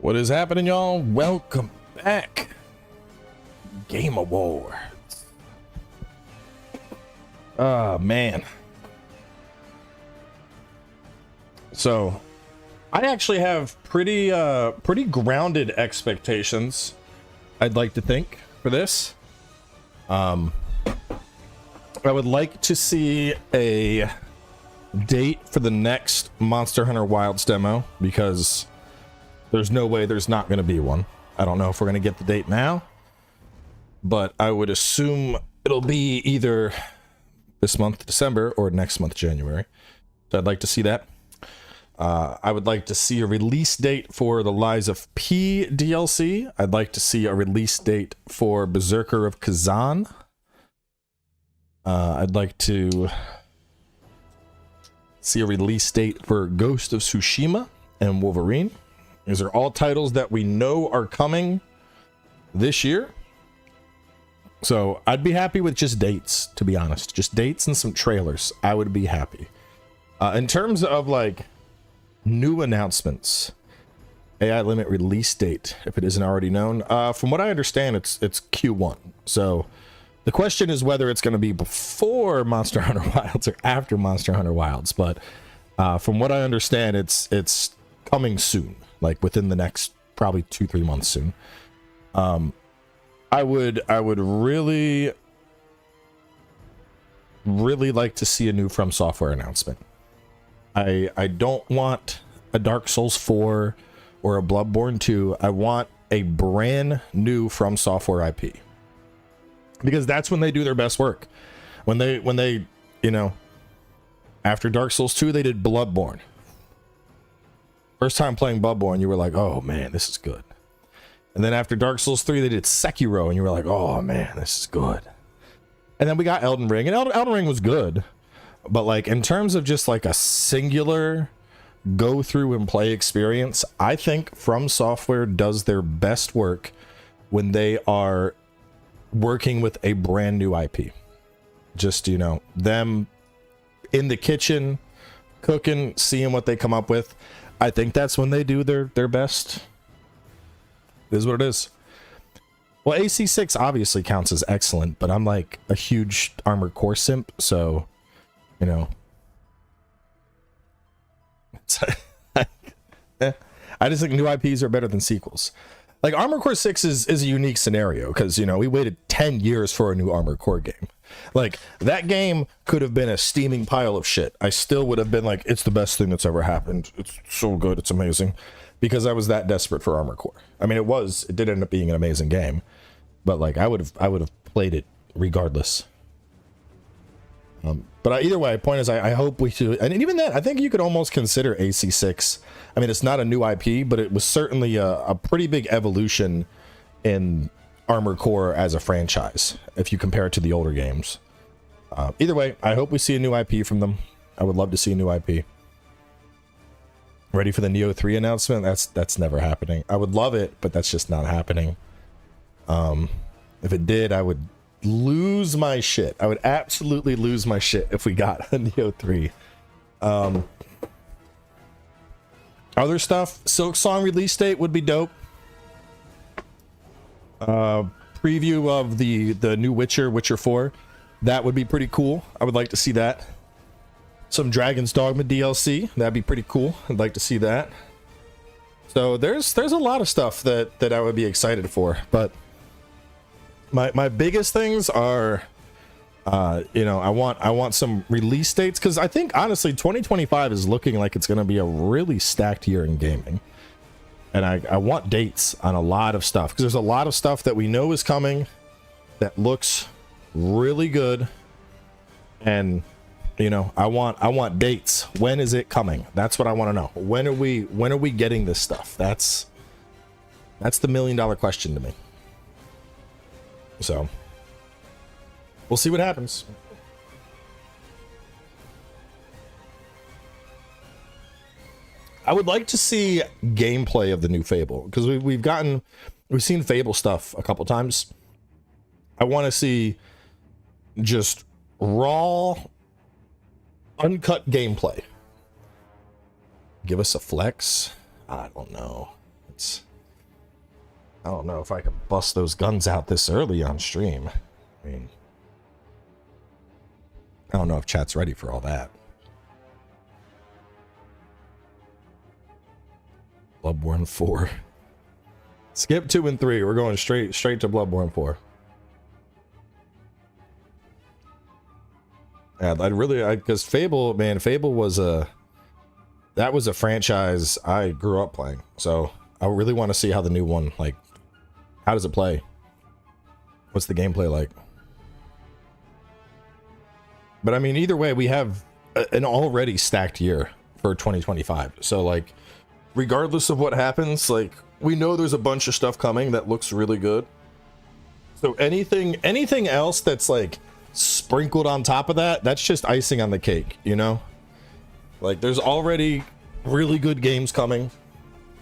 What is happening, y'all? Welcome back. Game Awards. Oh, man. So, I actually have pretty grounded expectations, I'd like to think, for this. I would like to see a date for the next Monster Hunter Wilds demo, because there's no way there's not going to be one. I don't know if we're going to get the date now, but I would assume it'll be either this month, December, or next month, January. So I'd like to see that. I would like to see a release date for the Lies of P DLC. I'd like to see a release date for Berserker of Kazan. I'd like to see a release date for Ghost of Tsushima and Wolverine. These are all titles that we know are coming this year. So I'd be happy with just dates, to be honest. Just dates and some trailers. I would be happy. In terms of like new announcements, AI limit release date, if it isn't already known. From what I understand, it's Q1. So the question is whether it's going to be before Monster Hunter Wilds or after Monster Hunter Wilds. But from what I understand, it's coming soon. Like within the next probably 2-3 months soon. I would really like to see a new FromSoftware announcement. I don't want a Dark Souls 4 or a Bloodborne 2. I want a brand new FromSoftware IP, because that's when they do their best work. When they you know, after Dark Souls 2 they did Bloodborne. First time playing Bloodborne, you were like, oh man, this is good. And then after Dark Souls 3, they did Sekiro, and you were like, oh man, this is good. And then we got Elden Ring, and Elden Ring was good. But like, in terms of just like a singular go through and play experience, I think FromSoftware does their best work when they are working with a brand new IP. Just, you know, them in the kitchen, cooking, seeing what they come up with. I think that's when they do their best. It is what it is. Well, AC6 obviously counts as excellent, but I'm like a huge Armored Core simp, so, you know. I just think new IPs are better than sequels. Like, Armored Core 6 is a unique scenario, because, you know, we waited 10 years for a new Armored Core game. Like, that game could have been a steaming pile of shit. I still would have been like, it's the best thing that's ever happened. It's so good, it's amazing. Because I was that desperate for Armored Core. I mean, it did end up being an amazing game. But, like, I would have played it regardless. But either way, point is, I hope we should, and even then, I think you could almost consider AC6. I mean, it's not a new IP, but it was certainly a pretty big evolution in Armored Core as a franchise, if you compare it to the older games. Either way, I hope we see a new IP from them. I would love to see a new IP. Ready for the Neo 3 announcement? That's never happening. I would love it, but that's just not happening. If it did, I would lose my shit. I would absolutely lose my shit if we got a Neo 3. Other stuff, Silk Song release date would be dope. Preview of the new Witcher 4, that would be pretty cool. I would like to see that. Some Dragon's Dogma DLC, that'd be pretty cool. I'd like to see that. So there's a lot of stuff that I would be excited for, but my biggest things are, you know, I want some release dates, because I think honestly 2025 is looking like it's going to be a really stacked year in gaming, and I want dates on a lot of stuff, because there's a lot of stuff that we know is coming that looks really good, and you know, I want dates. When is it coming? That's what I want to know. When are we getting this stuff? That's the $1 million question to me. So we'll see what happens. I would like to see gameplay of the new Fable, because we've seen Fable stuff a couple times. I want to see just raw, uncut gameplay. Give us a flex. I don't know. I don't know if I can bust those guns out this early on stream. I mean, I don't know if chat's ready for all that. Bloodborne 4. Skip 2 and 3. We're going straight to Bloodborne 4. Yeah, because Fable, man, Fable was that was a franchise I grew up playing. So I really want to see how the new one, like, how does it play? What's the gameplay like? But I mean, either way, we have an already stacked year for 2025. So like, regardless of what happens, like, we know there's a bunch of stuff coming that looks really good. So anything else that's like sprinkled on top of that, that's just icing on the cake, you know? Like, there's already really good games coming.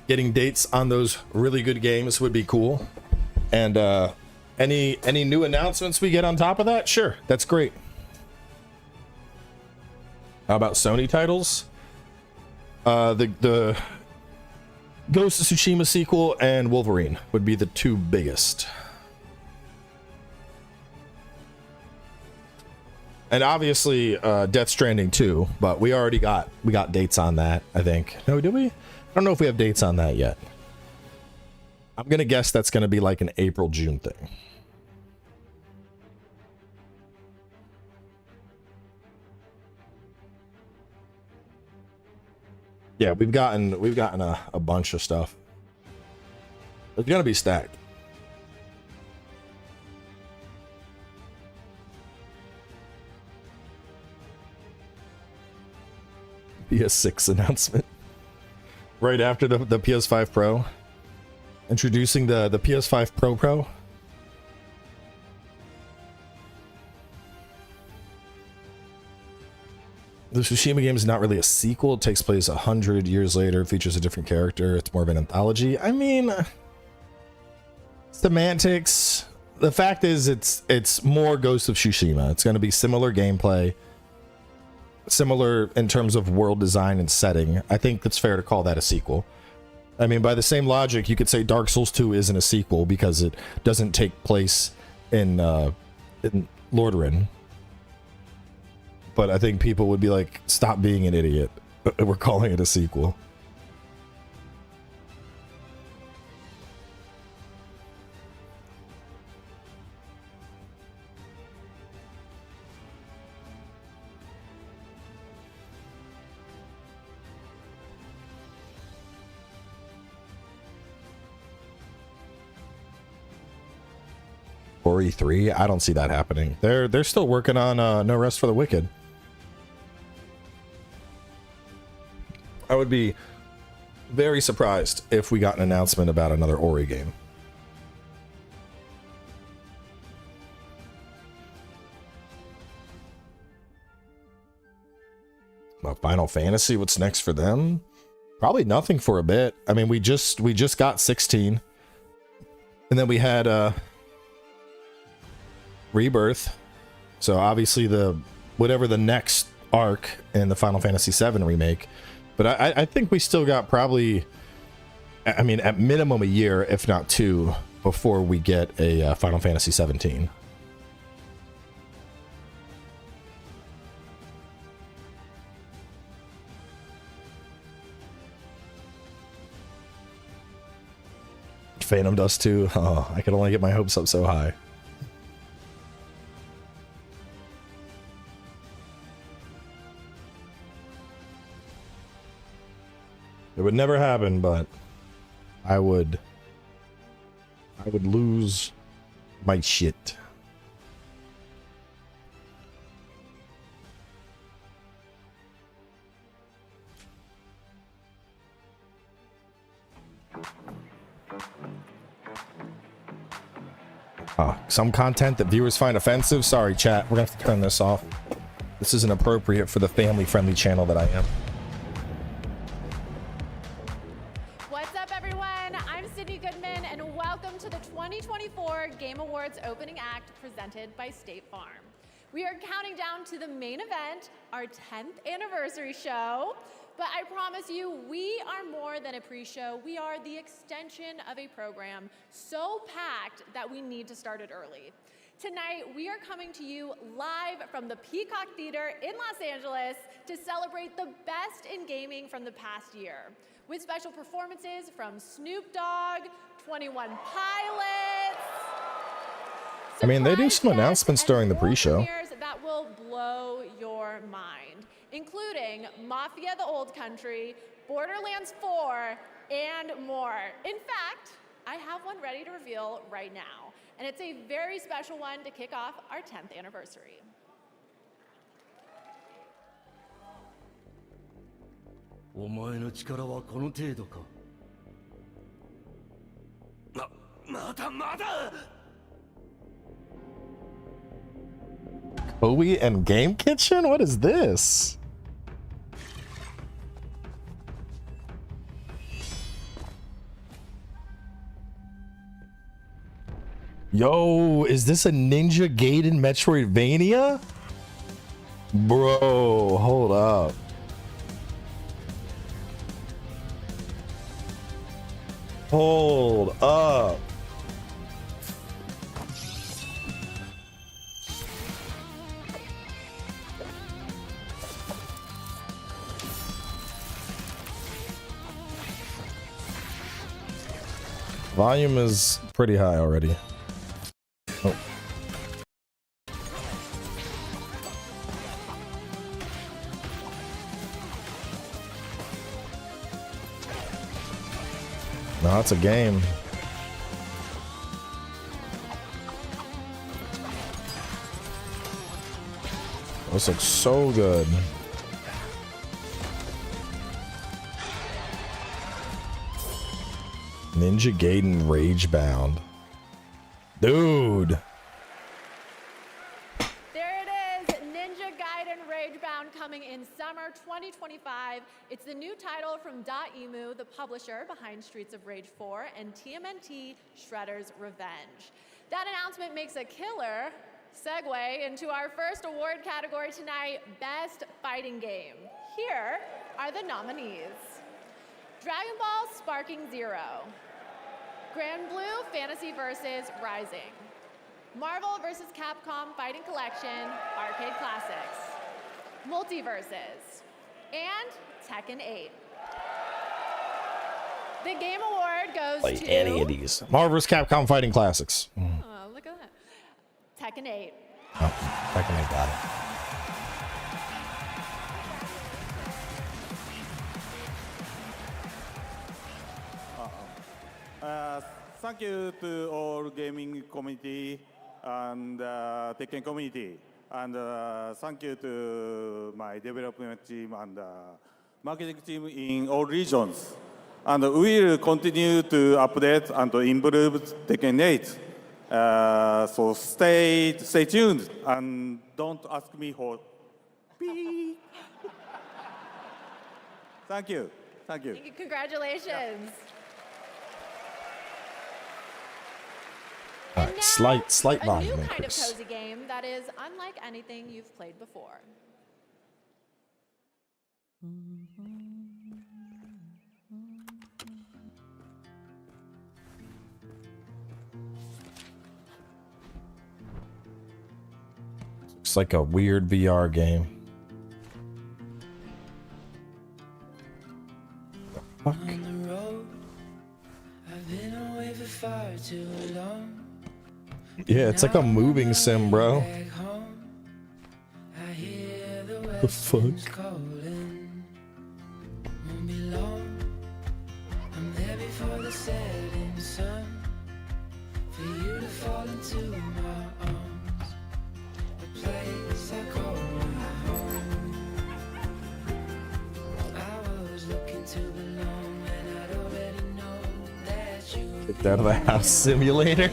Getting dates on those really good games would be cool. And any new announcements we get on top of that, sure, that's great. How about Sony titles? The Ghost of Tsushima sequel and Wolverine would be the two biggest. And obviously Death Stranding 2, but we got dates on that, I think. No, did we? I don't know if we have dates on that yet. I'm gonna guess that's gonna be like an April-June thing. Yeah, we've gotten a bunch of stuff. It's gonna be stacked. PS6 announcement right after the PS5 Pro, introducing the PS5 Pro. The Tsushima game is not really a sequel. It takes place 100 years later, features a different character. It's more of an anthology. I mean, semantics. The fact is, it's more Ghost of Tsushima. It's going to be similar gameplay, similar in terms of world design and setting. I think it's fair to call that a sequel. I mean, by the same logic, you could say Dark Souls 2 isn't a sequel because it doesn't take place in Lordaeron. But I think people would be like, stop being an idiot. We're calling it a sequel. Ori 3, I don't see that happening. They're still working on No Rest for the Wicked. I would be very surprised if we got an announcement about another Ori game. Well, Final Fantasy, what's next for them? Probably nothing for a bit. I mean, we just got 16, and then we had Rebirth. So obviously whatever the next arc in the Final Fantasy VII remake. But I think we still got probably, I mean, at minimum a year, if not two, before we get a Final Fantasy 17. Phantom Dust 2. Oh, I can only get my hopes up so high. It would never happen, but I would lose my shit. Some content that viewers find offensive. Sorry, chat. We're gonna have to turn this off. This isn't appropriate for the family-friendly channel that I am. Game Awards opening act presented by State Farm. We are counting down to the main event, our 10th anniversary show. But I promise you, we are more than a pre-show. We are the extension of a program so packed that we need to start it early. Tonight, we are coming to you live from the Peacock Theater in Los Angeles to celebrate the best in gaming from the past year, with special performances from Snoop Dogg, 21 Pilots. I mean, they do some announcements during the pre-show. That will blow your mind, including Mafia: The Old Country, Borderlands 4, and more. In fact, I have one ready to reveal right now, and it's a very special one to kick off our 10th anniversary. Cowboy and Game Kitchen? What is this? Yo, is this a Ninja Gaiden Metroidvania? Bro, hold up. Hold up. Volume is pretty high already. Oh. No, it's a game. This looks so good. Ninja Gaiden Ragebound. Dude. There it is, Ninja Gaiden Ragebound coming in summer 2025. It's the new title from .emu, the publisher behind Streets of Rage 4 and TMNT Shredder's Revenge. That announcement makes a killer segue into our first award category tonight, Best Fighting Game. Here are the nominees. Dragon Ball Sparking Zero, Grand Blue Fantasy vs. Rising, Marvel vs. Capcom Fighting Collection Arcade Classics, Multiverses, and Tekken 8. The Game Award goes Like to any of these. Marvel vs. Capcom Fighting Classics. Oh, look at that. Tekken 8. Oh, Tekken 8 got it. Thank you to all gaming community and Tekken community, and thank you to my development team and marketing team in all regions. And we will continue to update and to improve Tekken 8. So stay tuned and don't ask me for beep. Thank you. Thank you. Congratulations. All right, slight A volume new kind of increase. cozy game that is unlike anything you've played before. It's like a weird VR game. Fuck. On the road, I've been away for far too long. Yeah, it's like a moving sim, bro. Back home, I hear the The fuck? west calling. Won't be long. I'm there before the setting sun. For you to fall into my arms. A place I call my home. I was looking to belong, and I'd already know that you Kicked out of the house simulator.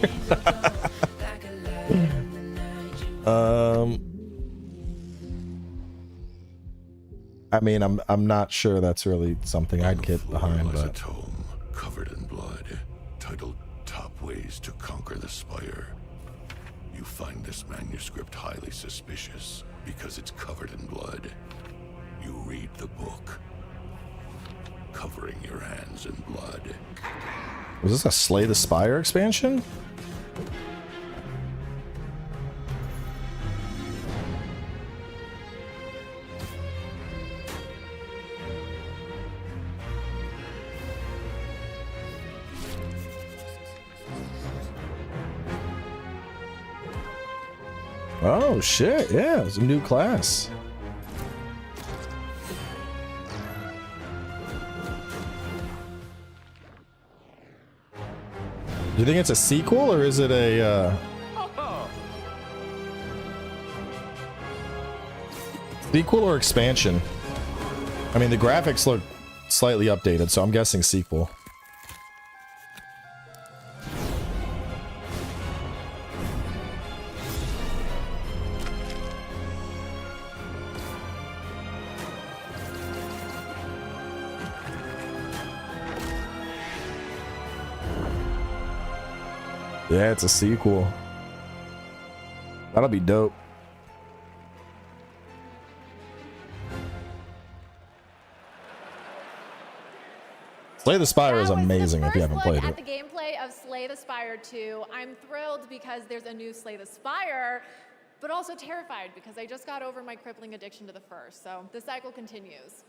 I mean, I'm not sure that's really something I'd get behind, lies a but tome covered in blood, titled Top Ways to Conquer the Spire. You find this manuscript highly suspicious because it's covered in blood. You read the book, covering your hands in blood. Was this a Slay the Spire expansion? Oh shit, yeah, it's a new class. Do you think it's a sequel or is it a sequel or expansion? I mean, the graphics look slightly updated, so I'm guessing sequel. Yeah, it's a sequel. That'll be dope. Slay the Spire is amazing if you haven't played at it. the gameplay of Slay the Spire 2. I'm thrilled because there's a new Slay the Spire, but also terrified because I just got over my crippling addiction to the first, so the cycle continues.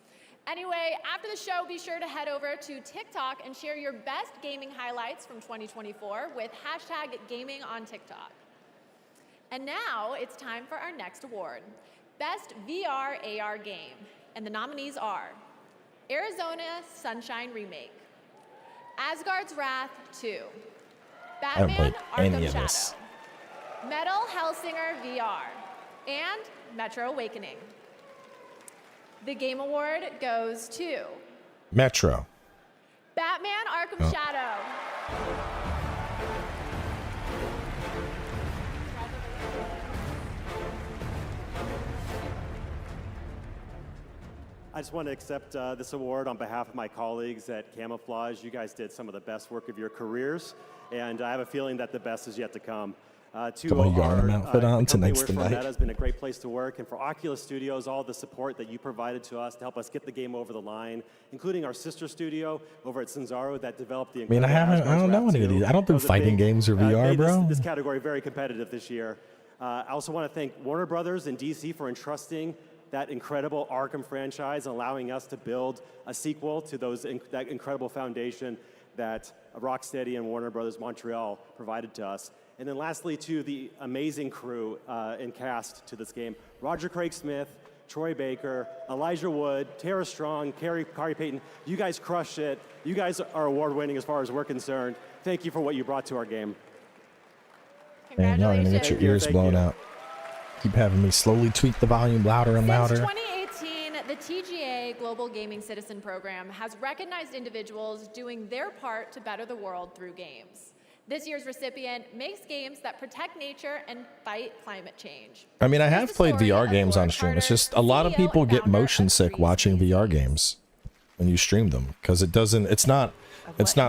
Anyway, after the show, be sure to head over to TikTok and share your best gaming highlights from 2024 with #GamingOnTikTok. And now it's time for our next award, Best VR AR Game. And the nominees are Arizona Sunshine Remake, Asgard's Wrath 2, Batman played any Arkham of Shadow, this. Metal Hellsinger VR, and Metro Awakening. The Game Award goes to Metro. Batman Arkham Shadow. I just want to accept this award on behalf of my colleagues at Camouflage. You guys did some of the best work of your careers, and I have a feeling that the best is yet to come. Got my Yarnum outfit on tonight's the night. Meta has been a great place to work, and for Oculus Studios, all the support that you provided to us to help us get the game over the line, including our sister studio over at Sanzaro that developed the. I mean, I don't know any of these. I don't do fighting games or VR, bro. This category very competitive this year. I also want to thank Warner Brothers and DC for entrusting that incredible Arkham franchise, allowing us to build a sequel to that incredible foundation that Rocksteady and Warner Brothers Montreal provided to us. And then lastly, to the amazing crew and cast to this game, Roger Craig Smith, Troy Baker, Elijah Wood, Tara Strong, Kari Payton. You guys crushed it. You guys are award-winning as far as we're concerned. Thank you for what you brought to our game. Man, y'all gonna get your ears blown out. Keep having me slowly tweak the volume louder and louder. Since 2018, the TGA Global Gaming Citizen Program has recognized individuals doing their part to better the world through games. This year's recipient makes games that protect nature and fight climate change. I mean, I have played VR games on stream. It's just a lot of people get motion sick watching VR games when you stream them because it's not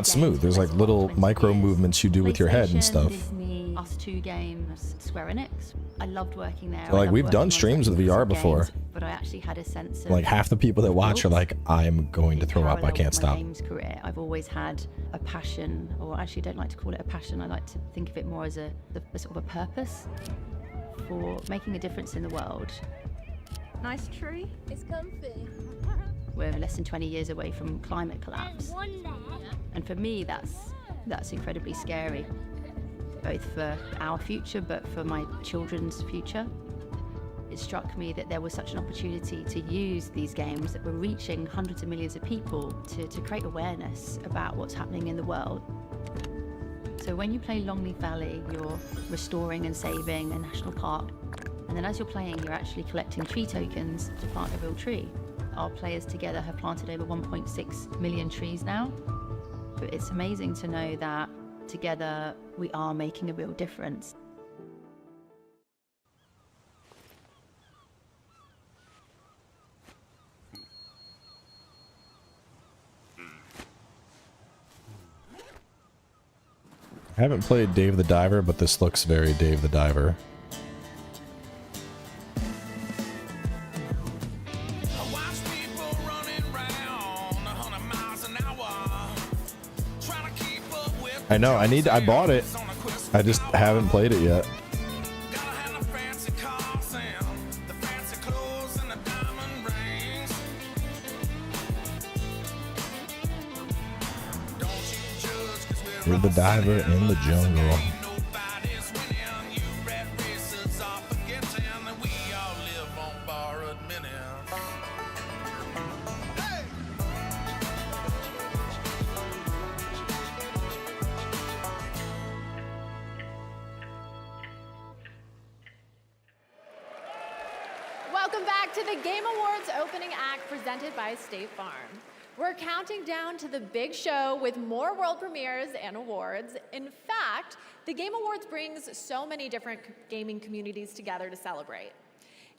smooth. There's like little micro movements you do with your head and stuff. Disney, Us 2 games, Square Enix. I loved working there. So like we've done streams with VR before. But I actually had a sense of like half the people that watch are like, I'm going to throw up. I can't stop. Games career, I've always had a passion, or actually I don't like to call it a passion. I like to think of it more as a sort of a purpose for making a difference in the world. Nice tree. It's comfy. We're less than 20 years away from climate collapse. And for me, that's incredibly scary, both for our future, but for my children's future. It struck me that there was such an opportunity to use these games that were reaching hundreds of millions of people to create awareness about what's happening in the world. So when you play Longleaf Valley, you're restoring and saving a national park. And then as you're playing, you're actually collecting tree tokens to plant a real tree. Our players together have planted over 1.6 million trees now. But it's amazing to know that together we are making a real difference. I haven't played Dave the Diver, but this looks very Dave the Diver. I know. I bought it. I just haven't played it yet. You're the diver in the jungle. Welcome back to the Game Awards opening act presented by State Farm. We're counting down to the big show with more world premieres and awards. In fact, the Game Awards brings so many different gaming communities together to celebrate.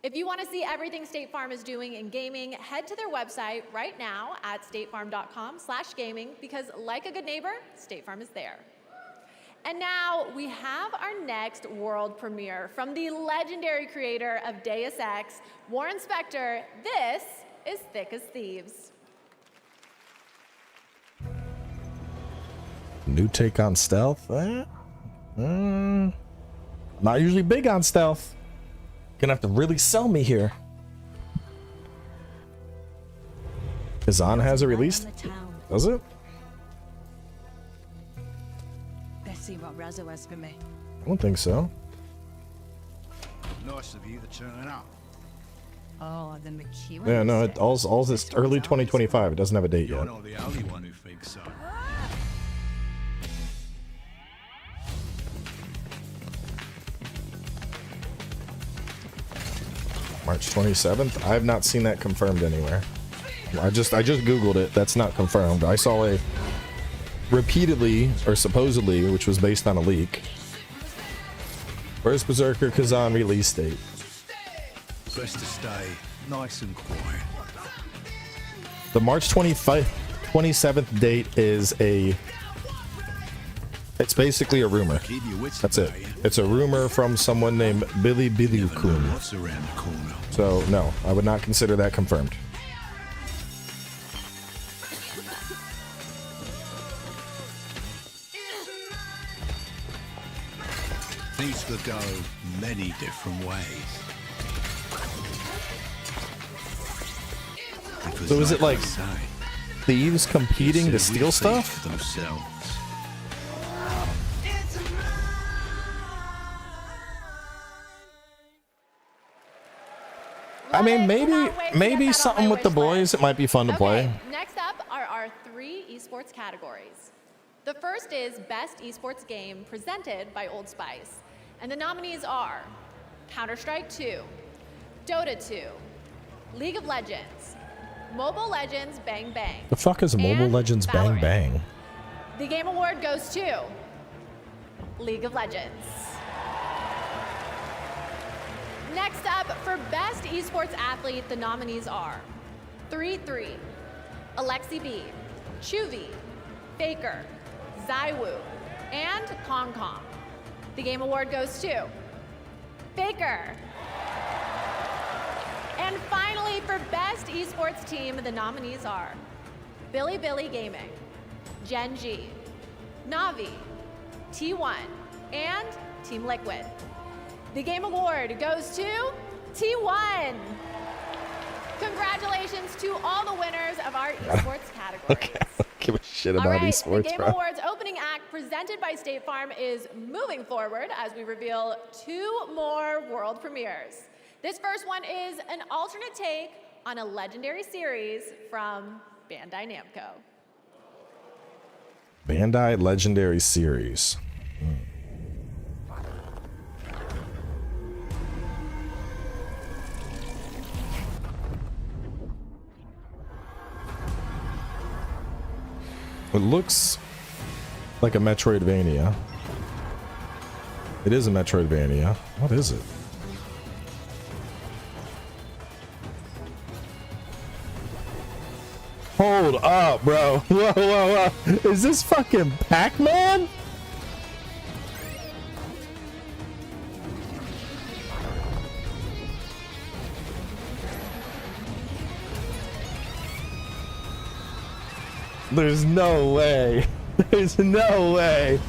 If you want to see everything State Farm is doing in gaming, head to their website right now at statefarm.com/gaming because like a good neighbor, State Farm is there. And now we have our next world premiere from the legendary creator of Deus Ex, Warren Spector. This is Thick as Thieves. New take on stealth? Not usually big on stealth. Gonna have to really sell me here. Kazan has a release? Does it? Let's see what Razzo has for me. I don't think so. Nice of you to turn up. Oh, the McEwen. Yeah, no, all this early 2025. It doesn't have a date You're yet. not the only one who thinks so. March 27th. I have not seen that confirmed anywhere. I just googled it. That's not confirmed. I saw a repeatedly or supposedly, which was based on a leak. Where's Berserker Kazan release date? Best to stay nice and quiet. The March 27th date is it's basically a rumor. Keep your wits That's it. about you. It's a rumor from someone named Billy Never know Kun. what's around the corner. So no, I would not consider that confirmed. Things could go many different ways. Because So is it like they say, thieves competing to we steal thief stuff? themselves. I mean, Cannot wait to get maybe that on something my with the wish boys. list. It might be fun to play. Next up are our 3 esports categories. The first is Best Esports Game presented by Old Spice. And the nominees are Counter-Strike 2, Dota 2, League of Legends, Mobile Legends Bang Bang. The fuck is Mobile and Legends Bang Valorant. Bang? The Game Award goes to League of Legends. Next up, for Best Esports Athlete, the nominees are 3-3, Alexi B, Chuvi, Faker, Zywoo, and Kong Kong. The Game Award goes to Faker. And finally, for Best Esports Team, the nominees are Billy Billy Gaming, Gen G, Navi, T1, and Team Liquid. The Game Award goes to T1. Congratulations to all the winners of our esports categories. Okay, I don't give a shit All about right, the esports, Game bro. Awards opening act presented by State Farm is moving forward as we reveal 2 more world premieres. This first one is an alternate take on a legendary series from Bandai Namco. Bandai Legendary Series. It looks like a Metroidvania. It is a Metroidvania. What is it? Hold up, bro. Whoa, whoa, whoa. Is this fucking Pac-Man? There's no way. There's no way.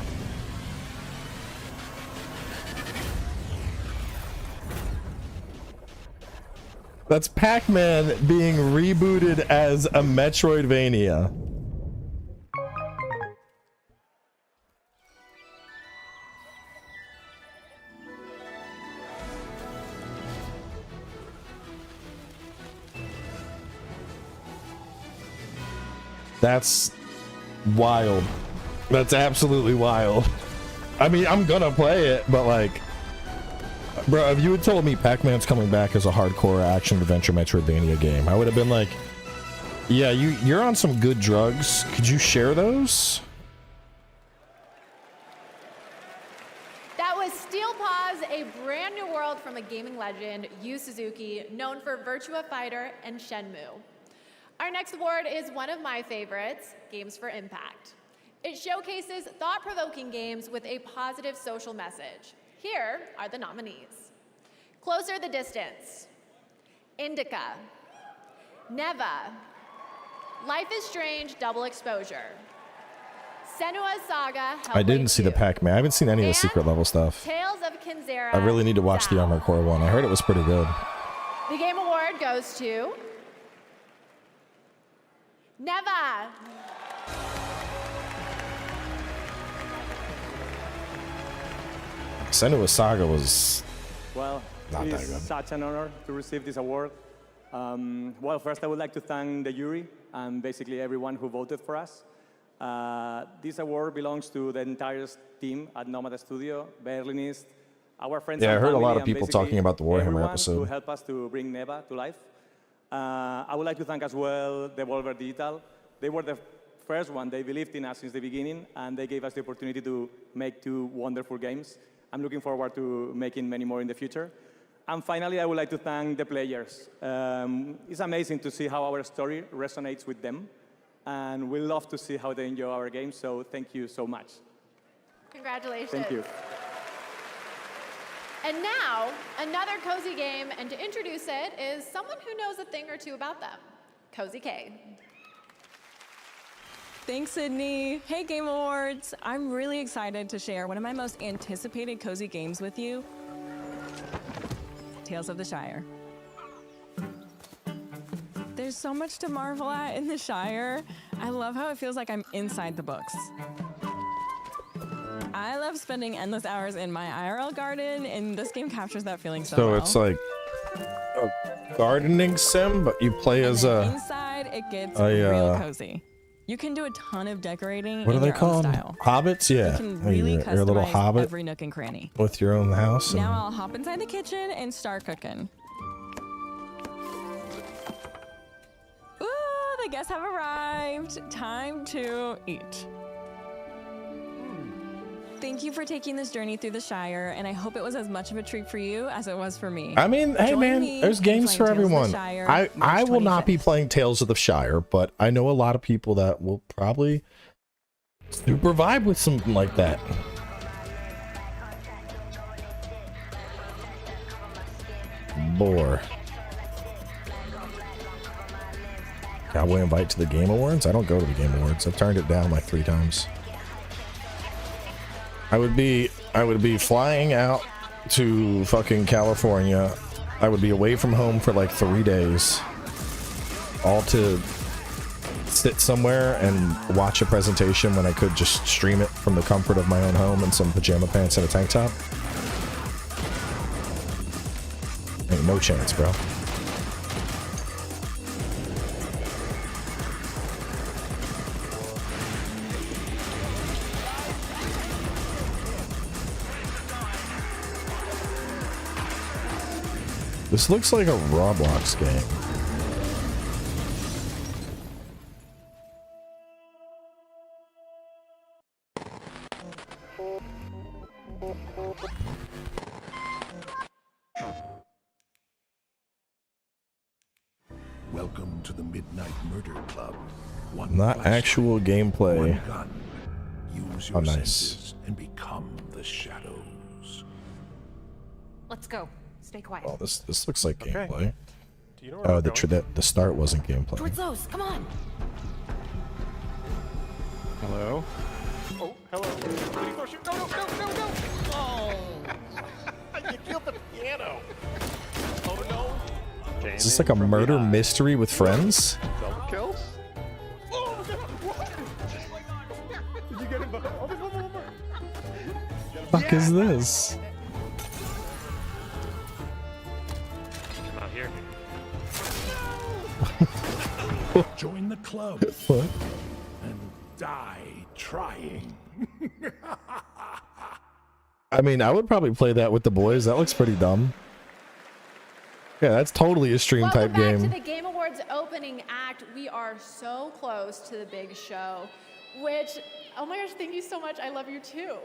That's Pac-Man being rebooted as a Metroidvania. That's wild. That's absolutely wild. I mean, I'm gonna play it, but like, bro, if you had told me Pac-Man's coming back as a hardcore action adventure Metroidvania game, I would have been like, yeah, you're on some good drugs. Could you share those? That was Steel Paws, a brand new world from a gaming legend, Yu Suzuki, known for Virtua Fighter and Shenmue. Our next award is one of my favorites, Games for Impact. It showcases thought-provoking games with a positive social message. Here are the nominees. Closer the Distance, Indica, Neva, Life is Strange Double Exposure, Senua's Saga, I didn't Hellblade see the 2, Pac-Man. I haven't seen any of the secret level stuff. Tales of Kinzera. I really need to watch the Armored Core one. I heard it was pretty good. The Game Award goes to Neva. Senua's Saga was Well, not it that is good. such an honor to receive this award. Well, first I would like to thank the jury and basically everyone who voted for us. This award belongs to the entire team at Nomad Studio, Berlinist, our friends. Yeah, I and heard a family, lot of and people basically talking about the Warhammer everyone episode. who helped us to bring Neva to life. I would like to thank as well Devolver Digital. They were the first one. They believed in us since the beginning, and they gave us the opportunity to make 2 wonderful games. I'm looking forward to making many more in the future. And finally, I would like to thank the players. It's amazing to see how our story resonates with them, and we love to see how they enjoy our games, so thank you so much. Congratulations. Thank you. And now, another cozy game, and to introduce it is someone who knows a thing or two about them, Cozy K. Thanks, Sydney. Hey, Game Awards. I'm really excited to share one of my most anticipated cozy games with you, Tales of the Shire. There's so much to marvel at in the Shire. I love how it feels like I'm inside the books. I love spending endless hours in my IRL garden, and this game captures that feeling so well. So it's like a gardening sim, but you play as a... Inside, it gets real cozy. You can do a ton of decorating What are in they your own called? style. Hobbits? Yeah. You can really you're a little customize hobbit every nook and cranny. with your own house. Now and- I'll hop inside the kitchen and start cooking. Ooh, the guests have arrived. Time to eat. Thank you for taking this journey through the Shire, and I hope it was as much of a treat for you as it was for me. I mean, hey Join man, me there's in games playing for Tales of the everyone. Shire, I March will not be 25th. playing Tales of the Shire, but I know a lot of people that will probably super vibe with something like that. Bore. Cowboy invite to the Game Awards? I don't go to the Game Awards. I've turned it down like 3 times. I would be flying out to fucking California. I would be away from home for like 3 days, all to sit somewhere and watch a presentation when I could just stream it from the comfort of my own home in some pajama pants and a tank top. Ain't no chance, bro. This looks like a Roblox game. Welcome to the Midnight Murder Club. Not actual gameplay. One gun. Use your Oh, nice. senses and become the shadows. Let's go. Stay quiet. Oh, this looks like gameplay. Do you know where Oh, we're the going? the start wasn't gameplay. Towards those. Come on. Hello? Hello. No. Oh. You killed the piano. Oh no. Is this like a murder mystery with friends? Double kills? Oh, what? Did you get him? Oh, there's one more. Fuck is this? Not here. Join the club. What? And die trying. I mean, I would probably play that with the boys. That looks pretty dumb. Yeah, that's totally a stream type Welcome game. back to the Game Awards opening act. We are so close to the big show, which, oh my gosh, thank you so much. I love you too.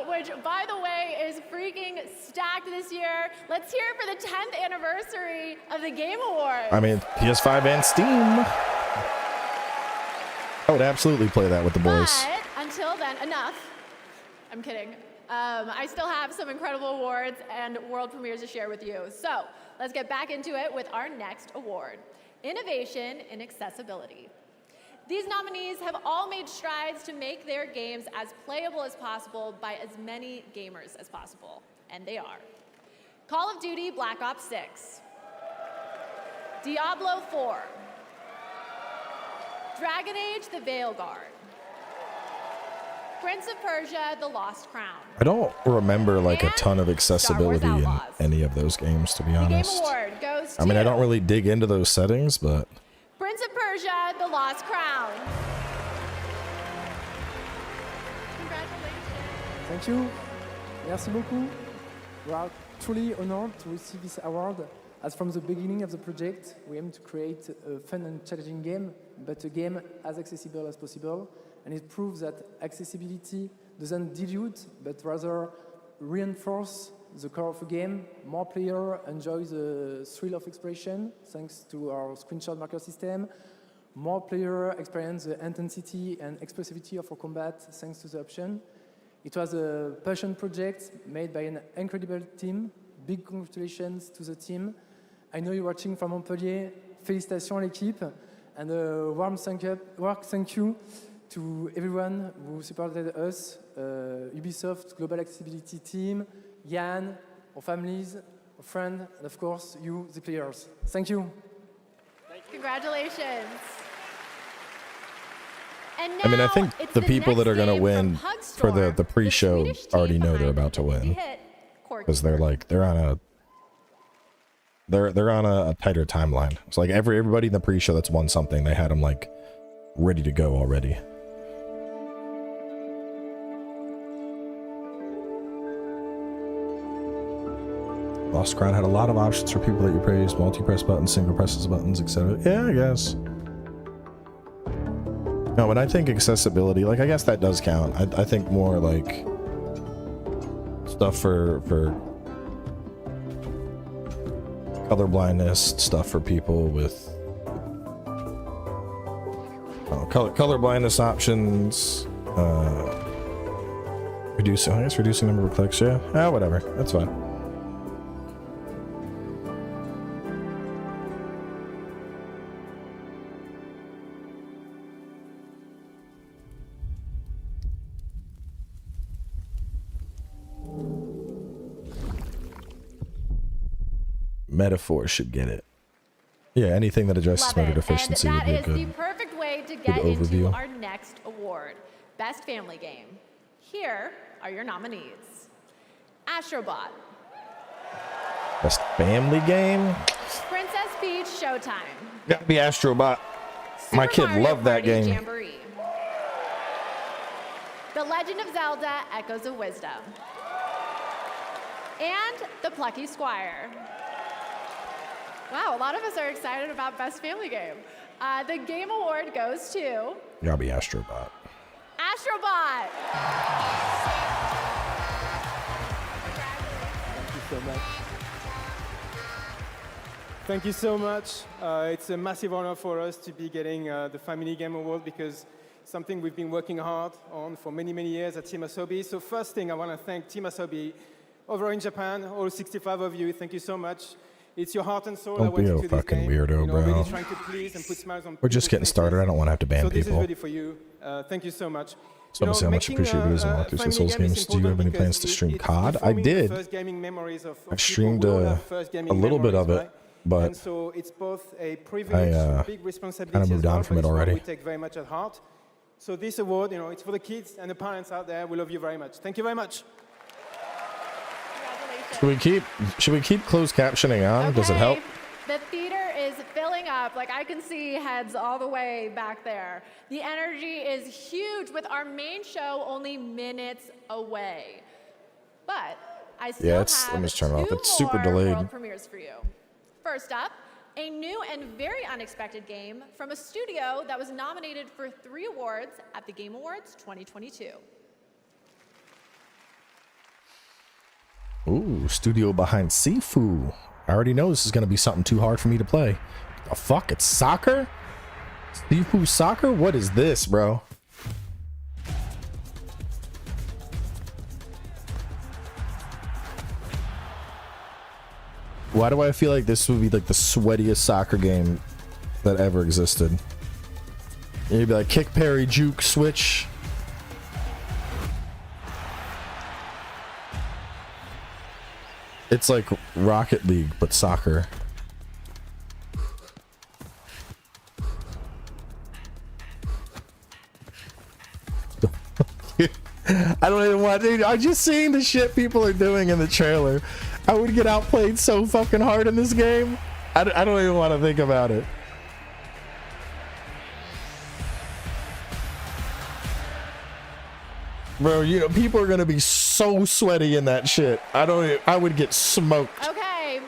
Which, by the way, is freaking stacked this year. Let's hear it for the 10th anniversary of the Game Awards. I mean, PS5 and Steam. I would absolutely play that with the boys. But until then, enough. I'm kidding. I still have some incredible awards and world premieres to share with you. So let's get back into it with our next award, Innovation in Accessibility. These nominees have all made strides to make their games as playable as possible by as many gamers as possible. And they are Call of Duty Black Ops 6, Diablo 4, Dragon Age The Veilguard, Prince of Persia The Lost Crown. I don't remember like a ton of accessibility in any of those games, to be honest. The Game Award goes to I mean, I don't really dig into those settings, but Prince of Persia The Lost Crown. Congratulations. Thank you. Merci beaucoup. We are truly honored to receive this award. As from the beginning of the project, we aim to create a fun and challenging game, but a game as accessible as possible. And it proves that accessibility doesn't dilute, but rather reinforce the core of a game. More players enjoy the thrill of exploration thanks to our screenshot marker system. More players experience the intensity and explosivity of our combat thanks to the option. It was a passion project made by an incredible team. Big congratulations to the team. I know you're watching from Montpellier. Félicitations à l'équipe. And a warm thank you to everyone who supported us, Ubisoft Global Accessibility Team, Jan, our families, our friends, and of course, you, the players. Thank you. Congratulations. And now I mean, I think it's the people that are going to win for the Storm, pre-show the Swedish already team know they're behind about to the win hit Corky. because they're on a tighter timeline. It's like everybody in the pre-show that's won something, they had them like ready to go already. Lost Crown had a lot of options for people that you praised, multi-press buttons, single presses buttons, etc. Yeah, I guess. No, when I think accessibility, like I guess that does count. I think more like stuff for colorblindness, stuff for people with color blindness options, reducing number of clicks. Yeah, whatever, that's fine. Metaphor should get it. Yeah, anything that addresses murder deficiency would be a And that is good, the perfect way to good get into overview. our next award, Best Family Game. Here are your nominees. Astrobot, Best family game. Princess Peach Showtime, Gotta be Astrobot. My kid Mario loved that Party game. Jamboree, The Legend of Zelda Echoes of Wisdom, and The Plucky Squire. Wow, a lot of us are excited about Best Family Game. The Game Award goes to Gotta be Astrobot. Astrobot. Thank you so much. Thank you so much. It's a massive honor for us to be getting the Family Game Award because something we've been working hard on for many, many years at Team Asobi. So first thing, I want to thank Team Asobi over in Japan, all 65 of you. Thank you so much. It's your heart and soul. Don't be a fucking weirdo, bro. Really trying to please and put smiles on We're just getting started. I don't want to have to ban so this people. is ready for you. Thank you so much. So how much appreciated videos and walkthroughs for Souls games. Do you have any plans to stream COD? I did. I streamed a little bit of it, but so it's both a privilege, big responsibility kind of moved on from it already. We take very much at heart. So this award, it's for the kids and the parents out there. We love you very much. Thank you very much. Should we keep closed captioning on? Okay. Does it help? The theater is filling up. Like, I can see heads all the way back there. The energy is huge with our main show only minutes away. But I still have let me just turn it off. two It's super more delayed. world premieres for you. First up, a new and very unexpected game from a studio that was nominated for 3 awards at the Game Awards 2022. Ooh, studio behind Sifu. I already know this is going to be something too hard for me to play. The fuck? It's soccer? Sifu soccer? What is this, bro? Why do I feel like this would be like the sweatiest soccer game that ever existed? You'd be like kick, parry, juke, switch. It's like Rocket League, but soccer. I don't even want to. I'm just seeing the shit people are doing in the trailer. I would get outplayed so fucking hard in this game. I don't even want to think about it. Bro, people are gonna be so sweaty in that shit. I would get smoked. Okay,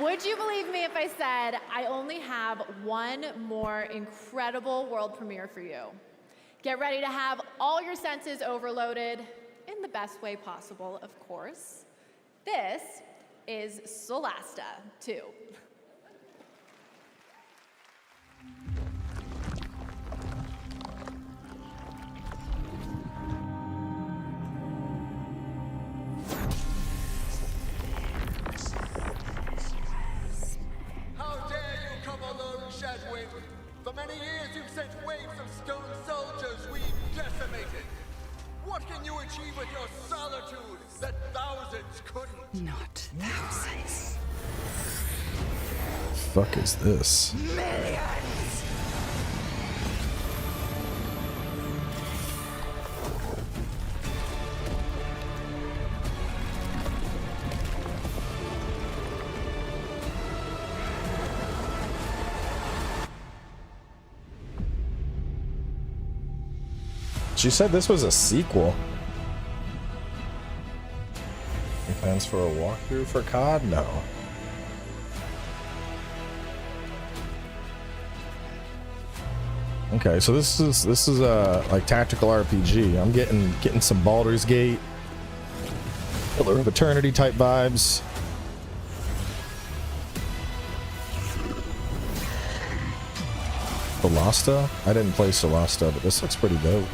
would you believe me if I said I only have one more incredible world premiere for you? Get ready to have all your senses overloaded in the best way possible, of course. This is Solasta 2. How dare you come alone, Shadwin? For many years you've sent waves of stone soldiers we've decimated. What can you achieve with your solitude that thousands couldn't? Not thousands. Fuck is this? Millions! She said this was a sequel. Any plans for a walkthrough for COD? No. Okay, so this is a like tactical RPG. I'm getting some Baldur's Gate, Pillar of Eternity type vibes. Solasta? I didn't play Solasta, but this looks pretty dope.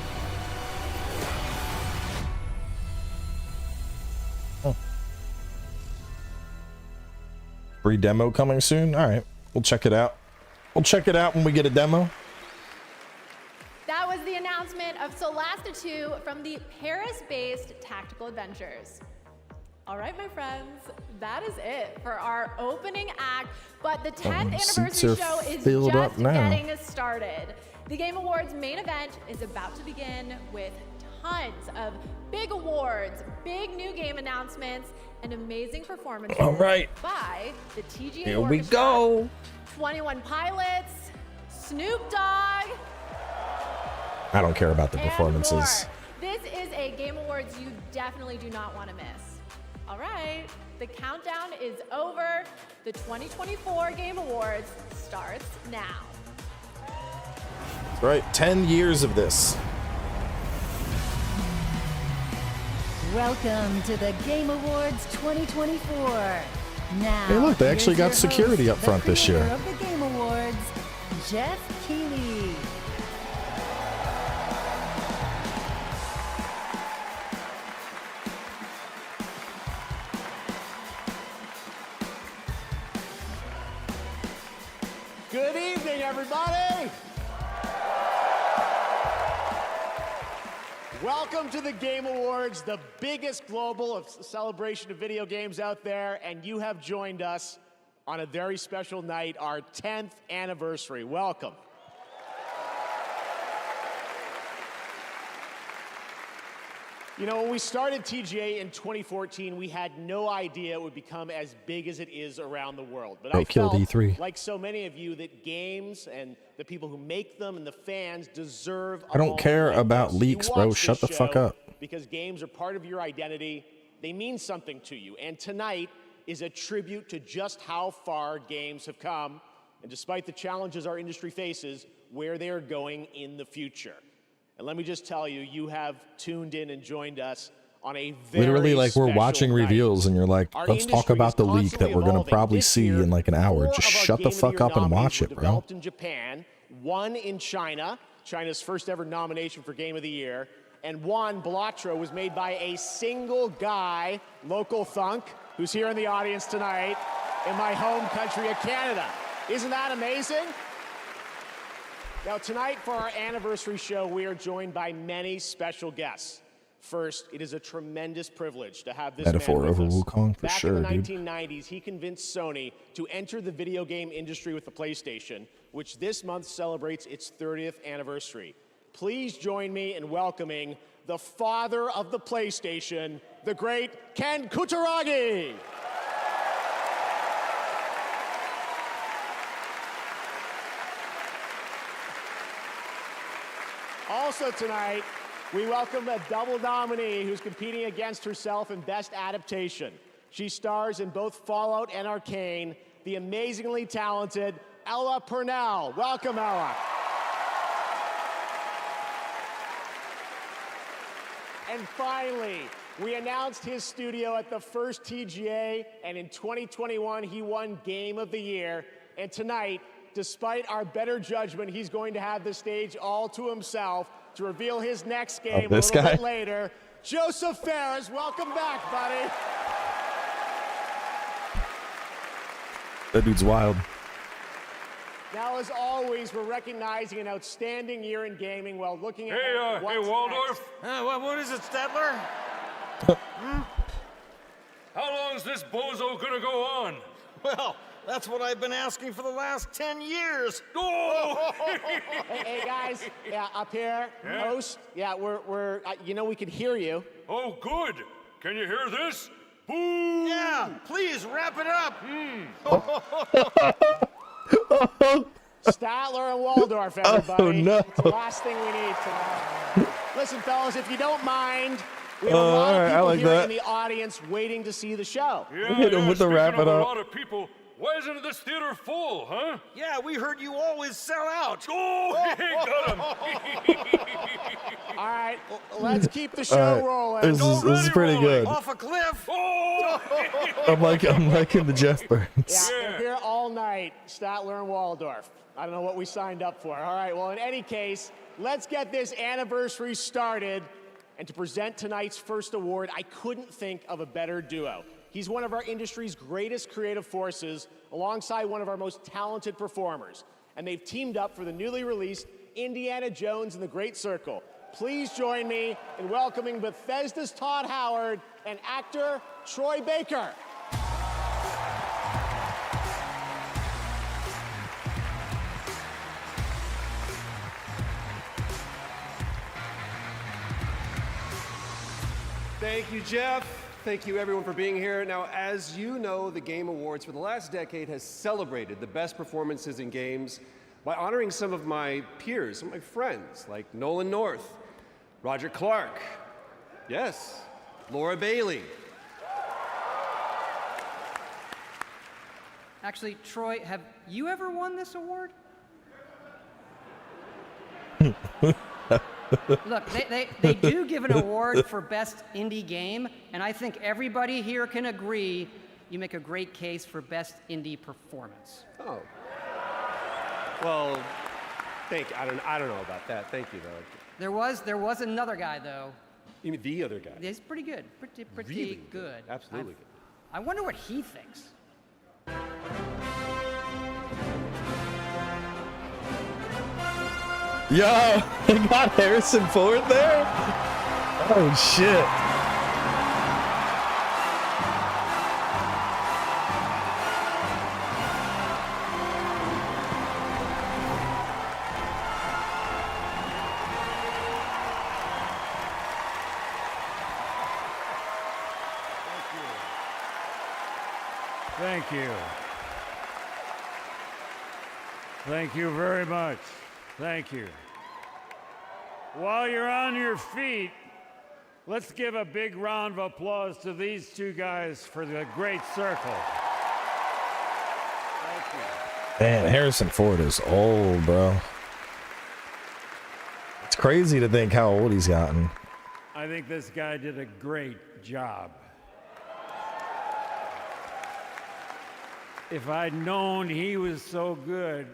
Free demo coming soon? Alright, we'll check it out. We'll check it out when we get a demo. That was the announcement of Solasta 2 from the Paris-based Tactical Adventures. All right, my friends, that is it for our opening act, but the 10th anniversary show is just getting started. The Game Awards main event is about to begin with tons of big awards, big new game announcements, and amazing performances by the TGA Here Orchestra, we go. 21 Pilots, Snoop Dogg. I don't care about the and performances. more. This is a Game Awards you definitely do not want to miss. All right, the countdown is over. The 2024 Game Awards starts now. That's right, 10 years of this. Welcome to the Game Awards 2024. Now, Hey, look, they actually got here's your security host, up front the this year. creator of the Game Awards, Jeff Keighley. Good evening, everybody. Welcome to the Game Awards, the biggest global celebration of video games out there, and you have joined us on a very special night, our 10th anniversary. Welcome. You know, when we started TGA in 2014, we had no idea it would become as big as it is around the world. But I killed felt, E3. like so many of you, that games and the people who make them and the fans deserve a I don't moment care like about this. leaks, You bro. watch Shut this the fuck show up. Because games are part of your identity. They mean something to you. And tonight is a tribute to just how far games have come, and despite the challenges our industry faces, where they are going in the future. And let me just tell you, you have tuned in and joined us on a very Literally, like, we're special watching night. reveals and you're like, Our let's talk industry about is the leak that constantly we're going to evolving. probably This see year, in like an hour. 4 Just of our shut the Game of fuck Year up and nominees watch were it, bro. developed in Japan, 1 in China, China's first ever nomination for Game of the Year, and 1, Balatro, was made by a single guy, Local Thunk, who's here in the audience tonight in my home country of Canada. Isn't that amazing? Now, tonight for our anniversary show, we are joined by many special guests. First, it is a tremendous privilege to have this Metaphor man with over us. Wukong for Back sure, in the dude. 1990s, he convinced Sony to enter the video game industry with the PlayStation, which this month celebrates its 30th anniversary. Please join me in welcoming the father of the PlayStation, the great Ken Kutaragi. Also tonight, we welcome a double nominee who's competing against herself in Best Adaptation. She stars in both Fallout and Arcane, the amazingly talented Ella Purnell. Welcome, Ella. And finally, we announced his studio at the first TGA, and in 2021, he won Game of the Year. And tonight, despite our better judgment, he's going to have the stage all to himself to reveal his next game a this little guy? bit later. Joseph Ferris, welcome back, buddy. That dude's wild. Now, as always, we're recognizing an outstanding year in gaming while looking at Hey, what's Waldorf. next. What is it, Statler? How long is this bozo gonna go on? Well, that's what I've been asking for the last 10 years. Oh! Hey, guys, yeah, up here, Yeah? host, yeah, we're you know, we can hear you. Oh, good. Can you hear this? Boo! Yeah, please wrap it up. Statler and Waldorf, everybody. Oh, no. It's the last thing we need tonight. Listen, fellas, if you don't mind, we have a lot all of right, I people like here that. in the audience waiting to see the show. Yeah, Hit him with the speaking wrap of it a up. lot of people, why isn't this theater full, huh? Yeah, we heard you always sell out. Oh, he got him. All right, let's keep the All show right, rolling. this is pretty good. Off a cliff. Oh! I'm liking the Jeff Burns. Yeah, we're here all night, Statler and Waldorf. I don't know what we signed up for. All right, well, in any case, let's get this anniversary started. And to present tonight's first award, I couldn't think of a better duo. He's one of our industry's greatest creative forces, alongside one of our most talented performers. And they've teamed up for the newly released Indiana Jones and the Great Circle. Please join me in welcoming Bethesda's Todd Howard and actor Troy Baker. Thank you, Jeff. Thank you, everyone, for being here. Now, as you know, the Game Awards for the last decade has celebrated the best performances in games by honoring some of my peers, some of my friends, like Nolan North, Roger Clark, yes, Laura Bailey. Actually, Troy, have you ever won this award? Look, they do give an award for best indie game, and I think everybody here can agree you make a great case for best indie performance. Oh. Well, thank you. I don't know about that. Thank you, though. There was another guy, though. You mean the other guy? He's pretty good. Pretty Really good. Absolutely good. I wonder what he thinks. Yo, they got Harrison Ford there? Oh shit. Thank you. Thank you very much. Thank you. While you're on your feet, let's give a big round of applause to these two guys for the great circle. Thank you. Man, Harrison Ford is old, bro. It's crazy to think how old he's gotten. I think this guy did a great job. If I'd known he was so good,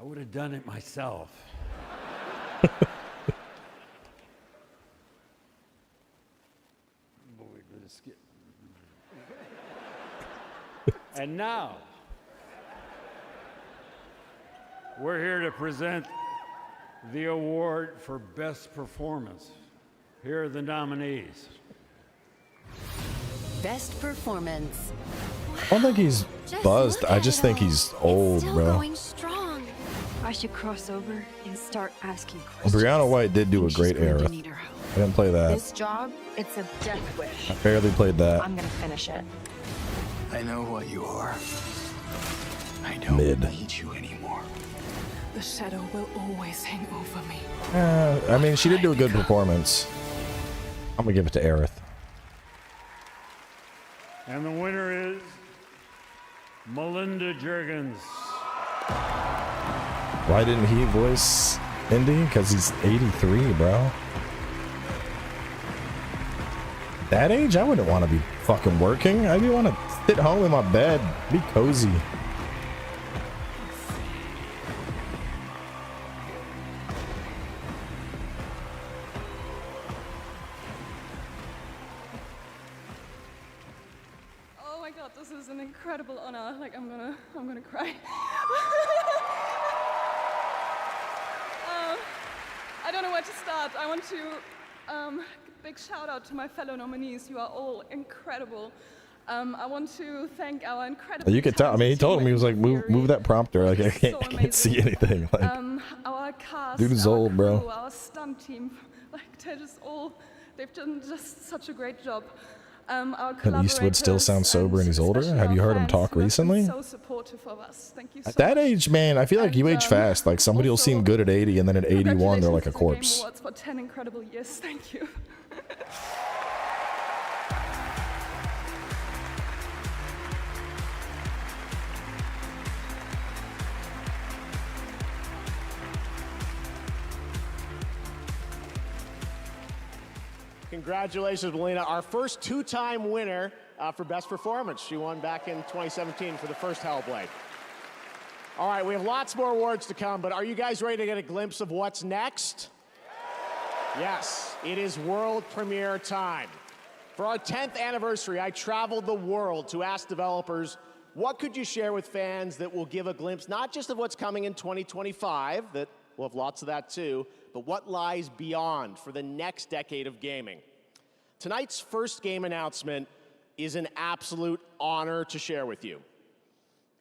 I would have done it myself. And now, we're here to present the award for Best Performance. Here are the nominees. Best performance. I don't think he's buzzed. I just think he's old, bro. Going strong. I should cross over and start asking questions. Brianna White did do a great Aerith. I didn't play that. This job, it's a death wish. I barely played that. I'm gonna finish it. I know what you are. I don't need you anymore. The shadow will always hang over me. I mean, she did do a good performance. I'm gonna give it to Aerith. And the winner is Melinda Juergens. Why didn't he voice Indy? Because he's 83, bro. That age, I wouldn't want to be fucking working. I'd want to sit home in my bed, be cozy. Oh my god, this is an incredible honor. Like I'm gonna cry. I don't know where to start. I want to big shout out to my fellow nominees. You are all incredible. I want to thank our incredible. You could tell. I mean, he told him, he was like, move that prompter. Like I can't see anything. Like our cast, dude is our old, bro. crew, our stunt team, like they've done just such a great job. Our And Eastwood still sounds sober and he's older. Have you heard him talk recently? So supportive of us. Thank you so At that much. age, man, I feel like you age fast. Like somebody will seem good at 80 and then at 81 they're like a corpse. Awards for 10 incredible years. Thank you. Congratulations, Melina. Our first two-time winner for Best Performance. She won back in 2017 for the first Hellblade. All right, we have lots more awards to come, but are you guys ready to get a glimpse of what's next? Yes, it is world premiere time. For our 10th anniversary, I traveled the world to ask developers, what could you share with fans that will give a glimpse not just of what's coming in 2025, that we'll have lots of that too, but what lies beyond for the next decade of gaming. Tonight's first game announcement is an absolute honor to share with you.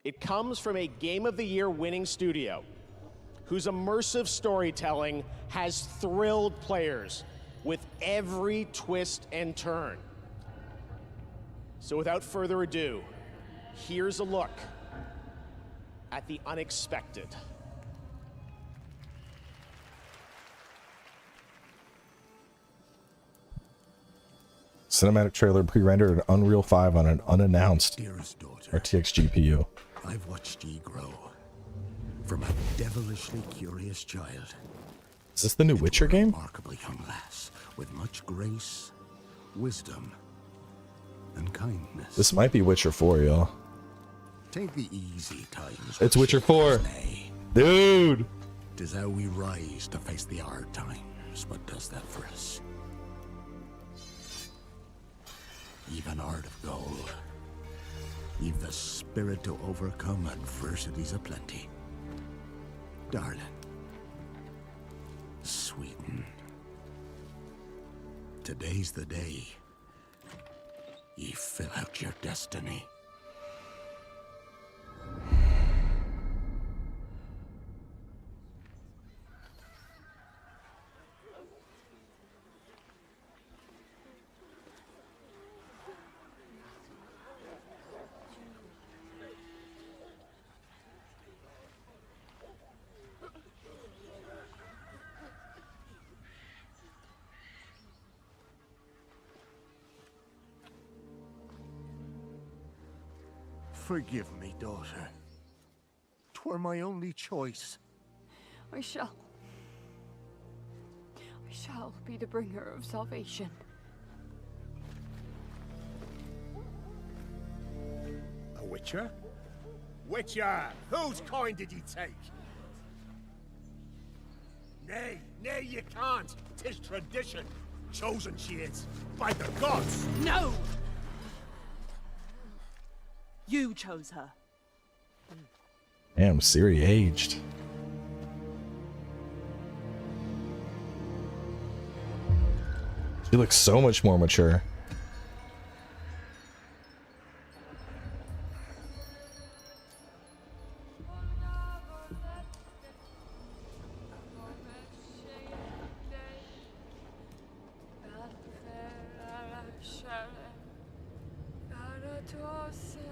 It comes from a Game of the Year winning studio whose immersive storytelling has thrilled players with every twist and turn. So without further ado, here's a look at the unexpected. Cinematic trailer pre-rendered in Unreal 5 on an unannounced RTX GPU. I've watched ye grow from a devilishly curious child. Is this the new Witcher game? Remarkably young lass with much grace, wisdom, and kindness. This might be Witcher 4, y'all. Take the easy times. It's Witcher 4. Dude! Tis how we rise to face the hard times. What does that for us? Even heart of gold. You've the spirit to overcome adversities aplenty. Darling. Sweeten. Today's the day. Ye fill out your destiny. Forgive me, daughter. 'Twere my only choice. I shall be the bringer of salvation. A witcher? Witcher! Whose coin did ye take? Nay, you can't. 'Tis tradition. Chosen she is, by the gods! No! You chose her. Damn, Siri aged. She looks so much more mature.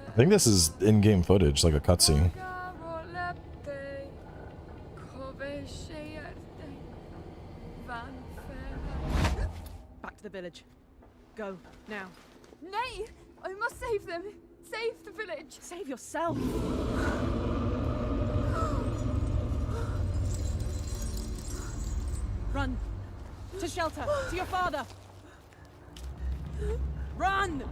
I think this is in-game footage, like a cutscene. Back to the village. Go, now. Nay! I must save them! Save the village! Save yourself! Run! To shelter! To your father! Run!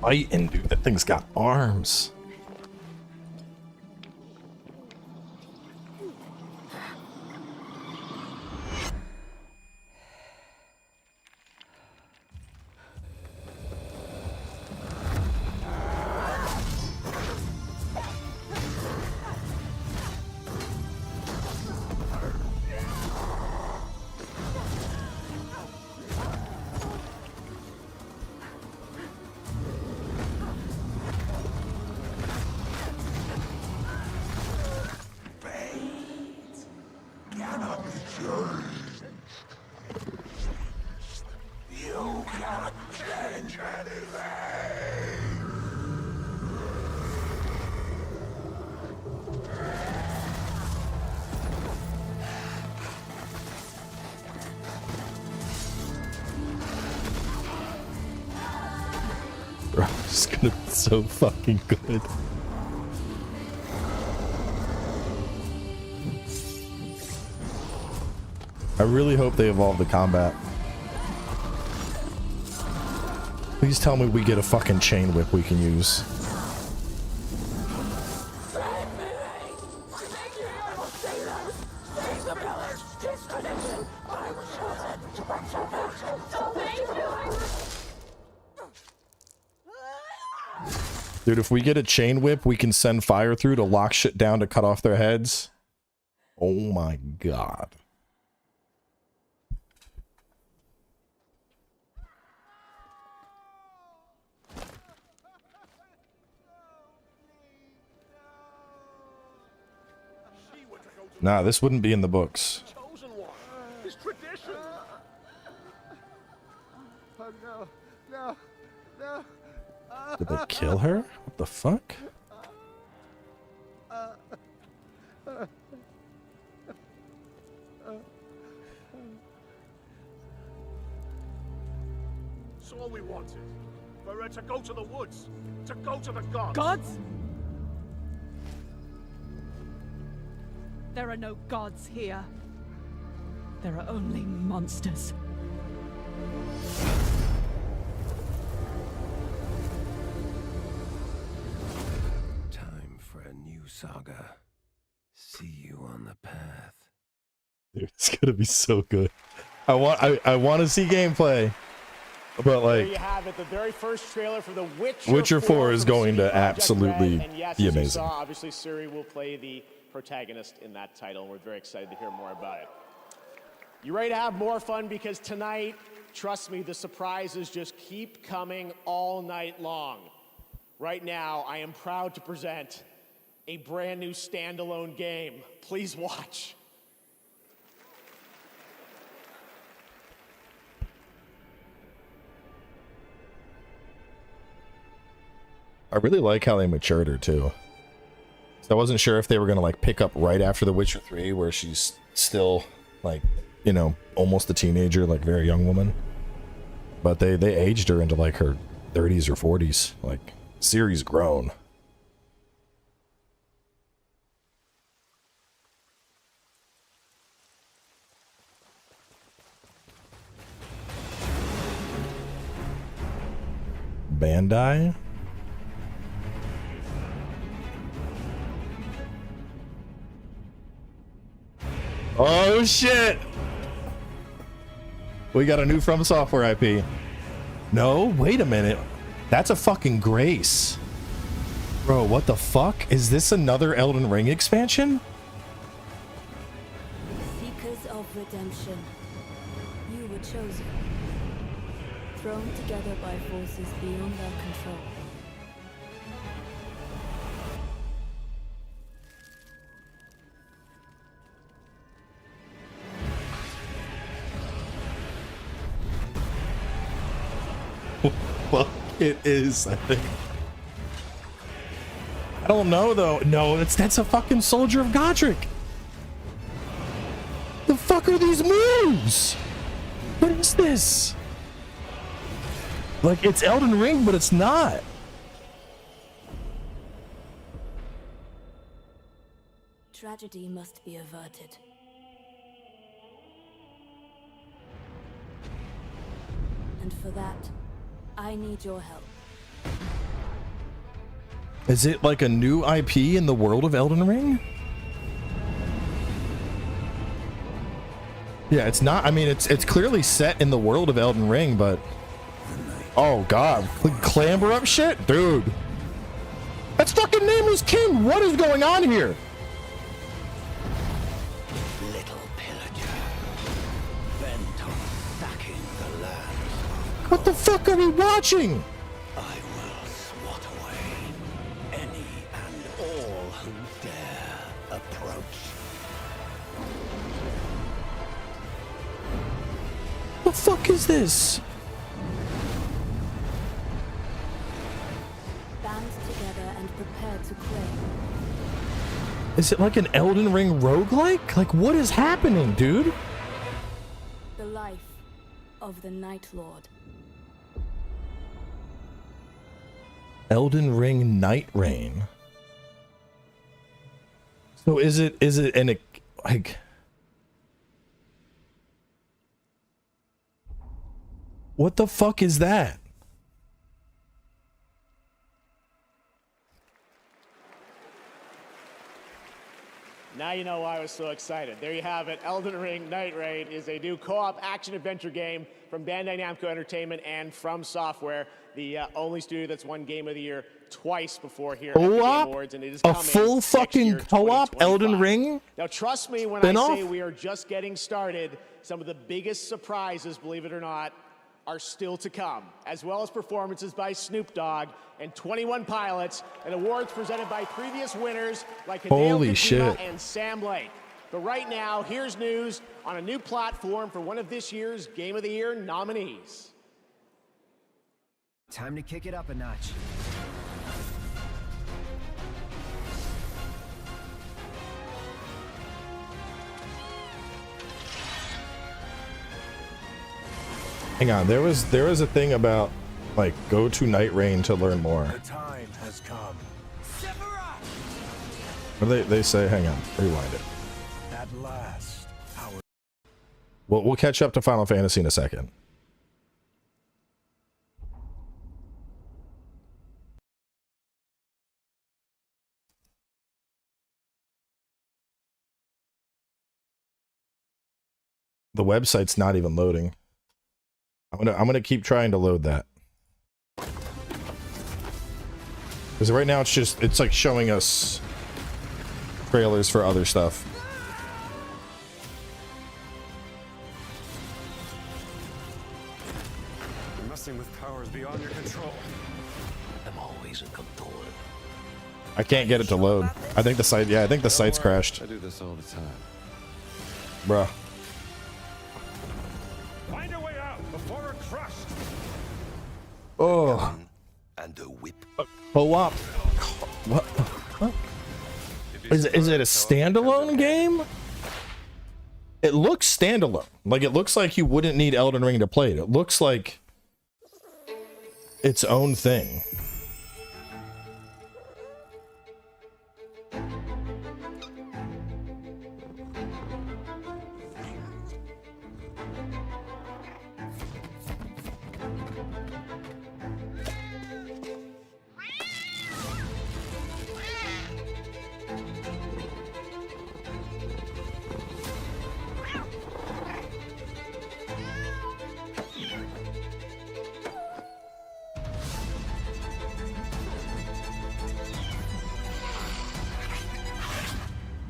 Fightin', dude. That thing's got arms. Bro, it's gonna be so fucking good. I really hope they evolve the combat. Please tell me we get a fucking chain whip we can use. Dude, if we get a chain whip, we can send fire through to lock shit down to cut off their heads. Oh my god. Nah, this wouldn't be in the books. Chosen one. It's tradition. Oh no, no, no. Did they kill her? What the fuck? It's all we wanted. For to go to the woods. To go to the gods. Gods? There are no gods here. There are only monsters. Saga. See you on the path. Dude, it's gonna be so good. I want to see gameplay, but There like you have it, the very first trailer for the Witcher 4 is from going CD to Projekt absolutely Red. And yes, be as you amazing. saw, obviously Suri will play the protagonist in that title, and we're very excited to hear more about it. You ready to have more fun? Because tonight, trust me, the surprises just keep coming all night long. Right now, I am proud to present a brand new standalone game. Please watch. I really like how they matured her too. So I wasn't sure if they were gonna like pick up right after The Witcher 3, where she's still like, you know, almost a teenager, like very young woman. But they aged her into like her 30s or 40s. Like, Ciri's grown. Bandai? Oh shit! We got a new FromSoftware IP. No, wait a minute. That's a fucking Grace. Bro, what the fuck? Is this another Elden Ring expansion? Seekers of redemption. You were chosen. Thrown together by forces beyond our control. Well, it is, I think. I don't know though. No, that's a fucking Soldier of Godric. The fuck are these moves? What is this? Like, it's Elden Ring, but it's not. Tragedy must be averted. And for that, I need your help. Is it like a new IP in the world of Elden Ring? Yeah, it's not. I mean, it's clearly set in the world of Elden Ring, but oh god, clamber up shit, dude. That's fucking Nameless King. What is going on here? Little pillager, bent on sacking the land. What the fuck are we watching? I will swat away any and all who dare approach. The fuck is this? Band together and prepare to claim. Is it like an Elden Ring roguelike? Like, what is happening, dude? The life of the Night Lord. Elden Ring Night Rain. So is it an like, what the fuck is that? Now you know why I was so excited. There you have it. Elden Ring Night Raid is a new co-op action-adventure game from Bandai Namco Entertainment and FromSoftware, the only studio that's won Game of the Year twice before here at the Game Awards, and it is A coming full next fucking year, co-op 2025. Elden Ring? Now trust me when Spin-off? I say we are just getting started. Some of the biggest surprises, believe it or not, are still to come, as well as performances by Snoop Dogg and 21 Pilots, and awards presented by previous winners like Hideo Holy Kojima shit. and Sam Lake. But right now, here's news on a new platform for one of this year's Game of the Year nominees. Time to kick it up a notch. Hang on, there was a thing about like go to Night Rain to learn more. The time has come. What do they say? Hang on, rewind it. At last, our We'll catch up to Final Fantasy in a second. The website's not even loading. I'm gonna keep trying to load that. Because right now it's like showing us trailers for other stuff. You're messing with powers beyond your control. I'm always in control. I can't get it to load. I think the site, yeah, I think the site's crashed. I do this all the time. Bruh. Find a way out before we're crushed. Oh. And a whip. Co-op. What? Is it a standalone game? It looks standalone. Like, it looks like you wouldn't need Elden Ring to play it. It looks like its own thing.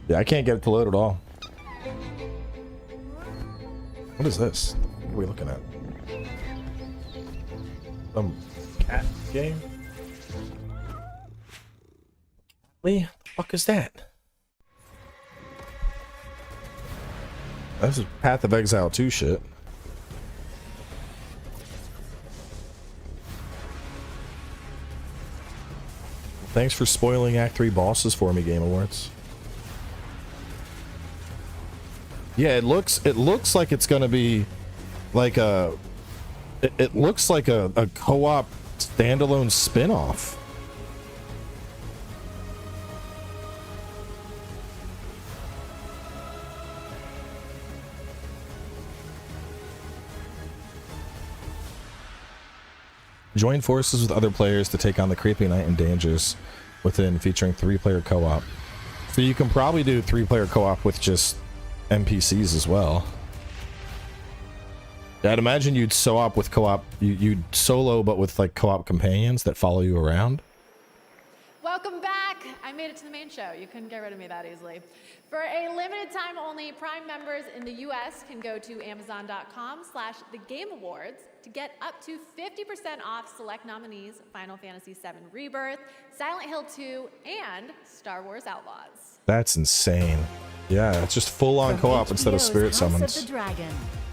Yeah, I can't get it to load at all. What is this? What are we looking at? Some cat game? What the fuck is that? This is Path of Exile 2 shit. Thanks for spoiling Act 3 bosses for me, Game Awards. Yeah, it looks like it's gonna be like a it looks like a co-op standalone spin-off. Join forces with other players to take on the creepy night and dangers within, featuring 3-player co-op. So you can probably do 3-player co-op with just NPCs as well. I'd imagine you'd co-op with co-op, you'd solo but with like co-op companions that follow you around. Welcome back. I made it to the main show. You couldn't get rid of me that easily. For a limited time only, Prime members in the US can go to amazon.com/thegameawards to get up to 50% off select nominees: Final Fantasy VII Rebirth, Silent Hill 2, and Star Wars Outlaws. That's insane. Yeah, it's just full-on co-op instead of spirit summons. House of the Dragon.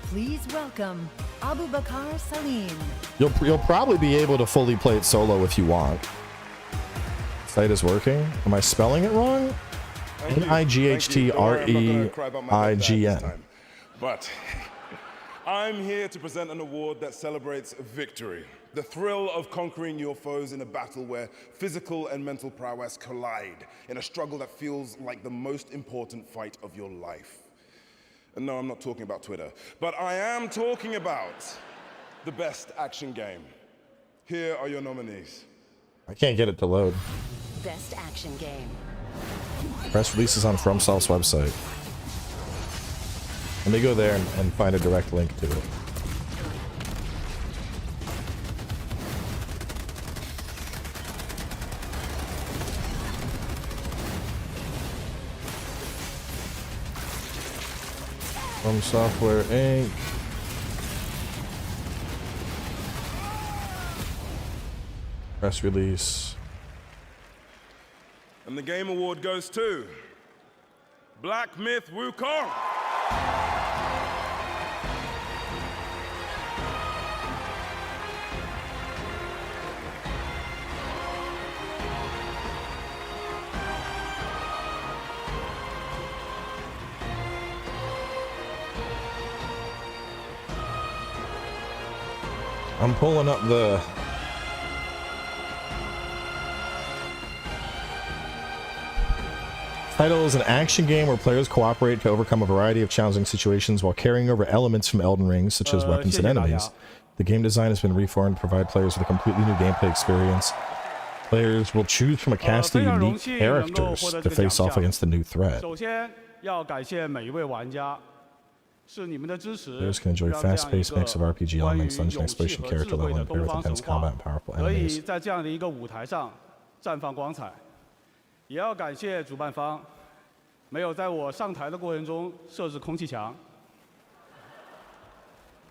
Please welcome Abu Bakr Salim. You'll probably be able to fully play it solo if you want. Site is working. Am I spelling it wrong? N-I-G-H-T-R-E-I-G-N. But I'm here to present an award that celebrates victory. The thrill of conquering your foes in a battle where physical and mental prowess collide in a struggle that feels like the most important fight of your life. And no, I'm not talking about Twitter, but I am talking about the best action game. Here are your nominees. I can't get it to load. Best action game. Press releases on FromSoft's website. Let me go there and find a direct link to it. FromSoftware Inc. Press release. And the Game Award goes to Black Myth Wukong. I'm pulling up the title is an action game where players cooperate to overcome a variety of challenging situations while carrying over elements from Elden Ring, such as weapons and enemies. The game design has been reformed to provide players with a completely new gameplay experience. Players will choose from a cast of unique characters to face off against the new threat. Players can enjoy fast-paced mix of RPG elements, dungeon exploration, character leveling, paired with intense combat and powerful 可以 enemies. 在这样的一个舞台上绽放光彩，也要感谢主办方，没有在我上台的过程中设置空气墙。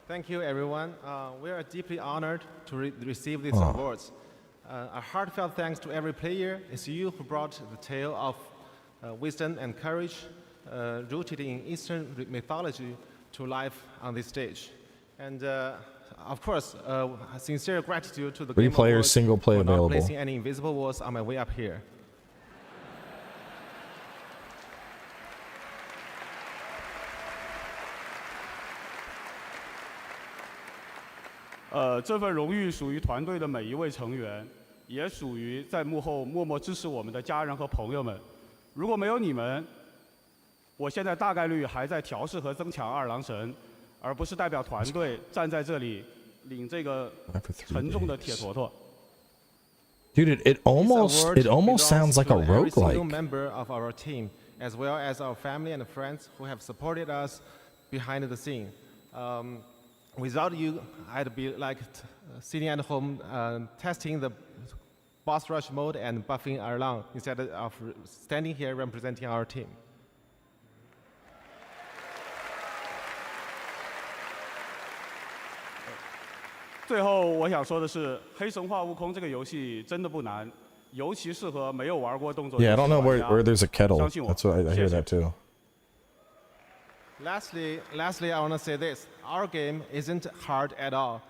Thank you, everyone. We are deeply honored to receive these awards. A heartfelt thanks to every player. It's you who brought the tale of wisdom and courage rooted in Eastern mythology to life on this stage. And of course, sincere gratitude to the Free Game player, Awards single play for not available. placing any invisible walls on my way up here. 这份荣誉属于团队的每一位成员，也属于在幕后默默支持我们的家人和朋友们。如果没有你们，我现在大概率还在调试和增强二郎神，而不是代表团队站在这里领这个沉重的铁坨坨。 Dude, it almost sounds like a Every single roguelike. member of our team, as well as our family and friends who have supported us behind the scene. Without you, I'd be like sitting at home testing the boss rush mode and buffing Erlang instead of standing here representing our team. 最后我想说的是，《黑神话：悟空》这个游戏真的不难，尤其适合没有玩过动作游戏 Yeah, I 的 don't know 玩家。 where there's a kettle. 相信我， That's what I hear that too. Lastly, I want to say this. Our game isn't hard at all.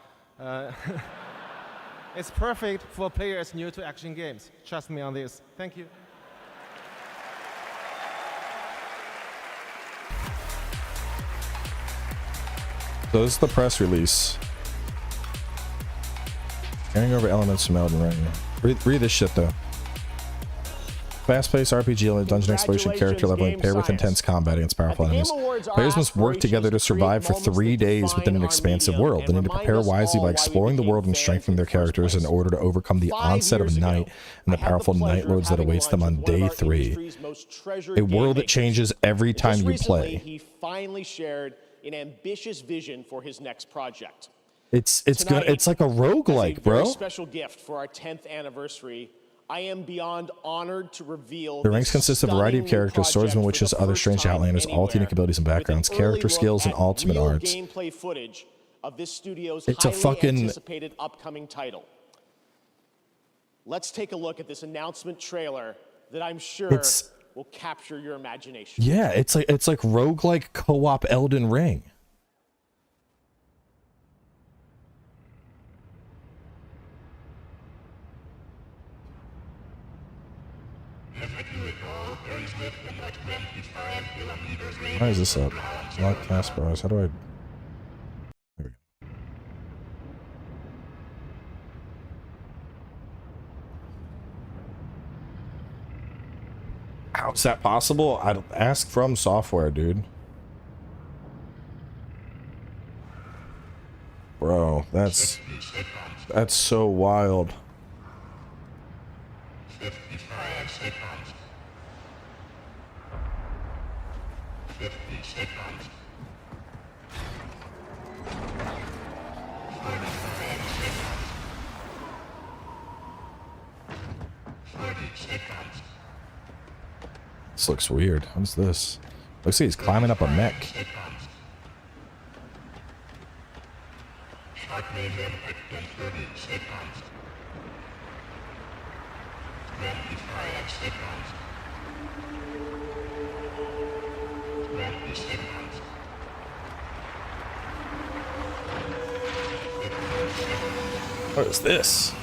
It's perfect for players new to action games. Trust me on this. Thank you. So this is the press release. Carrying over elements from Elden Ring. Read this shit though. Fast-paced RPG element, dungeon exploration, character leveling, paired with intense combat against powerful enemies. Players must work together to survive for 3 days within an expansive world. They need to prepare wisely by exploring the world and strengthening their characters in order to overcome the onset of night and the powerful night lords that awaits them on day 3. A world that changes every time you play. He finally shared an ambitious vision for his next project. It's good. It's like a roguelike, bro. Special gift for our 10th anniversary. I am beyond honored to reveal The ranks consist of a variety of characters, swordsmen, witches, other strange outlanders, all with unique abilities and backgrounds, character skills, and ultimate arts. Gameplay footage of this studio's It's a highly fucking anticipated upcoming title. Let's take a look at this announcement trailer that I'm sure will capture your imagination. Yeah, it's like roguelike co-op Elden Ring. Why is this up? Lock taskbars. How do I? There we go. How is that possible? I'd ask FromSoftware, dude. Bro, that's so wild. 55 seconds. 50 seconds. 45 seconds. 30 seconds. This looks weird. What's this? Looks like he's climbing up a mech. Start movement in 30 seconds. 25 seconds. 20 seconds. 15 seconds. What is this?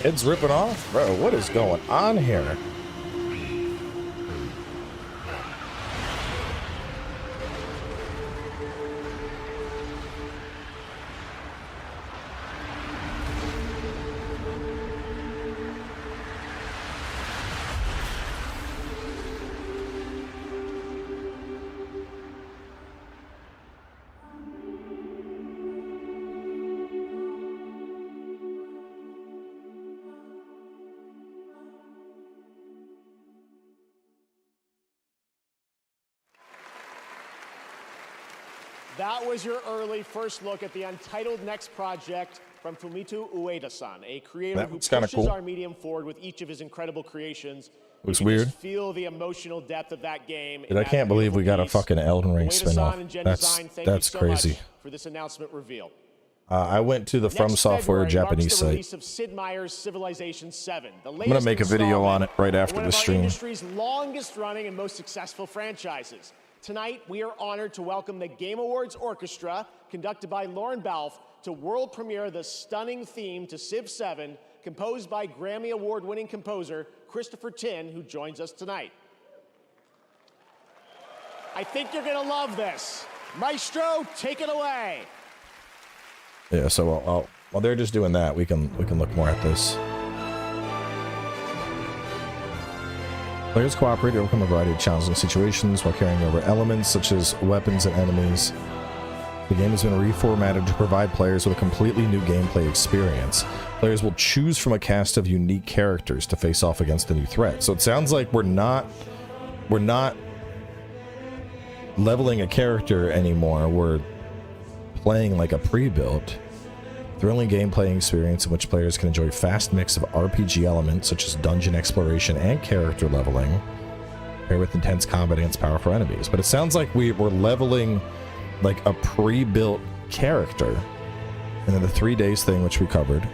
Head's ripping off? Bro, what is going on here? That was your early first look at the untitled next project from Fumito Ueda-san, a creator who pushes cool. our medium forward with each of his incredible creations. Looks You can weird. just feel the emotional depth of that game. Dude, I can't believe we got a fucking Elden Ring spin-off. That's crazy. For this announcement reveal. I went to the FromSoftware Japanese the site. release of Sid Meier's Civilization 7. I'm gonna make a video on it right after one the of our stream. industry's longest running and most successful franchises. Tonight, we are honored to welcome the Game Awards Orchestra, conducted by Lauren Balfe, to world premiere the stunning theme to Civ 7, composed by Grammy Award-winning composer Christopher Tin, who joins us tonight. I think you're gonna love this. Maestro, take it away. Yeah, so while they're just doing that, we can look more at this. Players cooperate to overcome a variety of challenging situations while carrying over elements such as weapons and enemies. The game has been reformatted to provide players with a completely new gameplay experience. Players will choose from a cast of unique characters to face off against the new threat. So it sounds like we're not leveling a character anymore. We're playing like a pre-built, thrilling gameplay experience in which players can enjoy a fast mix of RPG elements such as dungeon exploration and character leveling, paired with intense combat against powerful enemies. But it sounds like we're leveling like a pre-built character. And then the 3 days thing, which we covered,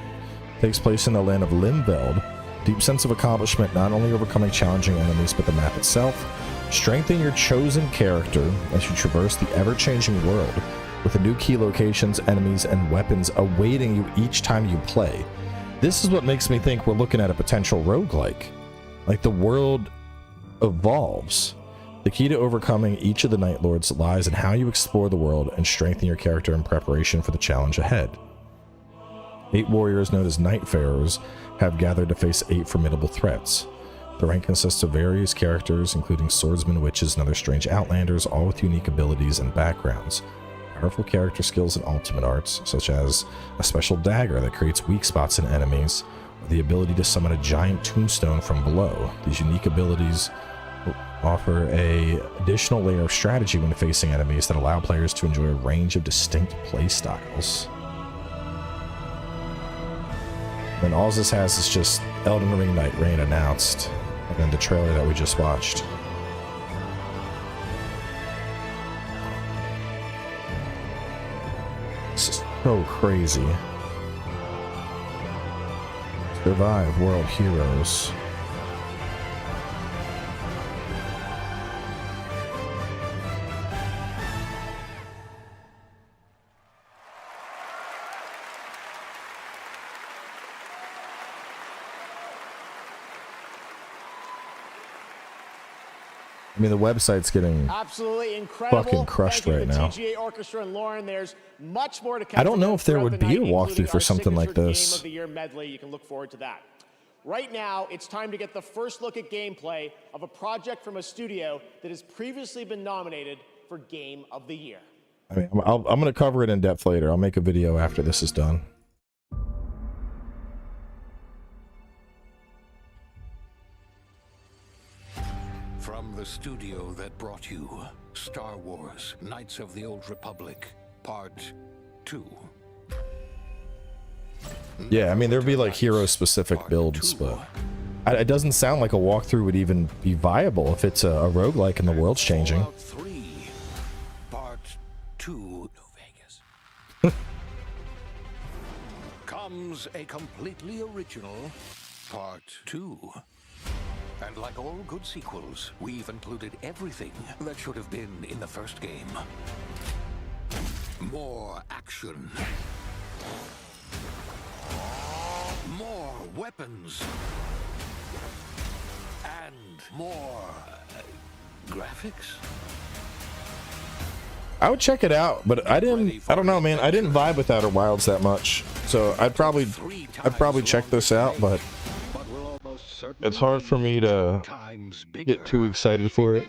takes place in the land of Limveld. Deep sense of accomplishment, not only overcoming challenging enemies, but the map itself. Strengthen your chosen character as you traverse the ever-changing world, with the new key locations, enemies, and weapons awaiting you each time you play. This is what makes me think we're looking at a potential roguelike. Like, the world evolves. The key to overcoming each of the Night Lords lies in how you explore the world and strengthen your character in preparation for the challenge ahead. 8 warriors known as Nightfarers have gathered to face 8 formidable threats. The rank consists of various characters, including swordsmen, witches, and other strange outlanders, all with unique abilities and backgrounds. Powerful character skills and ultimate arts, such as a special dagger that creates weak spots in enemies, or the ability to summon a giant tombstone from below. These unique abilities offer an additional layer of strategy when facing enemies that allow players to enjoy a range of distinct playstyles. And all this has is just Elden Ring Night Rain announced, and then the trailer that we just watched. This is so crazy. Survive World Heroes. I mean, the website's getting absolutely incredible. Fucking crushed right now. TGA Orchestra and Lauren, there's much more to come. I don't know if there would be a walkthrough for something like this. Game of the Year medley. You can look forward to that. Right now, it's time to get the first look at gameplay of a project from a studio that has previously been nominated for Game of the Year. I mean, I'm going to cover it in depth later. I'll make a video after this is done. From the studio that brought you Star Wars Knights of the Old Republic, Part 2. Yeah, I mean, there'd be like hero-specific builds, but it doesn't sound like a walkthrough would even be viable if it's a roguelike and the world's changing. Fallout 3, Part 2. New Vegas. Comes a completely original Part 2. And like all good sequels, we've included everything that should have been in the first game. More action. More weapons. And more graphics. I would check it out, but I don't know, man. I didn't vibe with Outer Wilds that much. So I'd probably check this out, but it's hard for me to get too excited for it.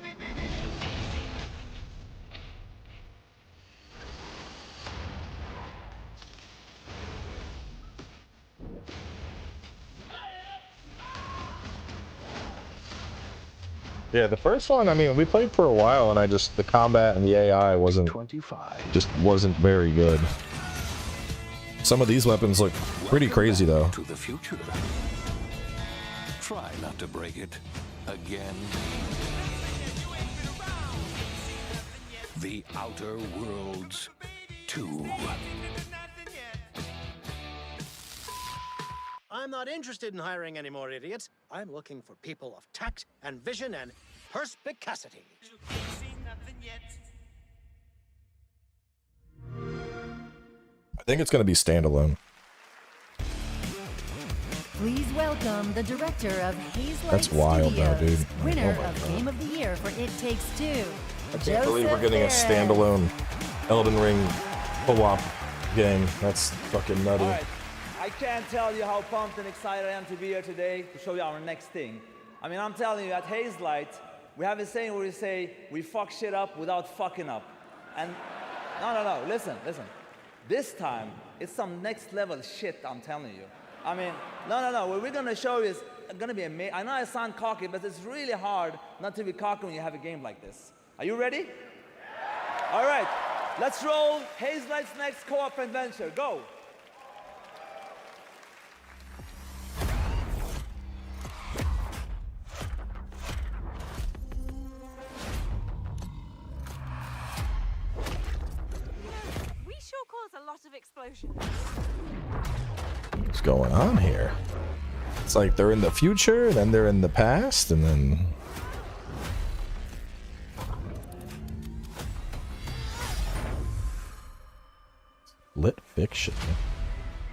Yeah, the first one, I mean, we played for a while, and the combat and the AI wasn't very good. Some of these weapons look pretty crazy, though. To the future. Try not to break it again. The Outer Worlds 2. I'm not interested in hiring any more idiots. I'm looking for people of tact and vision and perspicacity. I think it's going to be standalone. Please welcome the director of Hazelight That's wild, though, Studios, dude. winner Oh my of God. Game of the Year for It Takes Two. I can't believe we're getting a standalone Elden Ring co-op game. That's fucking nutty. All right. I can't tell you how pumped and excited I am to be here today to show you our next thing. I mean, I'm telling you, at Hazelight, we have a saying where we say, we fuck shit up without fucking up. And no, listen. This time, it's some next level shit, I'm telling you. I mean, no, what we're gonna show you is gonna be amazing. I know I sound cocky, but it's really hard not to be cocky when you have a game like this. Are you ready? All right, let's roll Hazelight's next co-op adventure. Go. We sure cause a lot of explosions. What's going on here? It's like they're in the future, then they're in the past, and then... Lit fiction.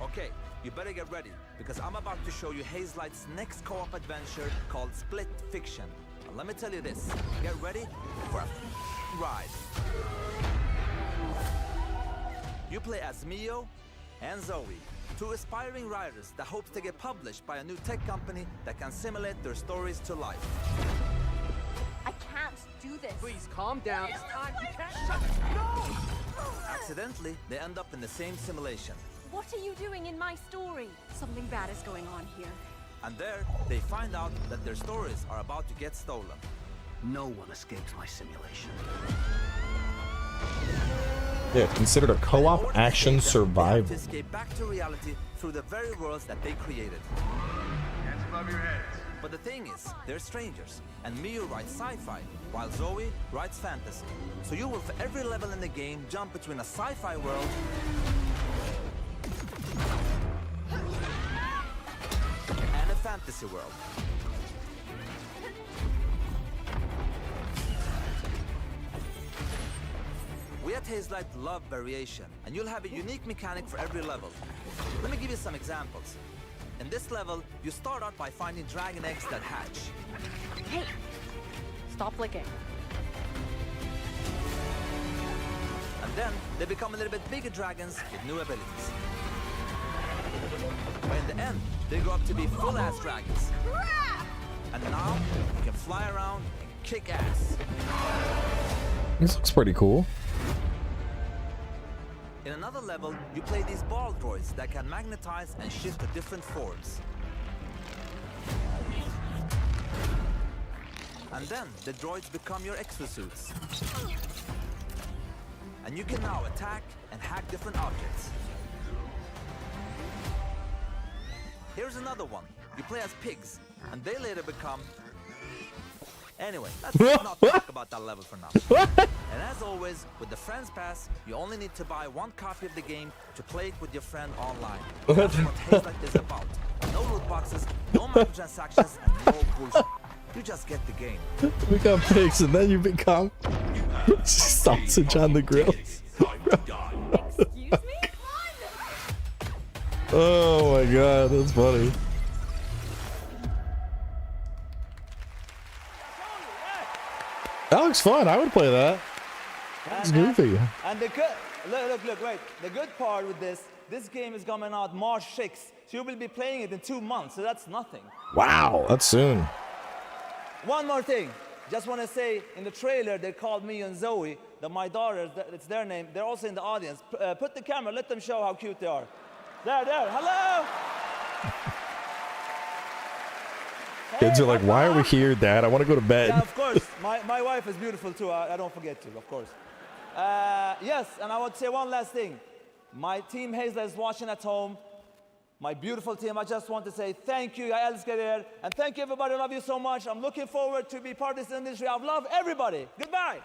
Okay, you better get ready, because I'm about to show you Hazelight's next co-op adventure called Split Fiction. And let me tell you this, get ready for a ride. You play as Mio and Zoe, two aspiring writers that hope to get published by a new tech company that can simulate their stories to life. I can't do this. Please calm down. It's time. You can't shut it. No! Accidentally, they end up in the same simulation. What are you doing in my story? Something bad is going on here. And there, they find out that their stories are about to get stolen. No one escapes my simulation. Yeah, it's considered a co-op action survival. To escape back to reality through the very worlds that they created. Hands above your heads. But the thing is, they're strangers, and Mio writes sci-fi, while Zoe writes fantasy. So you will, for every level in the game, jump between a sci-fi world and a fantasy world. We at Hazelight love variation, and you'll have a unique mechanic for every level. Let me give you some examples. In this level, you start out by finding dragon eggs that hatch. Hey, stop licking. And then, they become a little bit bigger dragons with new abilities. But in the end, they grow up to be full-ass dragons. And now, you can fly around and kick ass. This looks pretty cool. In another level, you play these ball droids that can magnetize and shift to different forms. And then the droids become your exosuits. And you can now attack and hack different objects. Here's another one. You play as pigs, and they later become... Anyway, let's not talk about that level for now. And as always, with the Friends Pass, you only need to buy one copy of the game to play it with your friend online. That's what Hazelight is about. No loot boxes, no microtransactions, and no bullshit. You just get the game. We got pigs, and then you become sausage on the grill. Excuse me? Oh my god, that's funny. That looks fun. I would play that. That's goofy. And the good, look, wait. The good part with this game is coming out March 6th. So you will be playing it in 2 months, so that's nothing. Wow, that's soon. One more thing. Just want to say, in the trailer, they called me and Zoe, my daughters, it's their name. They're also in the audience. Put the camera, let them show how cute they are. There, hello! Kids are like, why are we here, Dad? I want to go to bed. Yeah, of course. My wife is beautiful too. I don't forget to, of course. Yes, and I want to say one last thing. My team Hazel is watching at home. My beautiful team, I just want to say thank you. Jag älskar er. And thank you, everybody. I love you so much. I'm looking forward to be part of this industry. I love everybody. Goodbye.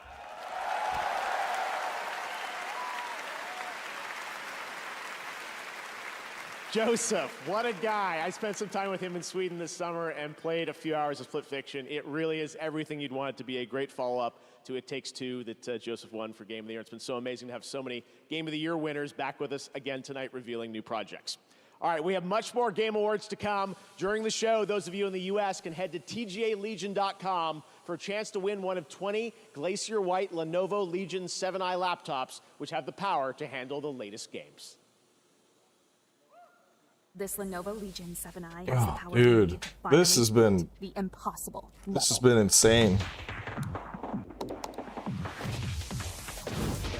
Joseph, what a guy. I spent some time with him in Sweden this summer and played a few hours of Split Fiction. It really is everything you'd want it to be. A great follow-up to It Takes Two that Joseph won for Game of the Year. It's been so amazing to have so many Game of the Year winners back with us again tonight revealing new projects. All right, we have much more Game Awards to come. During the show, those of you in the U.S. can head to tgalegion.com for a chance to win one of 20 Glacier White Lenovo Legion 7i laptops, which have the power to handle the latest games. This Lenovo Legion 7i has the power dude, this has been the impossible. This has been insane.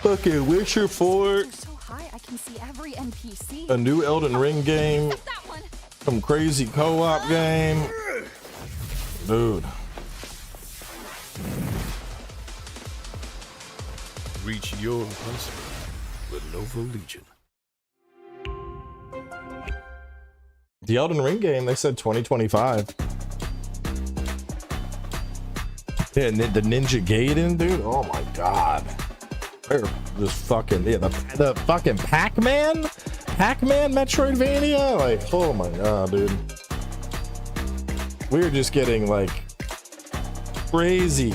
Fucking Witcher 4. So high, I can see every NPC. A new Elden Ring game. Some crazy co-op game. Dude. Reach your impossible with Lenovo Legion. The Elden Ring game, they said 2025. Yeah, and the Ninja Gaiden, dude. Oh my god. They're just fucking, yeah, the fucking Pac-Man Metroidvania. Like, oh my god, dude. We're just getting like crazy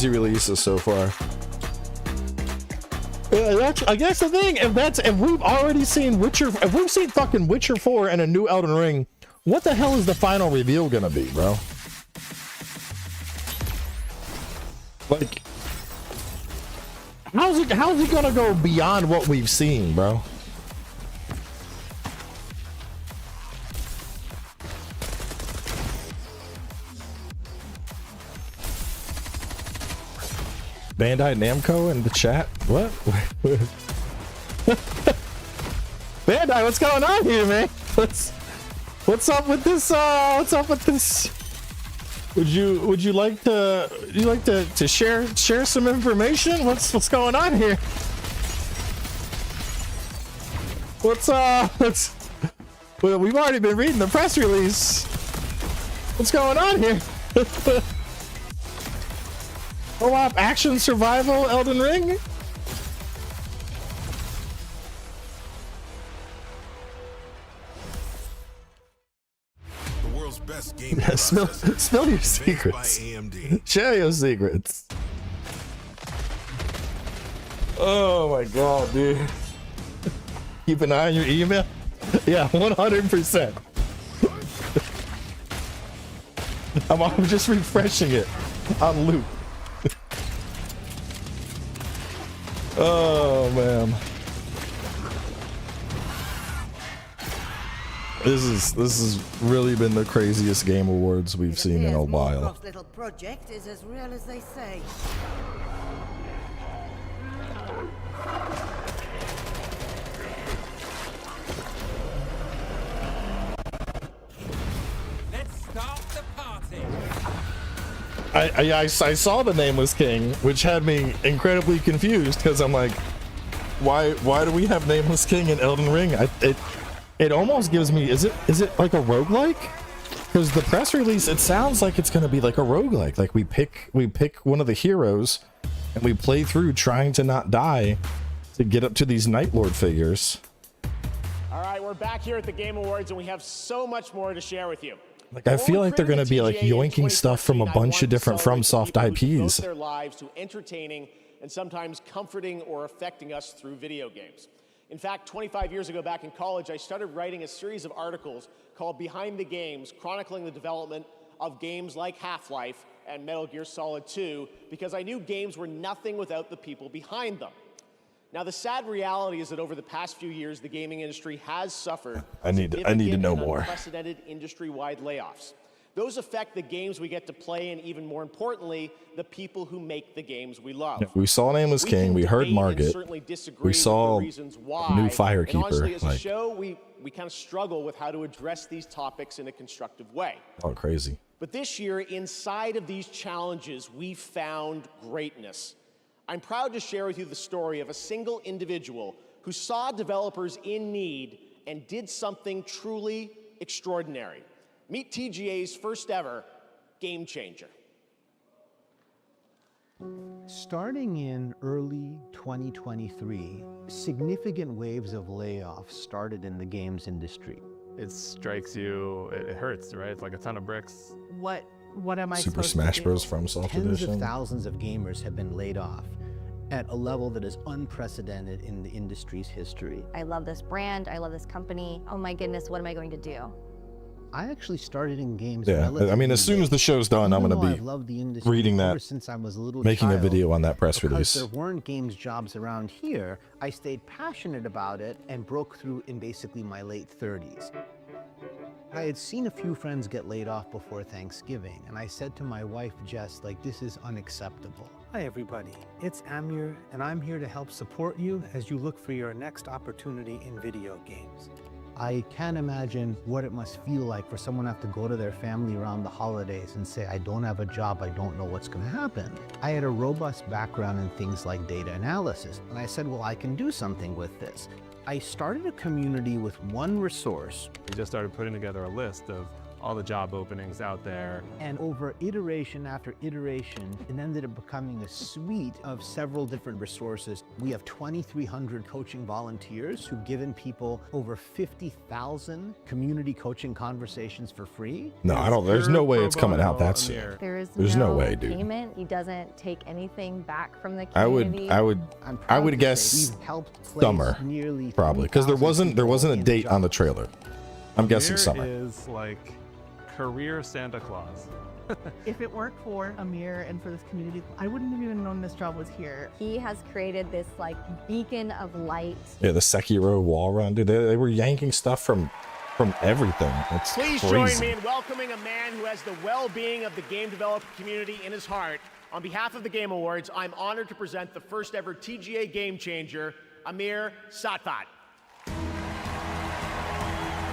releases so far. Yeah, I guess the thing, if we've already seen if we've seen fucking Witcher 4 and a new Elden Ring, what the hell is the final reveal gonna be, bro? Like, how's it gonna go beyond what we've seen, bro? Bandai Namco in the chat? What? Bandai, what's going on here, man? What's up with this? What's up with this? Would you like to share some information? What's going on here? Well, we've already been reading the press release. What's going on here? Co-op action survival Elden Ring? The world's best game. Yeah, spill your secrets. Share your secrets. Oh my god, dude. Keep an eye on your email? Yeah, 100%. I'm just refreshing it on loop. Oh man, this has really been the craziest Game Awards we've seen in a while. This little project is as real as they say. Let's start the party. I saw the Nameless King, which had me incredibly confused because I'm like, why do we have Nameless King in Elden Ring? It almost gives me, is it like a roguelike? Because the press release, it sounds like it's gonna be like a roguelike. Like we pick one of the heroes and we play through trying to not die to get up to these Night Lord figures. All right, we're back here at the Game Awards and we have so much more to share with you. Like I feel like they're gonna be like yoinking stuff from a bunch of different FromSoft IPs. Their lives to entertaining and sometimes comforting or affecting us through video games. In fact, 25 years ago back in college, I started writing a series of articles called Behind the Games, chronicling the development of games like Half-Life and Metal Gear Solid 2, because I knew games were nothing without the people behind them. Now, the sad reality is that over the past few years, the gaming industry has suffered I need to know more. Unprecedented industry-wide layoffs. Those affect the games we get to play, and even more importantly, the people who make the games we love. Yeah, we saw Nameless King, we heard Margit, we saw new Firekeeper. And honestly, as a show, we kind of struggle with how to address these topics in a constructive way. Oh, crazy. But this year, inside of these challenges, we found greatness. I'm proud to share with you the story of a single individual who saw developers in need and did something truly extraordinary. Meet TGA's first ever game changer. Starting in early 2023, significant waves of layoffs started in the games industry. It strikes you, it hurts, right? It's like a ton of bricks. What am I Super supposed Smash to do? Bros. FromSoftware Tens edition. of thousands of gamers have been laid off at a level that is unprecedented in the industry's history. I love this brand, I love this company. Oh my goodness, what am I going to do? I actually started in games. Yeah, I mean, as soon as the show's done, I'm going to be reading that, since I was a little making a child. video on that press release. Because there weren't games jobs around here, I stayed passionate about it and broke through in basically my late 30s. I had seen a few friends get laid off before Thanksgiving, and I said to my wife, Jess, like, this is unacceptable. Hi, everybody. It's Amir, and I'm here to help support you as you look for your next opportunity in video games. I can't imagine what it must feel like for someone to have to go to their family around the holidays and say, I don't have a job, I don't know what's going to happen. I had a robust background in things like data analysis, and I said, well, I can do something with this. I started a community with one resource. We just started putting together a list of all the job openings out there. And over iteration after iteration, it ended up becoming a suite of several different resources. We have 2,300 coaching volunteers who've given people over 50,000 community coaching conversations for free. No, I don't. There's no way it's coming out that soon. There's no way, dude. Payment. He doesn't take anything back from the I community. I would guess summer, probably, because there wasn't a date on the trailer. I'm guessing summer. Is like career Santa Claus. If it weren't for Amir and for this community, I wouldn't have even known this job was here. He has created this like beacon of light. Yeah, the Sekiro wall run, dude. They were yanking stuff from everything. It's Please crazy. join me in welcoming a man who has the well-being of the game developer community in his heart. On behalf of the Game Awards, I'm honored to present the first ever TGA Game Changer, Amir Satvat.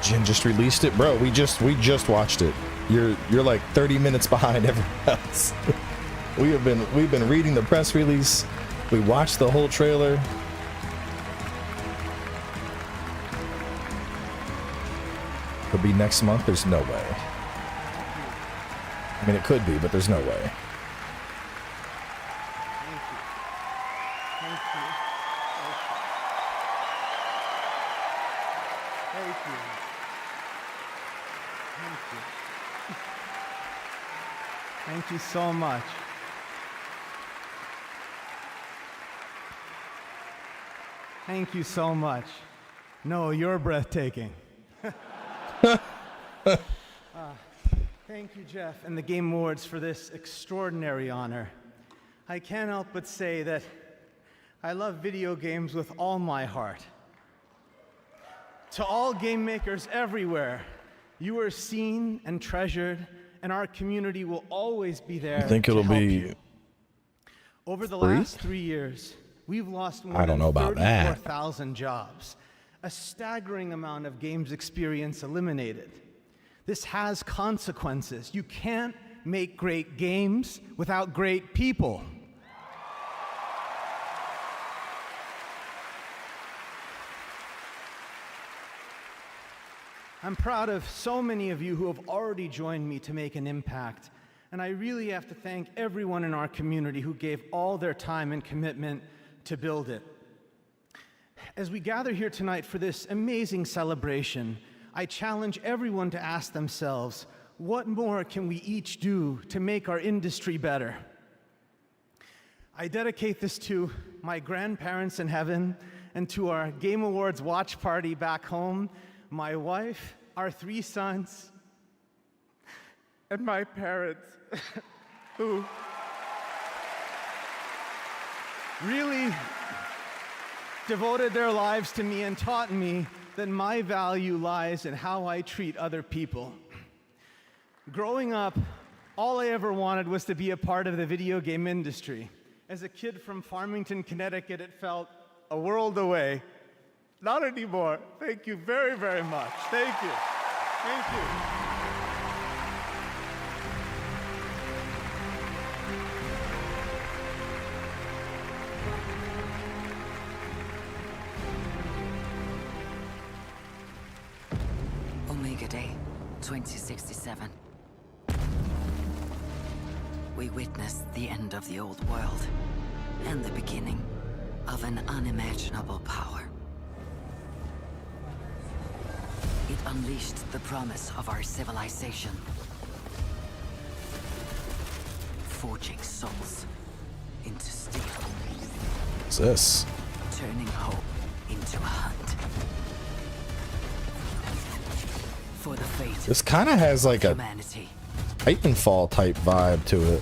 Jin just released it, bro. We just watched it. You're like 30 minutes behind everyone else. we've been reading the press release. We watched the whole trailer. Could be next month. There's no way. I mean, it could be, but there's no way. Thank you so much. Thank you so much. No, you're breathtaking. Thank you, Jeff, and the Game Awards for this extraordinary honor. I can't help but say that I love video games with all my heart. To all game makers everywhere, you are seen and treasured, and our community will always be there. You think it'll be over the free? last 3 years, we've lost more I don't than know about that. 34,000 jobs. A staggering amount of games experience eliminated. This has consequences. You can't make great games without great people. I'm proud of so many of you who have already joined me to make an impact, and I really have to thank everyone in our community who gave all their time and commitment to build it. As we gather here tonight for this amazing celebration, I challenge everyone to ask themselves, what more can we each do to make our industry better? I dedicate this to my grandparents in heaven and to our Game Awards watch party back home, my wife, our 3 sons, and my parents, who really devoted their lives to me and taught me that my value lies in how I treat other people. Growing up, all I ever wanted was to be a part of the video game industry. As a kid from Farmington, Connecticut, it felt a world away. Not anymore. Thank you very, very much. Thank you. Thank you. 2067. We witnessed the end of the old world and the beginning of an unimaginable power. It unleashed the promise of our civilization, forging souls into steel. What's this? Turning hope into a hunt. For the fate This kind of has like a humanity. Titanfall type vibe to it.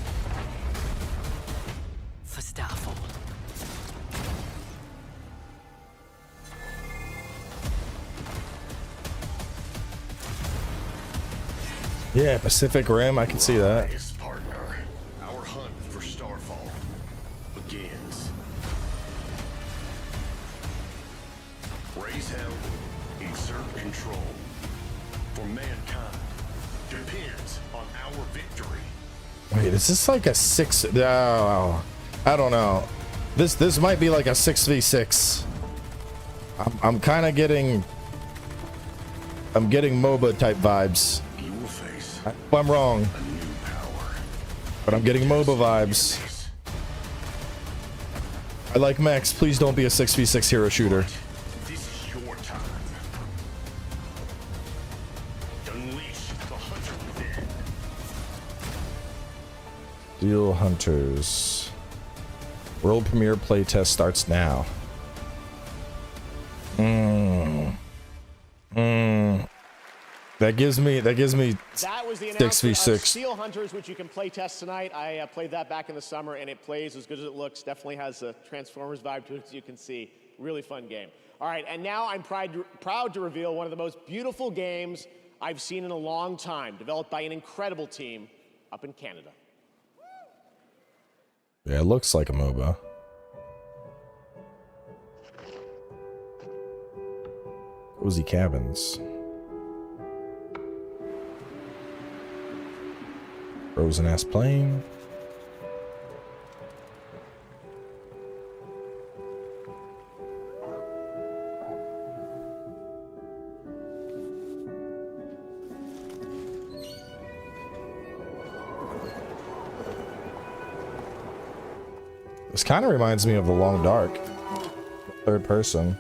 For Starfall. Yeah, Pacific Rim, I can see that. Partner, our hunt for Starfall begins. Raise hell, exert control. For mankind depends on our victory. Wait, is this like a 6? No, I don't know. This might be like a 6v6. I'm kind of getting. I'm getting MOBA type vibes. I'm wrong, but I'm getting MOBA vibes. I like mechs. Please don't be a 6v6 hero shooter. This is your time. Unleash the hunter within. Steel Hunters. World premiere playtest starts now. That gives me That was the announcement 6v6. of Steel Hunters, which you can play test tonight. I played that back in the summer, and it plays as good as it looks. Definitely has a Transformers vibe to it, as you can see. Really fun game. All right, and now I'm proud to reveal one of the most beautiful games I've seen in a long time, developed by an incredible team up in Canada. Yeah, it looks like a MOBA. Cozy cabins. Frozen ass plane. This kind of reminds me of The Long Dark. Third person.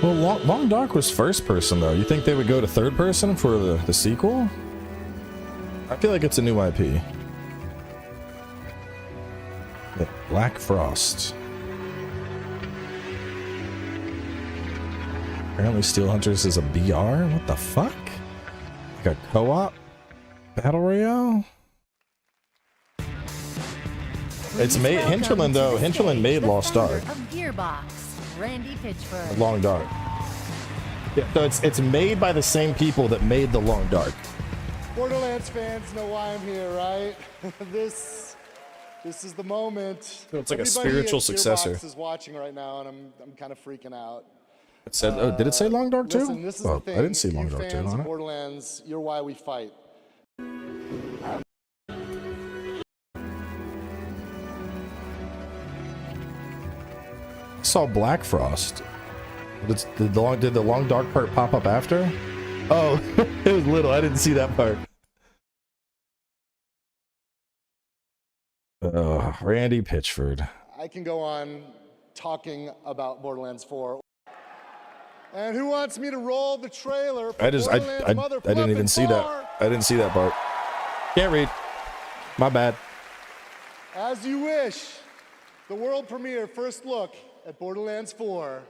Well, Long Dark was first person though. You think they would go to third person for the sequel? I feel like it's a new IP. Yeah, Black Frost. Apparently Steel Hunters is a BR? What the fuck? Like a co-op battle royale? It's made Hinterland though. Hinterland made Lost Ark. Of Gearbox, Randy Pitchford. Long Dark. Yeah, so it's made by the same people that made The Long Dark. Borderlands fans know why I'm here, right? This is the moment. So it's like a Everybody spiritual at successor. Gearbox is watching right now, and I'm kind of freaking out. It said, oh, did it say Long Dark too? Listen, this is Oh, the thing. I didn't see Long You Dark too fans on of it. Borderlands, you're why we fight. I saw Black Frost. Did the Long Dark part pop up after? Oh, it was little. I didn't see that part. Randy Pitchford. I can go on talking about Borderlands 4. And who wants me to roll the trailer for I Borderlands didn't even see that. I didn't see that part. Can't read. My bad. As you wish. The world premiere first look at Borderlands 4.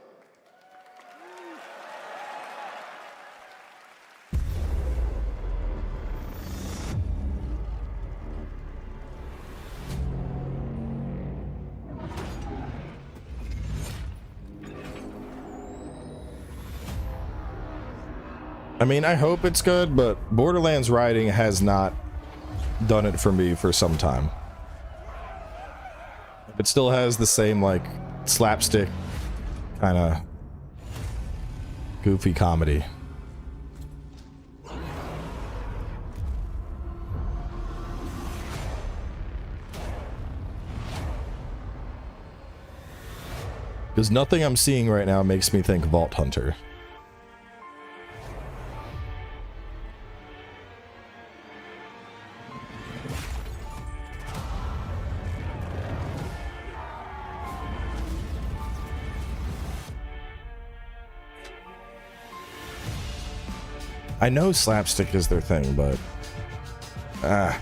I mean, I hope it's good, but Borderlands writing has not done it for me for some time. It still has the same, like, slapstick kind of goofy comedy. Because nothing I'm seeing right now makes me think Vault Hunter. I know slapstick is their thing, but oh,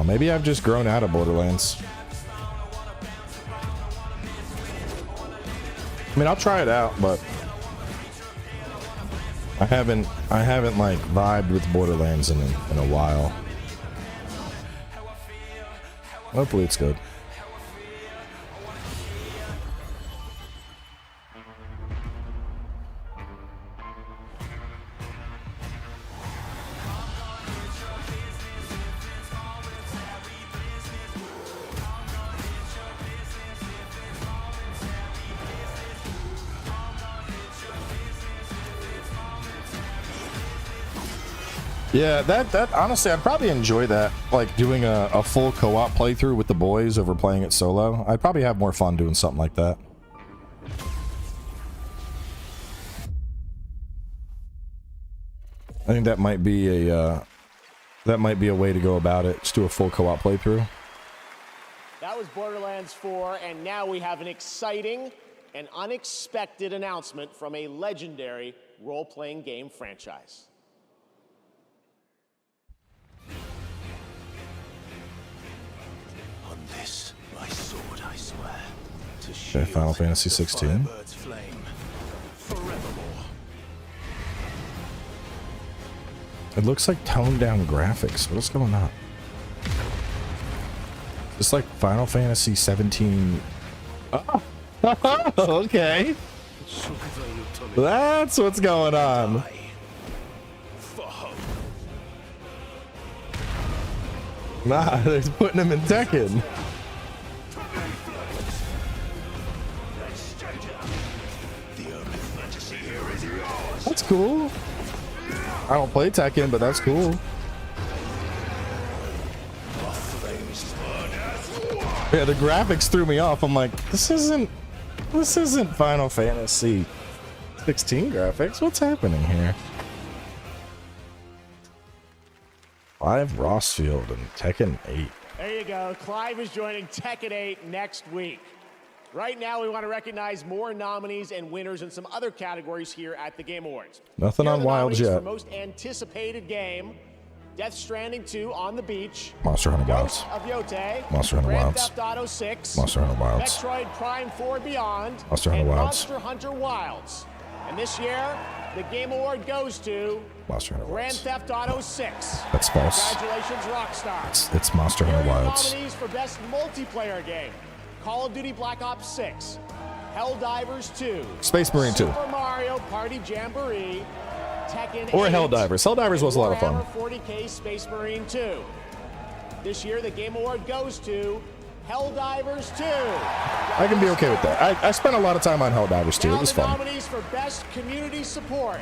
maybe I've just grown out of Borderlands. I mean, I'll try it out, but I haven't like vibed with Borderlands in a while. Hopefully it's good. Yeah, that honestly, I'd probably enjoy that, like doing a full co-op playthrough with the boys over playing it solo. I'd probably have more fun doing something like that. I think that might be a way to go about it. Just do a full co-op playthrough. That was Borderlands 4, and now we have an exciting and unexpected announcement from a legendary role-playing game franchise. On this, my sword, I swear, to Okay, Final Fantasy 16. flame forevermore. It looks like toned down graphics. What is going on? It's like Final Fantasy 17. Oh. Okay. That's what's going on. Nah, they're putting him in Tekken. That's cool. I don't play Tekken, but that's cool. Yeah, the graphics threw me off. I'm like, this isn't Final Fantasy 16 graphics. What's happening here? Clive Rossfield and Tekken 8. There you go. Clive is joining Tekken 8 next week. Right now, we want to recognize more nominees and winners in some other categories here at the Game Awards. Nothing on Wilds yet. For most anticipated game, Death Stranding 2 on the Beach, Monster Hunter Wilds. Ghost of Yote, Monster Hunter Grand Wilds. Theft Auto 6, Monster Hunter Wilds. Metroid Prime 4 Beyond, Monster Hunter and Wilds. Monster Hunter Wilds. And this year, the Game Award goes to Monster Hunter Grand Wilds. Theft Auto 6. That's false. Congratulations, Rockstar. It's Monster Hunter Wilds. Nominees for Best Multiplayer Game: Call of Duty Black Ops 6, Helldivers 2, Space Marine 2. Super Mario Party Jamboree, Tekken Or 8, Helldivers. Helldivers was a lot of fun. Warhammer 40K Space Marine 2. This year, the Game Award goes to Helldivers 2. I can be okay with that. I spent a lot of time on Helldivers 2. It was fun. Nominees for Best Community Support: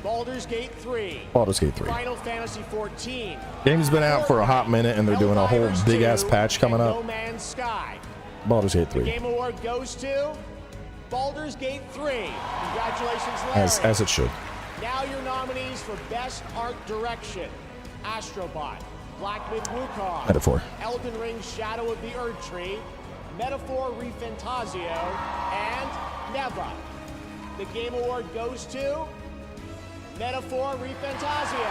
Baldur's Gate 3, Baldur's Gate 3. Final Fantasy 14, Game's been out for a hot minute and they're doing a whole big ass patch coming No up. Man's Sky. Baldur's Gate 3. Game Award goes to Baldur's Gate 3. Congratulations, Larry. As it should. Now your nominees for Best Art Direction: Astrobot, Black Myth Wukong, Metaphor. Elden Ring Shadow of the Erdtree, Metaphor ReFantazio, and Neva. The Game Award goes to Metaphor ReFantazio.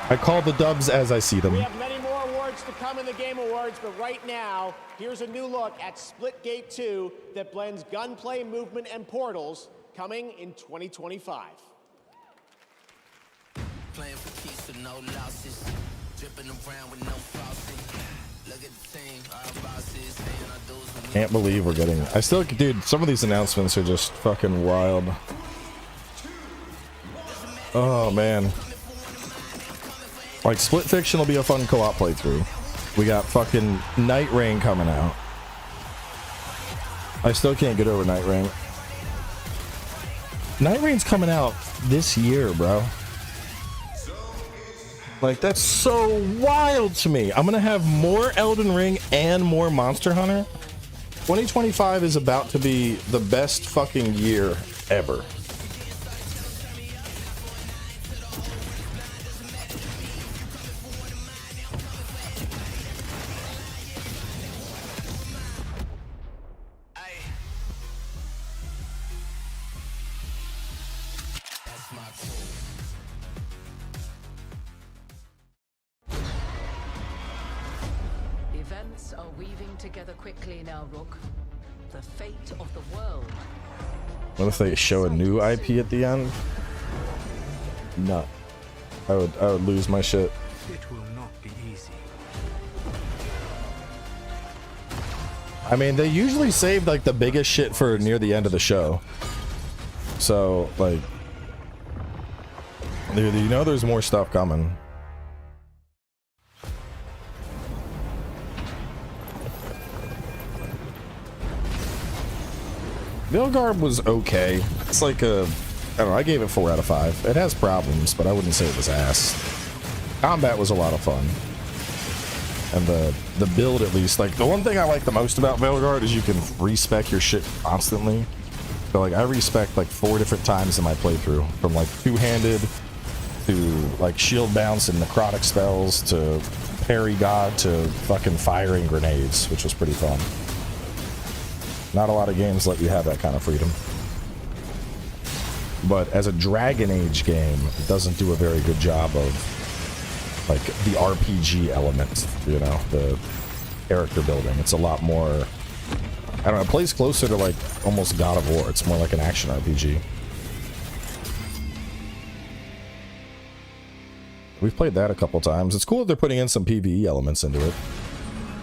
I call the dubs as I see them. We have many more awards to come in the Game Awards, but right now, here's a new look at Splitgate 2 that blends gunplay, movement, and portals, coming in 2025. Playing for keeps with no losses, dripping around with no faucet. Look at the team, our bosses, saying our dudes. Can't believe we're getting. I still, dude, some of these announcements are just fucking wild. Oh man. Like Split Fiction will be a fun co-op playthrough. We got fucking Night Rain coming out. I still can't get over Night Rain. Night Rain's coming out this year, bro. Like, that's so wild to me. I'm gonna have more Elden Ring and more Monster Hunter. 2025 is about to be the best fucking year ever. Events are weaving together quickly now, Rook. The fate of the world. What if they show a new IP at the end? No. I would lose my shit. It will not be easy. I mean, they usually save like the biggest shit for near the end of the show. So, like, you know there's more stuff coming. Vilgarb was okay. It's like a, I don't know, I gave it 4 out of 5. It has problems, but I wouldn't say it was ass. Combat was a lot of fun. And the build, at least, like, the one thing I like the most about Vilgarb is you can respec your shit constantly. So, like, I respec like 4 different times in my playthrough. From, like, two-handed to, like, shield bounce and necrotic spells to parry god to fucking firing grenades, which was pretty fun. Not a lot of games let you have that kind of freedom. But as a Dragon Age game, it doesn't do a very good job of, like, the RPG element, you know, the character building. It's a lot more, I don't know, it plays closer to, like, almost God of War. It's more like an action RPG. We've played that a couple times. It's cool that they're putting in some PvE elements into it.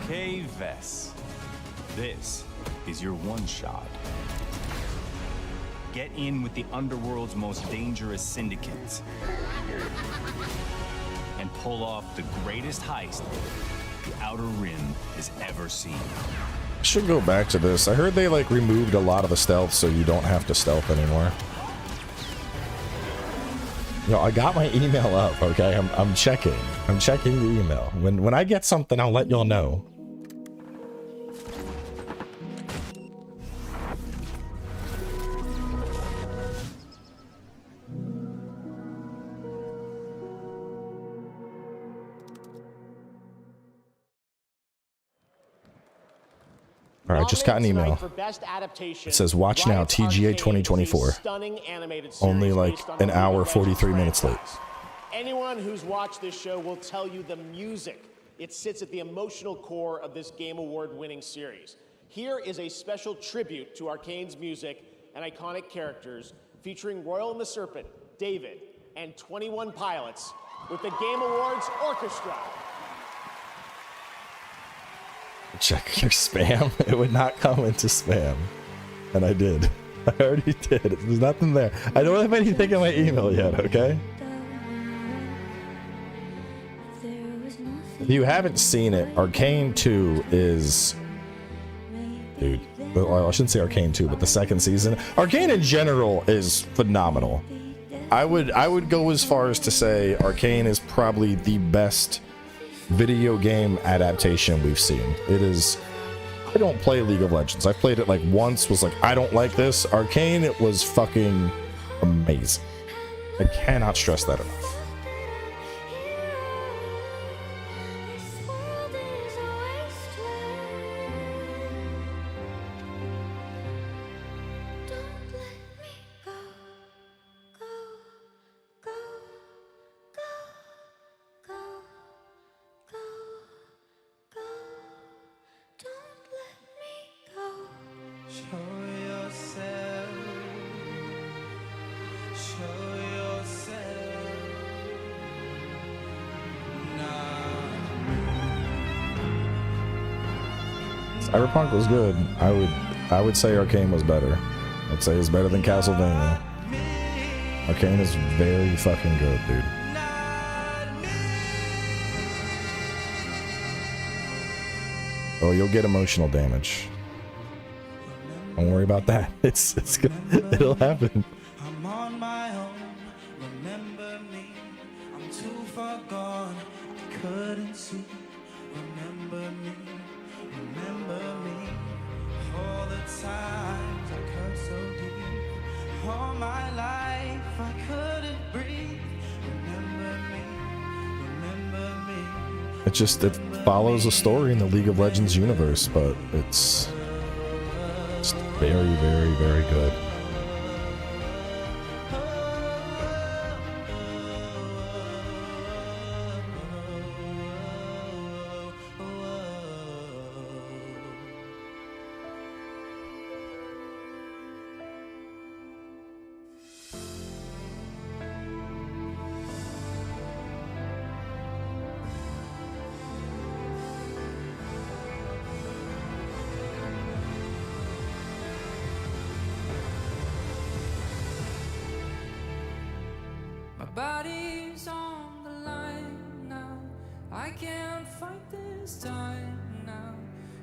K-Vess. This is your one shot. Get in with the underworld's most dangerous syndicates and pull off the greatest heist the Outer Rim has ever seen. I should go back to this. I heard they like removed a lot of the stealth so you don't have to stealth anymore. Yo, I got my email up, okay? I'm checking. I'm checking the email. When I get something, I'll let y'all know. All right, I just got an email. It says, watch now, TGA 2024. Only like an hour, 43 minutes late. Anyone who's watched this show will tell you the music. It sits at the emotional core of this Game Award-winning series. Here is a special tribute to Arcane's music and iconic characters, featuring Royal and the Serpent, David, and 21 pilots with the Game Awards Orchestra. Check your spam. It would not come into spam. And I did. I already did. There's nothing there. I don't have anything in my email yet, okay? If you haven't seen it, Arcane 2 is... Dude. Well, I shouldn't say Arcane 2, but the second season. Arcane in general is phenomenal. I would go as far as to say Arcane is probably the best video game adaptation we've seen. It is. I don't play League of Legends. I played it like once, was like, I don't like this. Arcane, it was fucking amazing. I cannot stress that enough. Cyberpunk was good. I would say Arcane was better. I'd say it's better than Castlevania. Arcane is very fucking good, dude. Oh, you'll get emotional damage. Don't worry about that. It's good. It'll happen. I'm on my own. Remember me. I'm too far gone. I couldn't see. Remember me. Remember me. All the times I cut so deep. All my life I couldn't breathe. Remember me. Remember me. It follows a story in the League of Legends universe, but it's very, very, very good. Body's on the line now. I can't fight this time now.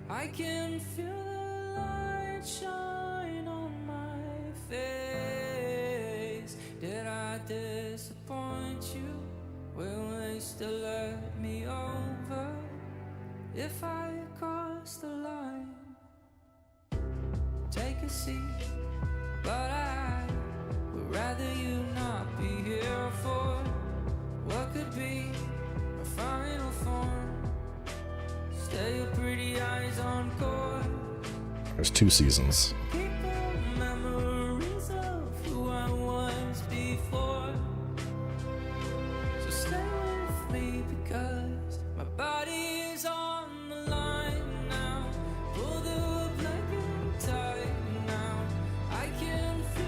I can feel the light shine on my face. Did I disappoint you? Will they still let me over if I cross the line? Take a seat, but I would rather you not be here for what could be a final form. Stay your pretty eyes on court. There's 2 seasons. Keep the memories of who I was before. So stay with me because my body is on the line now. Pull the blanket tight now. I can feel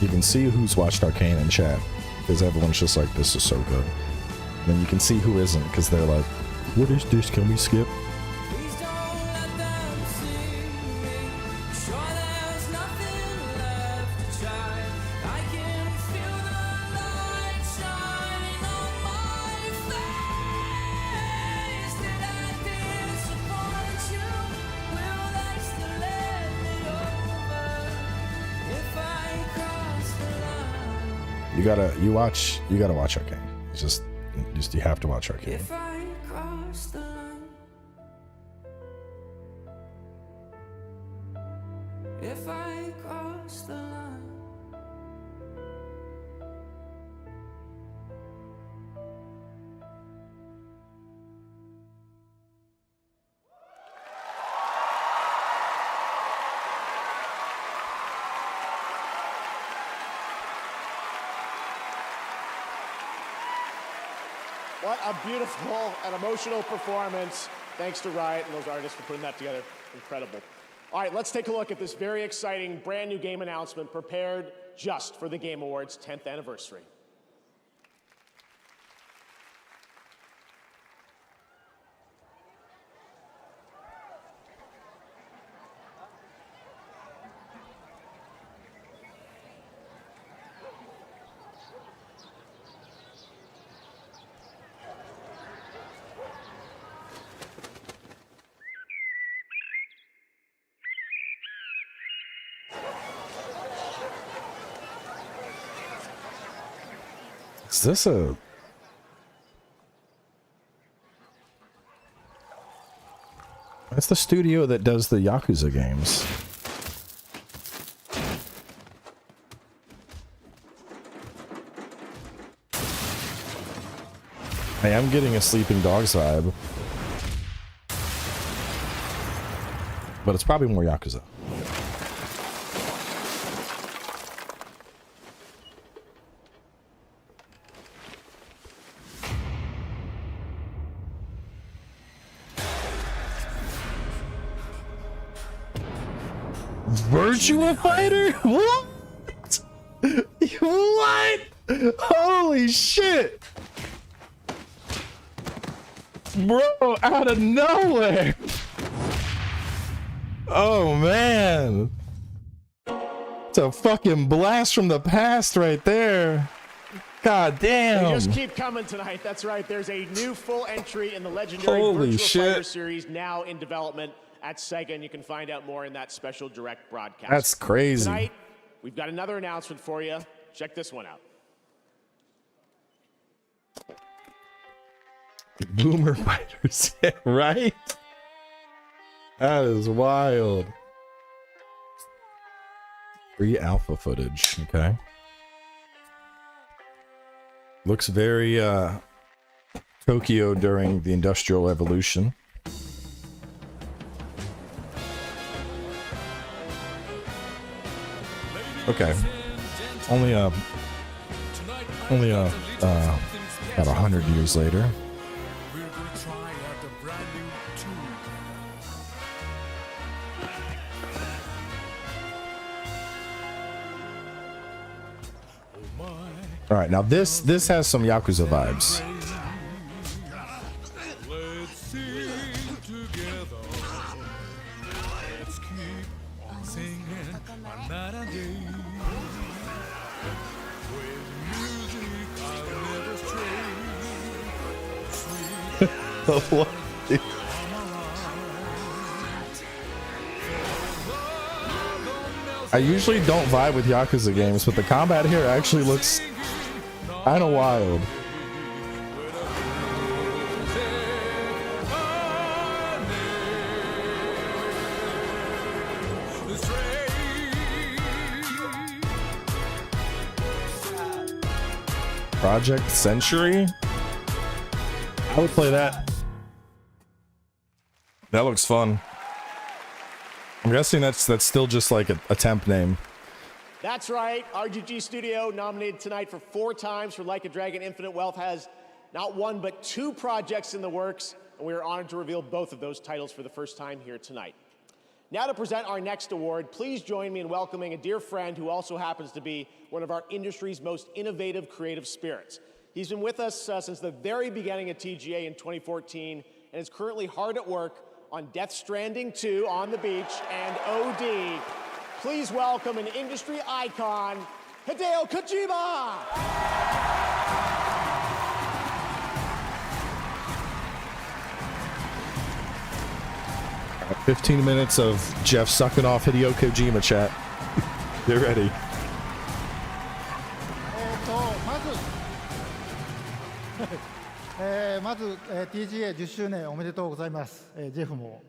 You can see who's watched Arcane in chat, because everyone's just like, this is so good. And then you can see who isn't, because they're like, what is this? Can we skip? You gotta watch Arcane. It's just you have to watch Arcane. If I cross the line, if I cross the line. What a beautiful and emotional performance. Thanks to Riot and those artists for putting that together. Incredible. All right, let's take a look at this very exciting brand new game announcement prepared just for the Game Awards 10th anniversary. Is this a... That's the studio that does the Yakuza games. I am getting a Sleeping Dogs vibe. But it's probably more Yakuza. Virtua Fighter? What? What? Holy shit! Bro, out of nowhere. Oh man. It's a fucking blast from the past right there. God damn. They just keep coming tonight. That's right. There's a new full entry in the legendary Holy Virtual shit. Fighter series now in development at Sega, and you can find out more in that special direct broadcast. That's crazy. Tonight, we've got another announcement for you. Check this one out. Boomer fighters, right? That is wild. Free alpha footage, okay. Looks very Tokyo during the Industrial Revolution. Okay. Only about 100 years later. All right, now this has some Yakuza vibes. What? I usually don't vibe with Yakuza games, but the combat here actually looks kind of wild. Project Century? I would play that. That looks fun. I'm guessing that's still just like a temp name. That's right. RGG Studio, nominated tonight for 4 times for Like a Dragon Infinite Wealth, has not 1 but 2 projects in the works, and we are honored to reveal both of those titles for the first time here tonight. Now to present our next award, please join me in welcoming a dear friend who also happens to be one of our industry's most innovative creative spirits. He's been with us since the very beginning of TGA in 2014 and is currently hard at work on Death Stranding 2 on the beach and OD. Please welcome an industry icon, Hideo Kojima! 15 minutes of Jeff sucking off Hideo Kojima chat. Get ready. まず TGA 10周年おめでとうございます。ジェフも。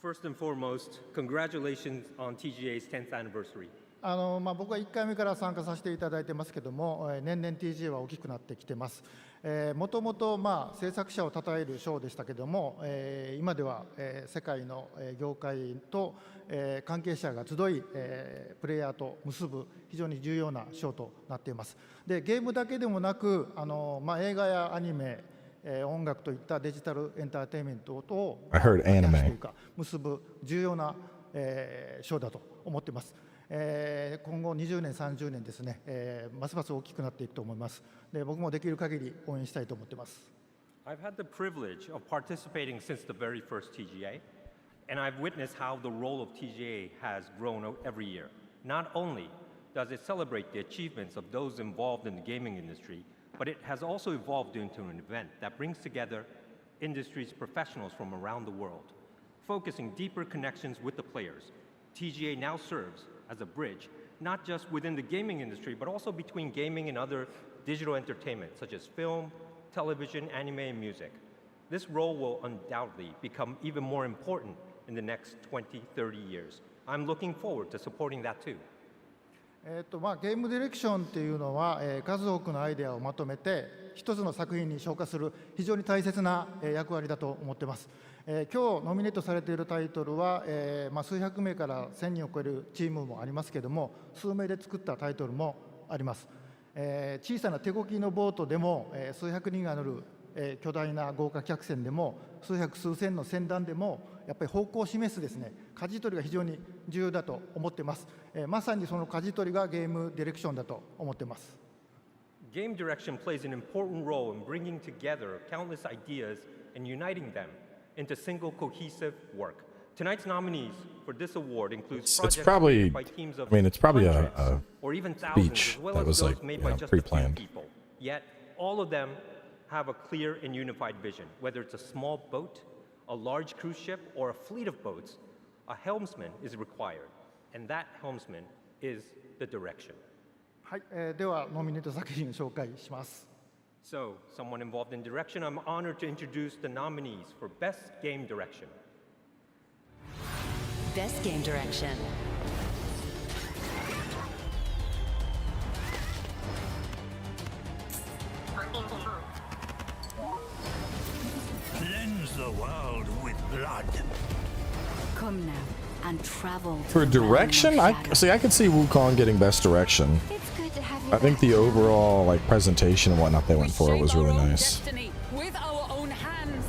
First and foremost, congratulations on TGA's 10th anniversary. 僕は1回目から参加させていただいてますけども、年々 TGA は大きくなってきてます。もともと制作者を称える賞でしたけども、今では世界の業界と関係者が集い、プレイヤーと結ぶ非常に重要な賞となっています。で、ゲームだけでもなく映画やアニメ、音楽といったデジタルエンターテインメントと結ぶ重要な賞だと思っています。今後20年、30年ですね、ますます大きくなっていくと思います。で、僕もできる限り応援したいと思っています。I've had the privilege of participating since the very first TGA, and I've witnessed how the role of TGA has grown every year. Not only does it celebrate the achievements of those involved in the gaming industry, but it has also evolved into an event that brings together industry's professionals from around the world, focusing deeper connections with the players. TGA now serves as a bridge, not just within the gaming industry, but also between gaming and other digital entertainment, such as film, television, anime, and music. This role will undoubtedly become even more important in the next 20, 30 years. I'm looking forward to supporting that too. ゲームディレクションというのは、数多くのアイデアをまとめて一つの作品に昇華する非常に大切な、役割だと思っています。今日ノミネートされているタイトルは、数百名から1000人を超えるチームもありますけれども、数名で作ったタイトルもあります。小さな手漕きのボートでも、数百人が乗る、巨大な豪華客船でも数百数千の船団でもやっぱり方向を示すですね、舵取りが非常に重要だと思っています。まさにその舵取りがゲームディレクションだと思っています。Game direction plays an important role in bringing together countless ideas and uniting them into single cohesive work. Tonight's nominees for this award includes projects probably, by teams of I mean, it's probably hundreds or even thousands, speech as well that as was those like, made you by know, just a few pre-planned. people. Yet all of them have a clear and unified vision. Whether it's a small boat, a large cruise ship, or a fleet of boats, a helmsman is required, and that helmsman is the direction. はい、ではノミネート作品を紹介します。So, someone involved in direction, I'm honored to introduce the nominees for Best Game Direction. Best Game Direction. Cleanse the world with blood. Come now and travel. For direction, I could see Wukong getting best direction. It's good to have you I think the overall like presentation and whatnot they went for was really nice. with our own hands.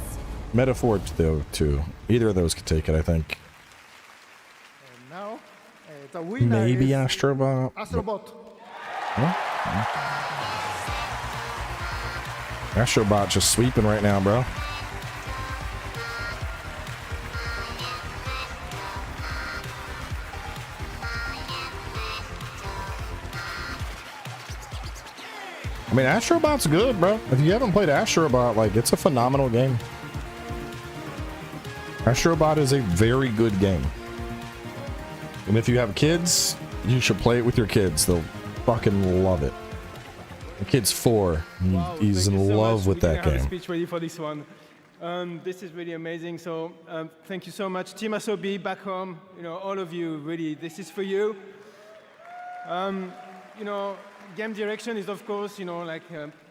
Metaphor though too. Either of those could take it, I think. And now, the winner Maybe is Astrobot. Astrobot. Huh? Astrobot just sweeping right now, bro. I mean, Astrobot's good, bro. If you haven't played Astrobot, like, it's a phenomenal game. Astrobot is a very good game. And if you have kids, you should play it with your kids. They'll fucking love it. The kid's 4. He's in love with that game. I have a speech ready for this one. This is really amazing. So thank you so much. Team Asobi back home, you know, all of you, really, this is for you. You know, game direction is, of course, you know, like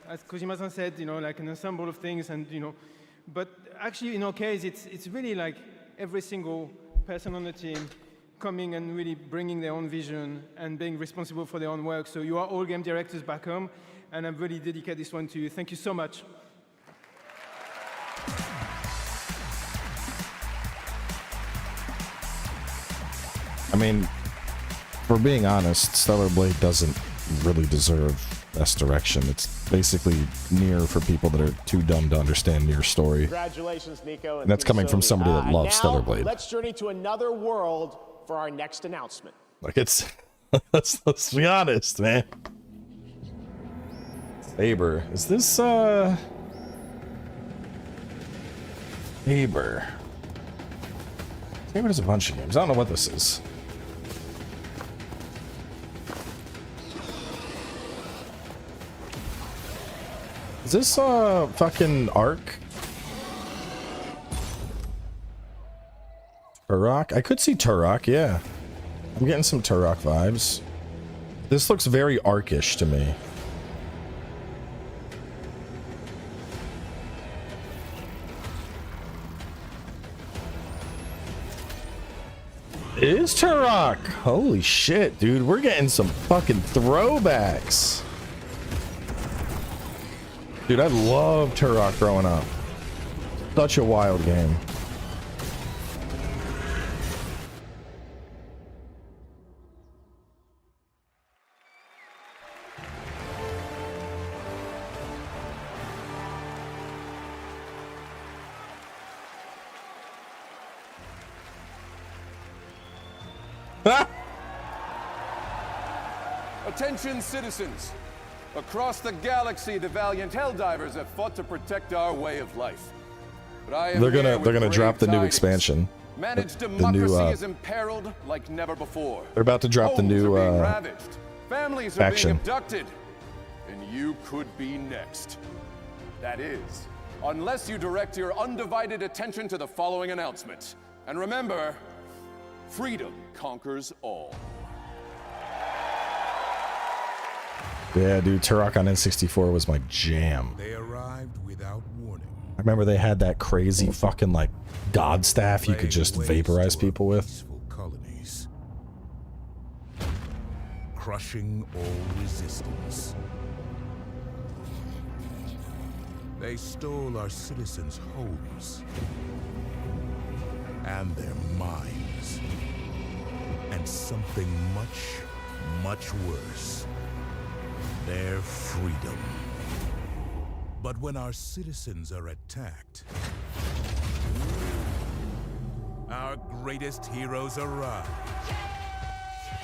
as Kojima-san said, you know, like an ensemble of things, and you know, but actually in our case, it's really like every single person on the team coming and really bringing their own vision and being responsible for their own work. So you are all game directors back home, and I'm really dedicate this one to you. Thank you so much. I mean, for being honest, Stellar Blade doesn't really deserve best direction. It's basically Nier for people that are too dumb to understand Nier's story. Congratulations, Nico. And that's coming from somebody that loves Stellar Blade. Let's journey to another world for our next announcement. Like, it's let's be honest, man. Faber, is this Faber? Faber does a bunch of games. I don't know what this is. Is this fucking Ark? Turok? I could see Turok, yeah. I'm getting some Turok vibes. This looks very Arkish to me. It is Turok! Holy shit, dude. We're getting some fucking throwbacks. Dude, I loved Turok growing up. Such a wild game. Attention, citizens. Across the galaxy, the valiant Helldivers have fought to protect our way of life. But I am They're gonna drop the new expansion. Managed The democracy new is imperiled like never before. they're about to drop the Homes new are being ravaged. Families are faction. being abducted. And you could be next. That is, unless you direct your undivided attention to the following announcement. And remember, freedom conquers all. Yeah, dude, Turok on N64 was my jam. They arrived without warning. I remember they had that crazy fucking like god staff you could just vaporize people with. Colonies, crushing all resistance. They stole our citizens' homes and their minds, and something much, much worse. their freedom. But when our citizens are attacked, our greatest heroes arrive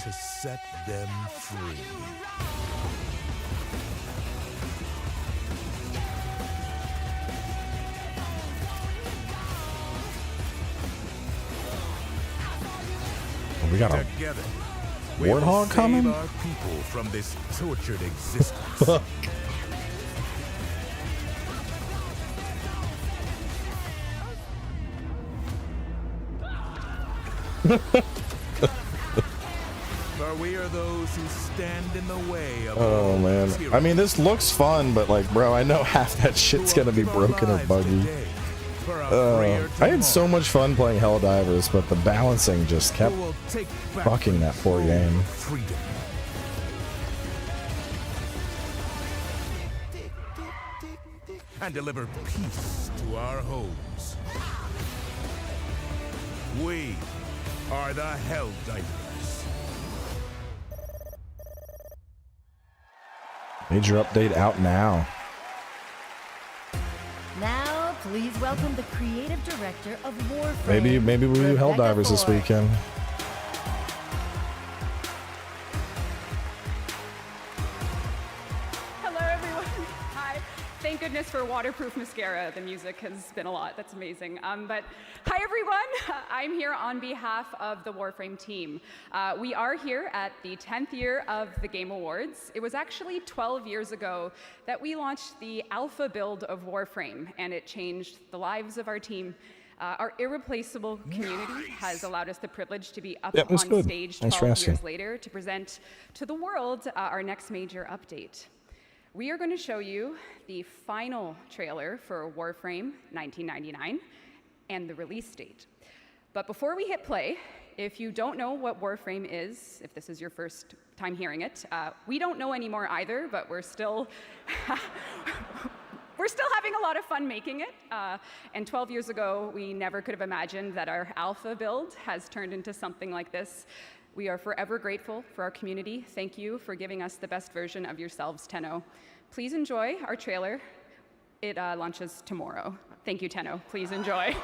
to set them free. We got a Together, warthog coming? save our people from this tortured existence. For we are those who stand in the way of Oh all man. tyranny. I mean, this looks fun, but like, bro, I know half that shit's gonna be broken or buggy. I had so much fun playing Helldivers, but the balancing just kept fucking that poor game. Freedom. And deliver peace to our homes. We are the Helldivers. Major update out now. Now, please welcome the creative director of Warframe. Maybe we'll do Rebecca Helldivers this Ford. weekend. Hello, everyone. Hi. Thank goodness for waterproof mascara. The music has been a lot. That's amazing. But hi, everyone. I'm here on behalf of the Warframe team. We are here at the 10th year of the Game Awards. It was actually 12 years ago that we launched the alpha build of Warframe, and it changed the lives of our team. Our irreplaceable community has allowed us the privilege to be up Yep, that's on good. stage Thanks for 12 asking. years later to present to the world our next major update. We are going to show you the final trailer for Warframe 1999 and the release date. But before we hit play, if you don't know what Warframe is, if this is your first time hearing it, we don't know anymore either, but we're still having a lot of fun making it. And 12 years ago, we never could have imagined that our alpha build has turned into something like this. We are forever grateful for our community. Thank you for giving us the best version of yourselves, Tenno. Please enjoy our trailer. It launches tomorrow. Thank you, Tenno. Please enjoy.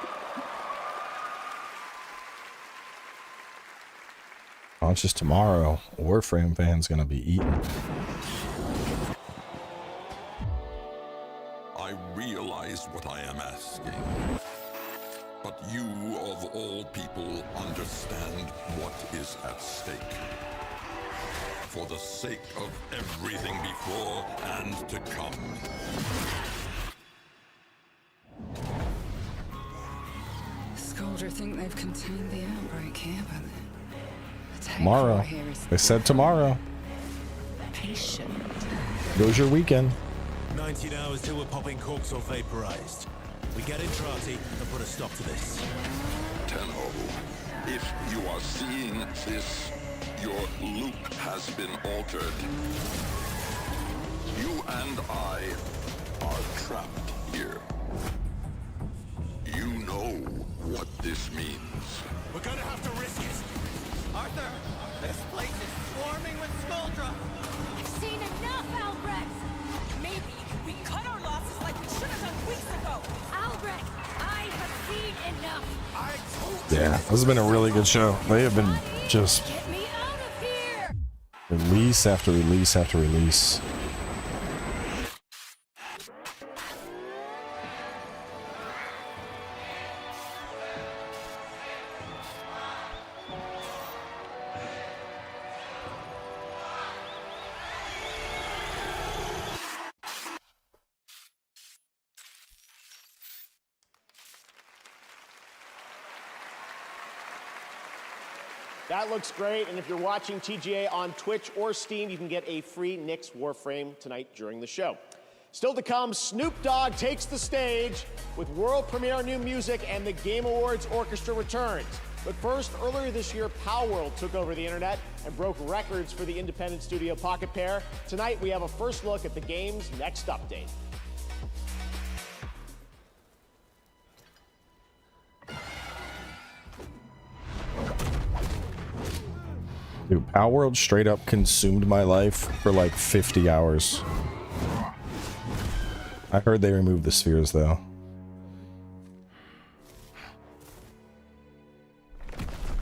Launches tomorrow. Warframe fans gonna be eating. I realize what I am asking. But you, of all people, understand what is at stake. For the sake of everything before and to come. Scoldra think they've contained the outbreak here, but the Tomorrow. here is They said tomorrow. patient. Goes your weekend. 19 hours till we're popping corks or vaporized. We get in Trati and put a stop to this. Tenno, if you are seeing this, your loop has been altered. You and I are trapped here. You know what this means. We're gonna have to risk it. Arthur, this place is swarming with Scoldra. I've seen enough, Albrecht! Maybe we cut our losses like we should have done weeks ago. Albrecht, I have seen enough! Yeah, this has been a really good show. They have been just Get me out of here! release after release after release. That looks great, and if you're watching TGA on Twitch or Steam, you can get a free Nyx Warframe tonight during the show. Still to come, Snoop Dogg takes the stage with world premiere new music and the Game Awards Orchestra returns. But first, earlier this year, Palworld took over the internet and broke records for the independent studio Pocket Pair. Tonight, we have a first look at the game's next update. Dude, Power World straight up consumed my life for like 50 hours. I heard they removed the spheres though.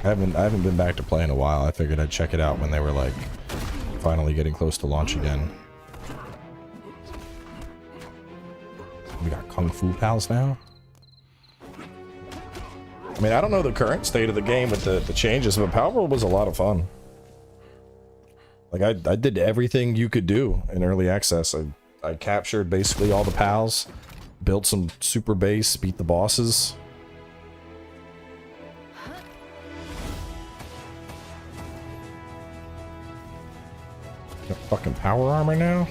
I haven't been back to play in a while. I figured I'd check it out when they were like finally getting close to launch again. We got Kung Fu Pals now. I mean, I don't know the current state of the game with the changes, but Power World was a lot of fun. Like I did everything you could do in early access. I captured basically all the pals, built some super base, beat the bosses. Got fucking power armor now.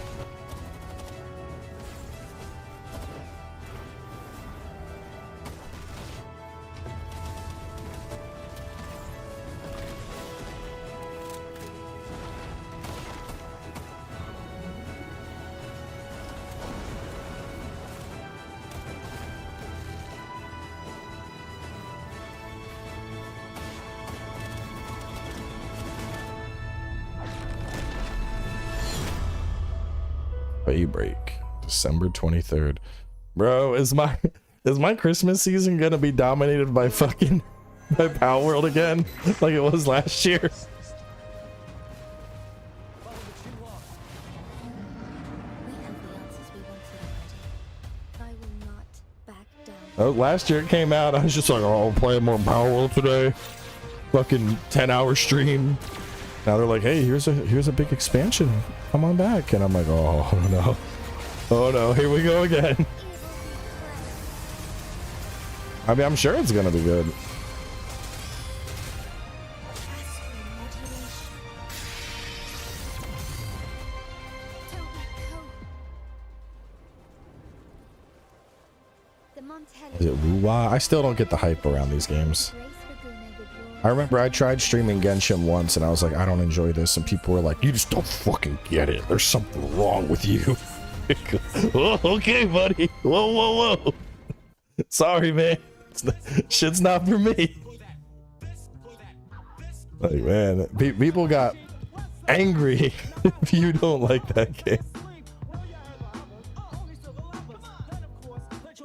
Break December 23rd. Bro, is my Christmas season gonna be dominated by fucking by Power World again like it was last year? Oh, last year it came out, I was just like, oh, I'll play more Power World today. Fucking 10-hour stream. Now they're like, hey, here's a big expansion. Come on back. And I'm like, oh no. Oh no, here we go again. I mean, I'm sure it's gonna be good. Is it Wuwa? I still don't get the hype around these games. I remember I tried streaming Genshin once and I was like, I don't enjoy this, and people were like, you just don't fucking get it. There's something wrong with you. Oh, okay, buddy. Whoa. Sorry, man. Shit's not for me. Like, man, people got angry if you don't like that game.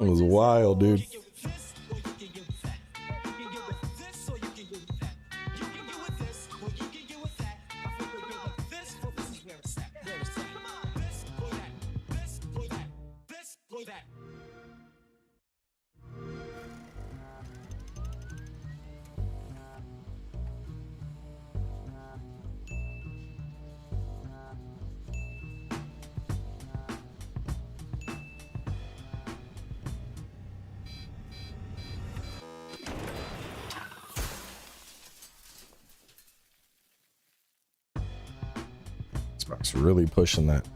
It was wild, dude. Xbox really pushing that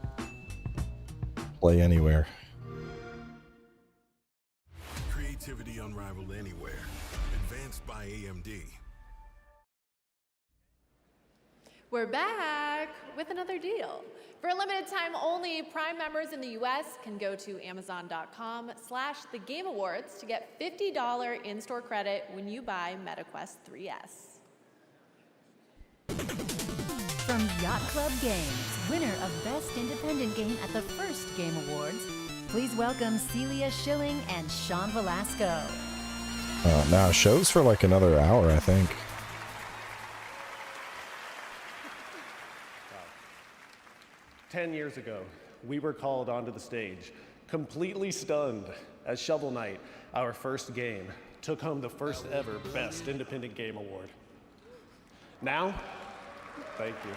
play anywhere. Creativity unrivaled anywhere. Advanced by AMD. We're back with another deal. For a limited time only, Prime members in the US can go to Amazon.com/The Game Awards to get $50 in-store credit when you buy MetaQuest 3S. From Yacht Club Games, winner of Best Independent Game at the first Game Awards, please welcome Celia Schilling and Sean Velasco. Now show's for like another hour, I think. Wow. 10 years ago, we were called onto the stage, completely stunned, as Shovel Knight, our first game, took home the first ever Best Independent Game Award. Now, thank you.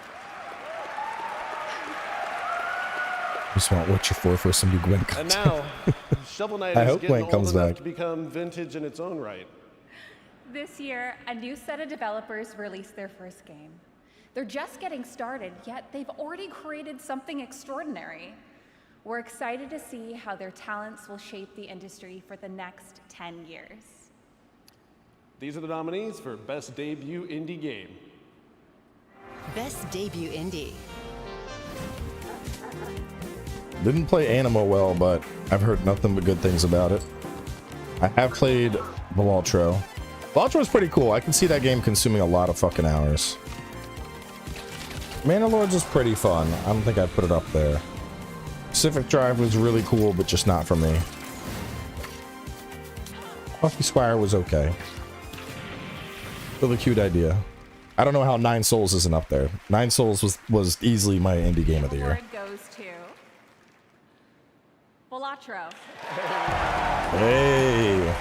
Just want Witcher 4 for some new Gwen And content. now, Shovel Knight I is hope getting Gwen old comes enough back. to become vintage in its own right. This year, a new set of developers released their first game. They're just getting started, yet they've already created something extraordinary. We're excited to see how their talents will shape the industry for the next 10 years. These are the nominees for Best Debut Indie Game. Best Debut Indie. Didn't play Animo well, but I've heard nothing but good things about it. I have played Balatro. Balatro is pretty cool. I can see that game consuming a lot of fucking hours. Mana Lords is pretty fun. I don't think I'd put it up there. Pacific Drive was really cool, but just not for me. Buffy Squire was okay. Still a cute idea. I don't know how 9 Souls isn't up there. 9 Souls was easily my indie game of the year. Award goes to Volatro. Hey.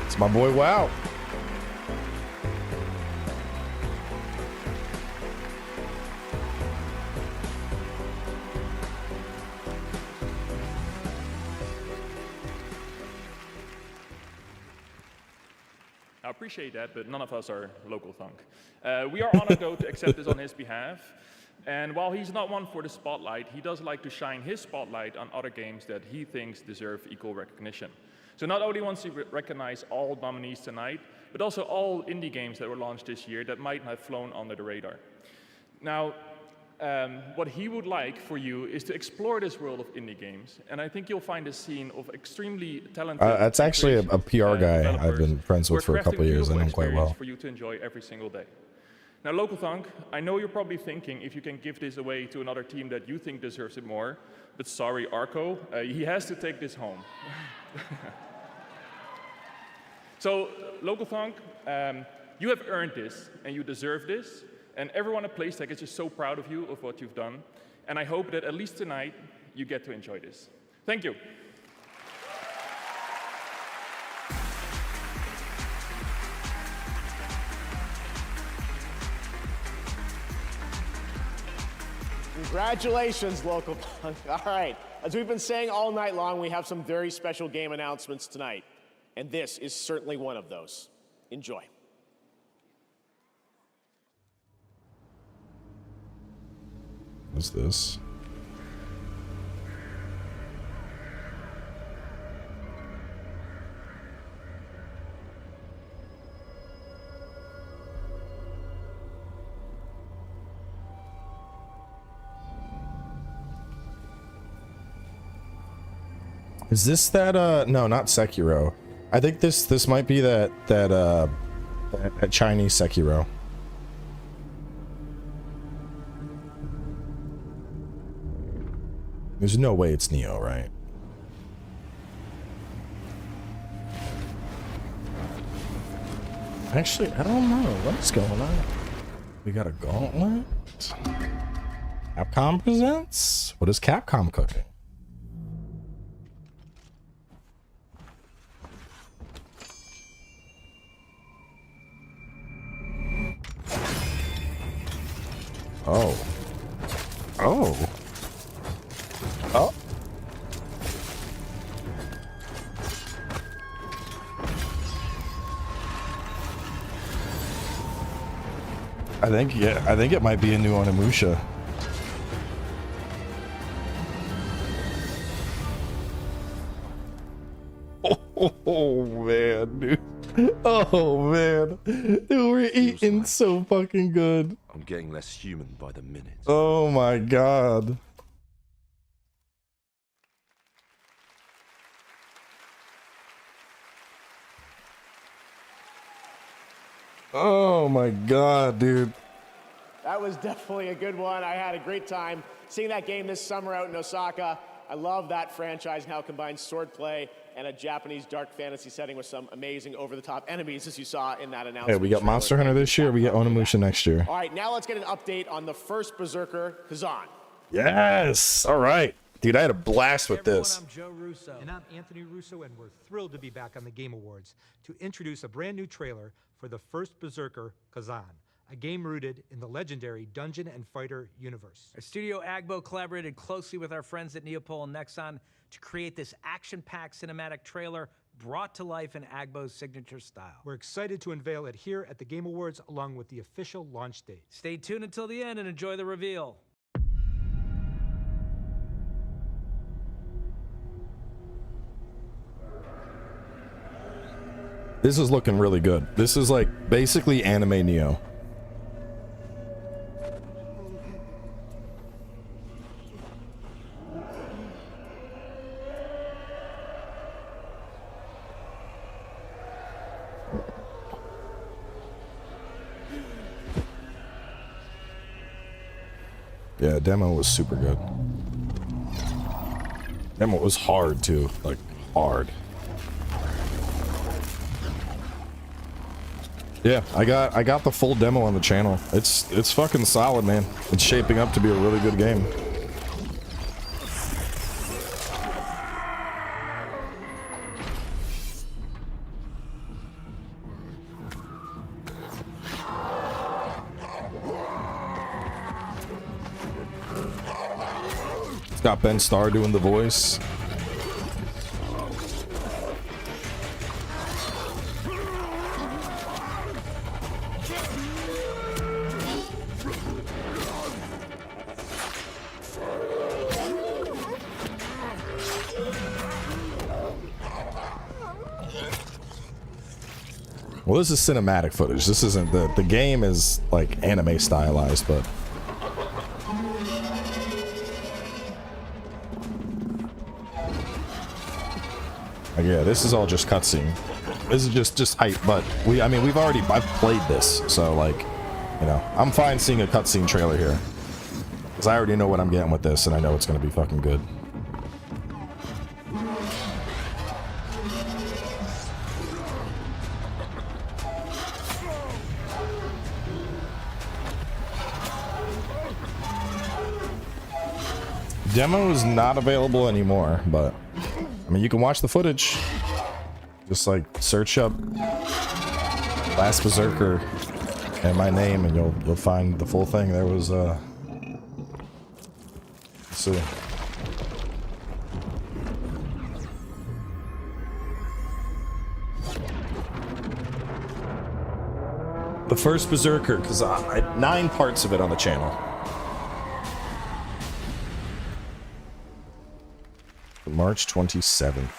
It's my boy WoW. I appreciate that, but none of us are local thunk. We are honored, though, to accept this on his behalf. And while he's not one for the spotlight, he does like to shine his spotlight on other games that he thinks deserve equal recognition. So not only wants to recognize all nominees tonight, but also all indie games that were launched this year that might have flown under the radar. Now, what he would like for you is to explore this world of indie games, and I think you'll find a scene of extremely talented. That's actually a PR guy I've been friends with for a couple of years. I know him quite well. For you to enjoy every single day. Now, Local Thunk, I know you're probably thinking if you can give this away to another team that you think deserves it more, but sorry, Arco, he has to take this home. So, Local Thunk, you have earned this, and you deserve this. And everyone at PlayStech is just so proud of you, of what you've done. And I hope that at least tonight, you get to enjoy this. Thank you. Congratulations, Local Punk. All right, as we've been saying all night long, we have some very special game announcements tonight. And this is certainly one of those. Enjoy. What's this? Is this that no, not Sekiro. I think this might be that Chinese Sekiro. There's no way it's Neo, right? Actually, I don't know. What's going on? We got a gauntlet? Capcom presents? What is Capcom cooking? Oh. Oh. Oh. I think it might be a new Onimusha. Oh man, dude. Oh man. Dude, we're eating so fucking good. I'm getting less human by the minute. Oh my god. Oh my god, dude. That was definitely a good one. I had a great time seeing that game this summer out in Osaka. I love that franchise and how it combines swordplay and a Japanese dark fantasy setting with some amazing over-the-top enemies, as you saw in that announcement. Hey, we got Monster Hunter this year. We get Onimusha next year. All right, now let's get an update on the first Berserker, Kazan. Yes. All right. Dude, I had a blast with this. I'm Joe Russo. And I'm Anthony Russo, and we're thrilled to be back on the Game Awards to introduce a brand new trailer for the first Berserker, Kazan, a game rooted in the legendary Dungeon and Fighter universe. Our studio Agbo collaborated closely with our friends at Neopol and Nexon to create this action-packed cinematic trailer brought to life in Agbo's signature style. We're excited to unveil it here at the Game Awards along with the official launch date. Stay tuned until the end and enjoy the reveal. This is looking really good. This is like basically anime Neo. Yeah, demo was super good. Demo was hard too, like hard. Yeah, I got the full demo on the channel. It's fucking solid, man. It's shaping up to be a really good game. It's got Ben Starr doing the voice. Well, this is cinematic footage. This isn't the game is like anime stylized, but like, yeah, this is all just cutscene. This is just hype, but I've played this, so like, you know, I'm fine seeing a cutscene trailer here because I already know what I'm getting with this, and I know it's gonna be fucking good. Demo is not available anymore, but I mean, you can watch the footage. Just like search up Last Berserker and my name, and you'll find the full thing. There was let's see. The first Berserker, because I had 9 parts of it on the channel. March 27th.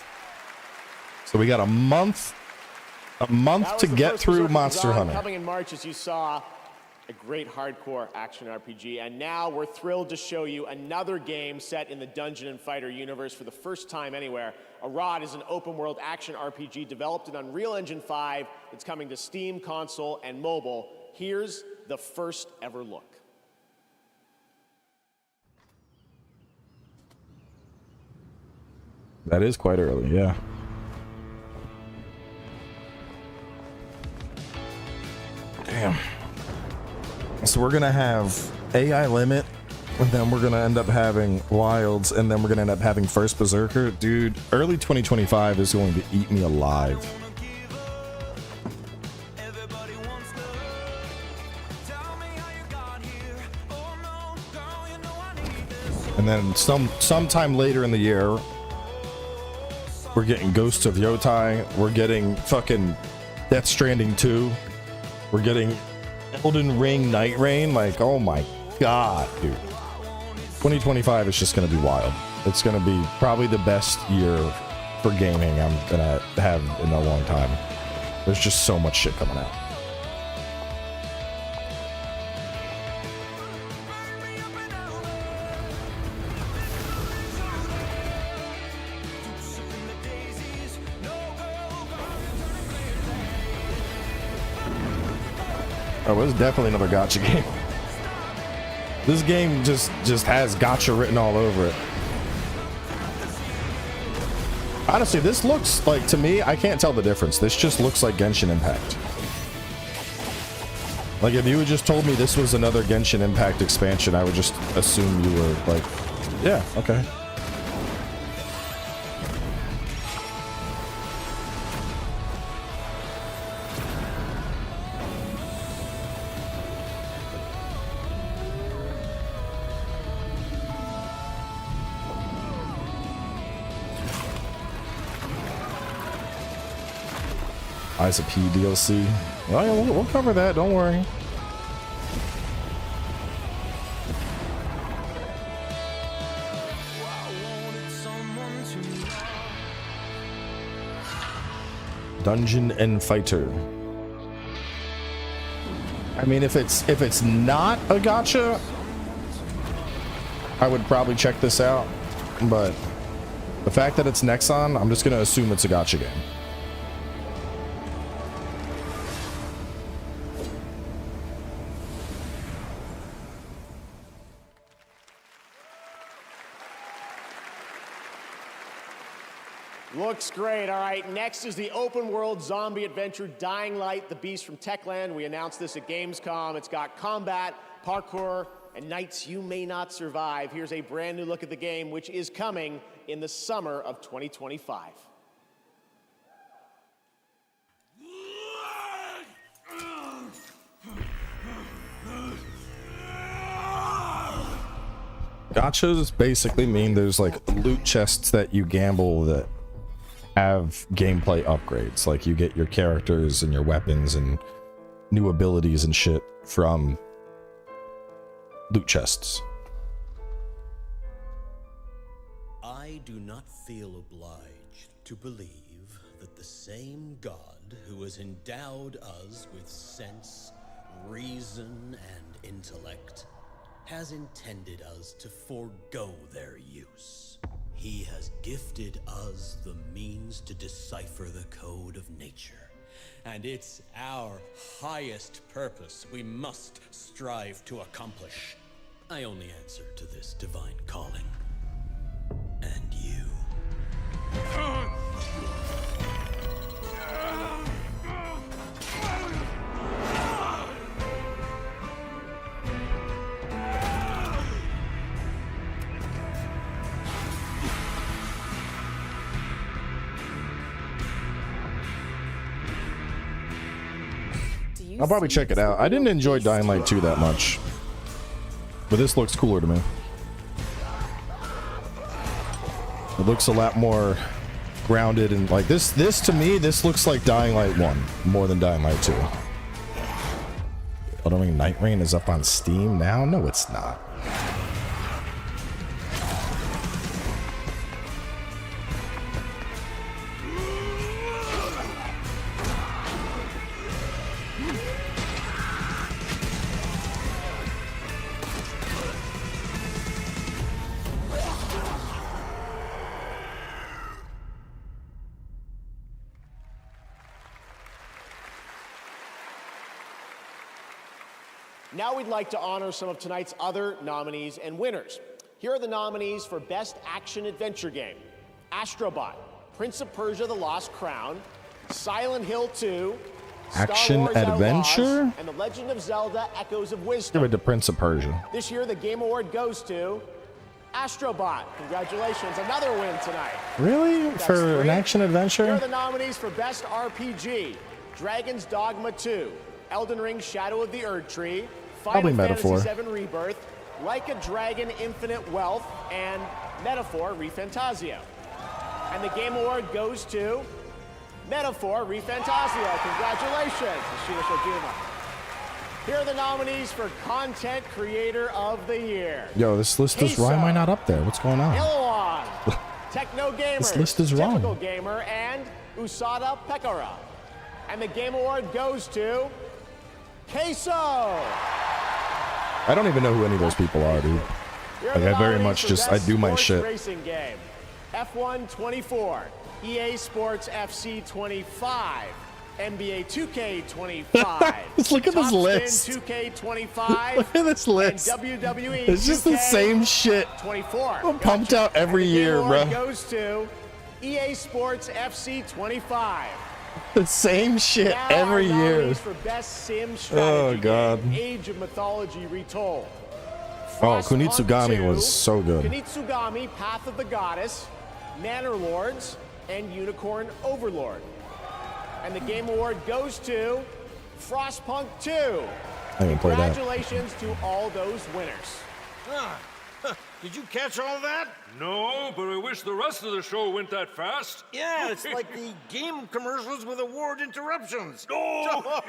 So we got a month to get through Monster Hunter. Coming in March, as you saw, a great hardcore action RPG, and now we're thrilled to show you another game set in the Dungeon and Fighter universe for the first time anywhere. Arad is an open-world action RPG developed in Unreal Engine 5. It's coming to Steam, console, and mobile. Here's the first ever look. That is quite early, yeah. Damn. So we're gonna have AI limit, and then we're gonna end up having wilds, and then we're gonna end up having first Berserker. Dude, early 2025 is going to eat me alive. And then sometime later in the year, we're getting Ghosts of Yotai. We're getting fucking Death Stranding 2. We're getting Elden Ring Night Rain. Like, oh my god, dude. 2025 is just going to be wild. It's going to be probably the best year for gaming I'm going to have in a long time. There's just so much shit coming out. Oh, it's definitely another gacha game. This game just has gacha written all over it. Honestly, this looks like, to me, I can't tell the difference. This just looks like Genshin Impact. Like, if you had just told me this was another Genshin Impact expansion, I would just assume you were like, yeah, okay. Eyes of P DLC. Oh, yeah, we'll cover that. Don't worry. Dungeon and Fighter. I mean, if it's not a gacha, I would probably check this out. But the fact that it's Nexon, I'm just gonna assume it's a gacha game. Looks great. All right, next is the open world zombie adventure Dying Light, the Beast from Techland. We announced this at Gamescom. It's got combat, parkour, and nights you may not survive. Here's a brand new look at the game, which is coming in the summer of 2025. Gotchas basically mean there's like loot chests that you gamble that have gameplay upgrades. Like you get your characters and your weapons and new abilities and shit from loot chests. I do not feel obliged to believe that the same God who has endowed us with sense, reason, and intellect has intended us to forego their use. He has gifted us the means to decipher the code of nature, and it's our highest purpose we must strive to accomplish. I only answer to this divine calling. And you. I'll probably check it out. I didn't enjoy Dying Light 2 that much, but this looks cooler to me. It looks a lot more grounded and like this to me, this looks like Dying Light 1 more than Dying Light 2. I don't mean Night Rain is up on Steam now? No, it's not. Now we'd like to honor some of tonight's other nominees and winners. Here are the nominees for Best Action Adventure Game: Astrobot, Prince of Persia: The Lost Crown, Silent Hill 2, Action Star Wars Adventure? Outlaws, and The Legend of Zelda: Echoes of Wisdom. Give it to Prince of Persia. This year, the Game Award goes to Astrobot. Congratulations, another win tonight. Really? That's For an three. action adventure? Here are the nominees for Best RPG: Dragon's Dogma 2, Elden Ring: Shadow of the Erdtree, Probably Final Metaphor. Fantasy VII Rebirth, Like a Dragon: Infinite Wealth, and Metaphor: ReFantazio. And the Game Award goes to Metaphor: ReFantazio. Congratulations, Ashina Shojima. Here are the nominees for Content Creator of the Year: Yo, this list is why am I not up there? What's going on? Illawan, Techno Gamer, This list is wrong. Typical Gamer, and Usada Pekara. And the Game Award goes to Queso. I don't even know who any of those people are, dude. Like, I very much just, I do my shit. Racing game: F1 24, EA Sports FC 25, NBA 2K 25. Look at this list. 2K 25. Look at this list. And WWE It's just the 2K same shit. 24. I'm pumped out every year, bro. Goes to EA Sports FC 25. The same shit Now every our year. nominees for Best Sim Strategy Oh, God. Game: Age of Mythology Retold. Oh, Frostpunk Kunitsugami 2, was so good. Kunitsugami: Path of the Goddess, Manor Lords, and Unicorn Overlord. And the Game Award goes to Frostpunk 2. I didn't play that. Congratulations to all those winners. Did you catch all that? No, but I wish the rest of the show went that fast. Yeah, it's like the game commercials with award interruptions. Oh!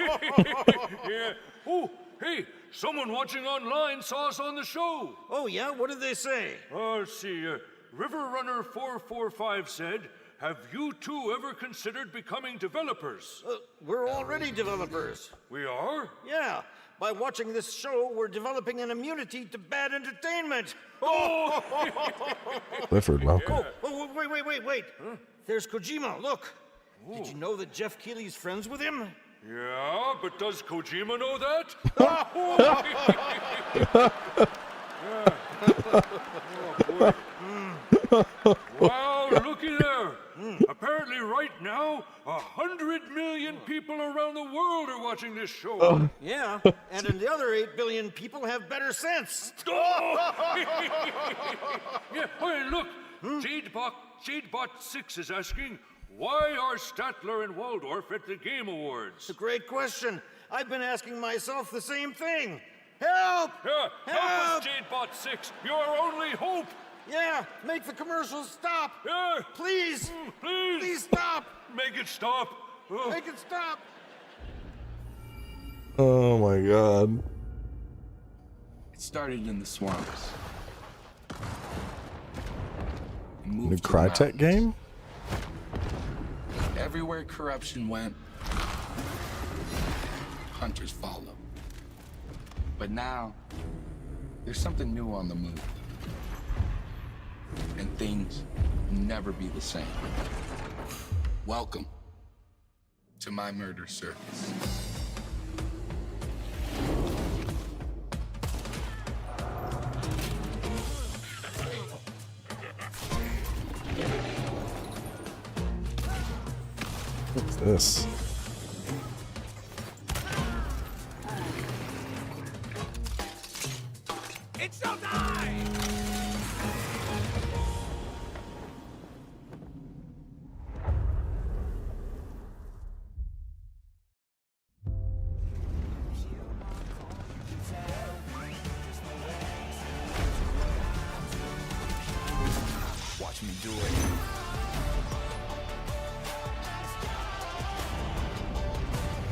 Yeah. Oh, hey, someone watching online saw us on the show. Oh, yeah? What did they say? Let's see. River Runner 445 said, "Have you two ever considered becoming developers?" We're already developers. We are? Yeah. By watching this show, we're developing an immunity to bad entertainment. Oh! Clifford, welcome. Oh, wait. Huh? There's Kojima, look. Did you know that Jeff Keighley's friends with him? Yeah, but does Kojima know that? Oh, boy. Wow, looky there. watching this show. Yeah, and the other 8 billion people have better sense. Yeah, hey, look. Jadebot6 is asking, why are Statler and Waldorf at the Game Awards? It's a great question. I've been asking myself the same thing. Help! Yeah, help us, Jadebot6. You're our only hope. Yeah, make the commercials stop. Yeah. Please. Please. Please stop. Make it stop. Make it stop. Oh my god. It started in the swamps. New Crytek game? Everywhere corruption went, hunters followed. But now, there's something new on the move. And things will never be the same. Welcome to my murder circus. What's this? It's showtime! Watch me do it.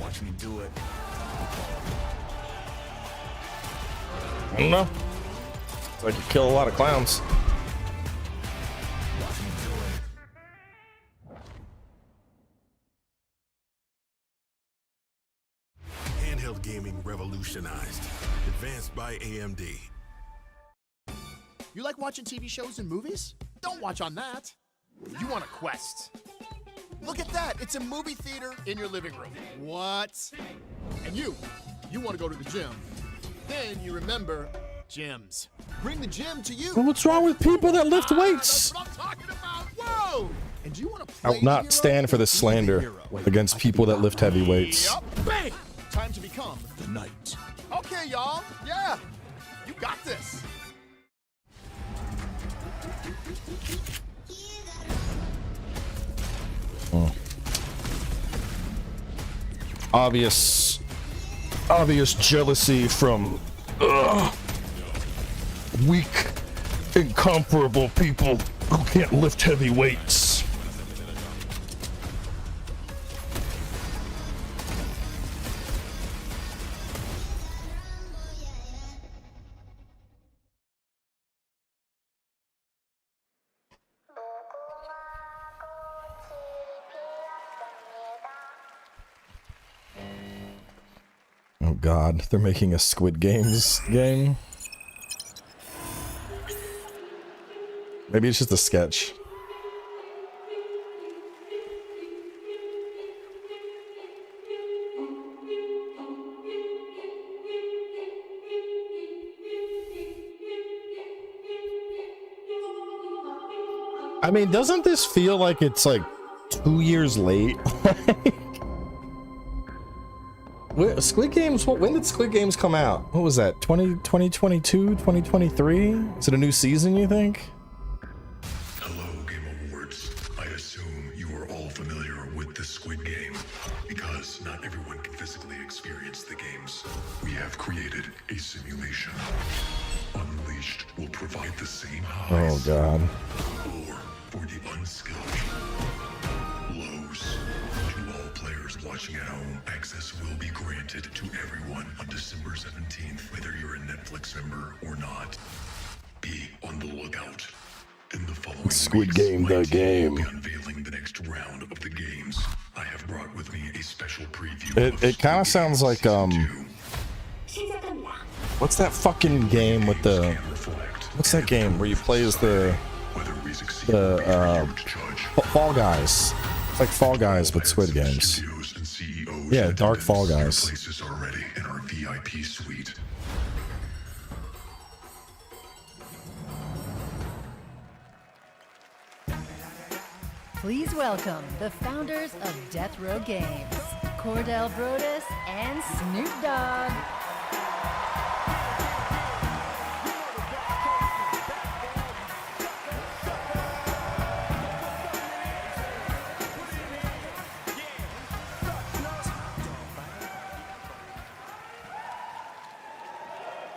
Watch me do it. I don't know. It's like you kill a lot of clowns. Watch me do it. Handheld gaming revolutionized. Advanced by AMD. You like watching TV shows and movies? Don't watch on that. You want a Quest. Look at that. It's a movie theater in your living room. What? And you want to go to the gym. Then you remember gyms. Bring the gym to you. Well, what's wrong with people that lift weights? That's what I'm talking about. Whoa! And do you want to play I will not stand for this slander against people that lift heavy weights. Yup. Bang! Time to become the knight. Okay, y'all. Yeah. You got this. Obvious jealousy from weak, incomparable people who can't lift heavy weights. Oh god, they're making a Squid Games game. Maybe it's just a sketch. I mean, doesn't this feel like it's like 2 years late? Squid Games, when did Squid Games come out? What was that, 2022, 2023? Is it a new season, you think? Hello, Game Awards. I assume you are all familiar with the Squid Game, because not everyone can physically experience the games. We have created a simulation. Unleashed will provide the same highs. Oh god. Or for the unskilled. Lows. To all players watching at home, access will be granted to everyone on December 17th, whether you're a Netflix member or not. Be on the lookout. In the following Squid Game, the game. We'll be unveiling the next round of the games. I have brought with me a special preview. It kind of sounds like what's that fucking game with the what's that game where you play as the Fall Guys? It's like Fall Guys with Squid Games. Yeah, Dark Fall Guys. Places are ready in our VIP suite. Please welcome the founders of Death Row Games, Cordell Brodus, and Snoop Dogg.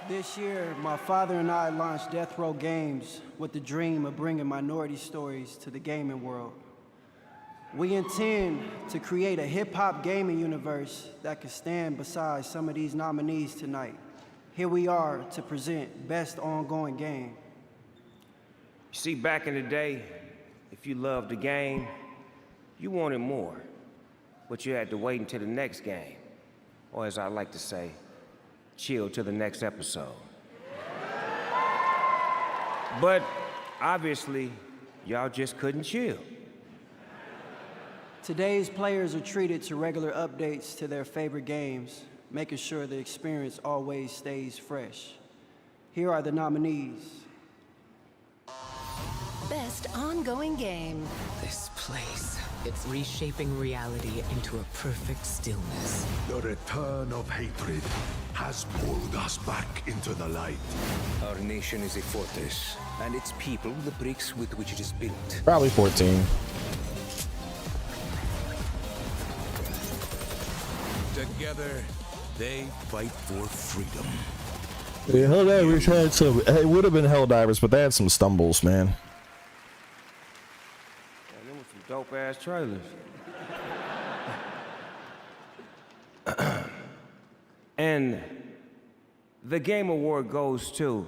This year, my father and I launched Death Row Games with the dream of bringing minority stories to the gaming world. We intend to create a hip-hop gaming universe that could stand beside some of these nominees tonight. Here we are to present Best Ongoing Game. You see, back in the day, if you loved the game, you wanted more, but you had to wait until the next game, or as I like to say, chill till the next episode. But obviously, y'all just couldn't chill. Today's players are treated to regular updates to their favorite games, making sure the experience always stays fresh. Here are the nominees. Best Ongoing Game. This place, it's reshaping reality into a perfect stillness. The return of hatred has pulled us back into the light. Our nation is a fortress, and its people the bricks with which it is built. Probably 14. Together, they fight for freedom. Yeah, Helldivers had some. It would have been Helldivers, but they had some stumbles, man. Man, them were some dope-ass trailers. And the Game Award goes to...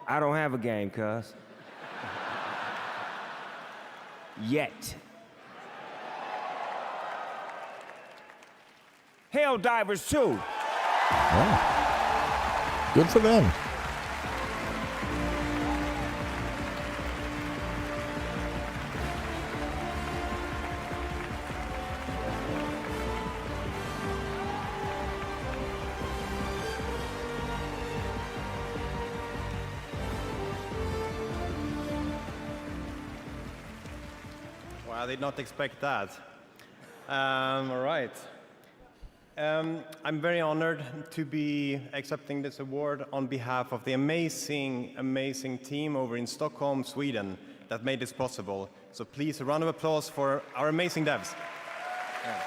I don't have a game, cuz. Yet. Helldivers 2. Oh. Good for them. Well, I did not expect that. All right. I'm very honored to be accepting this award on behalf of the amazing team over in Stockholm, Sweden that made this possible. So please, a round of applause for our amazing devs. Yeah.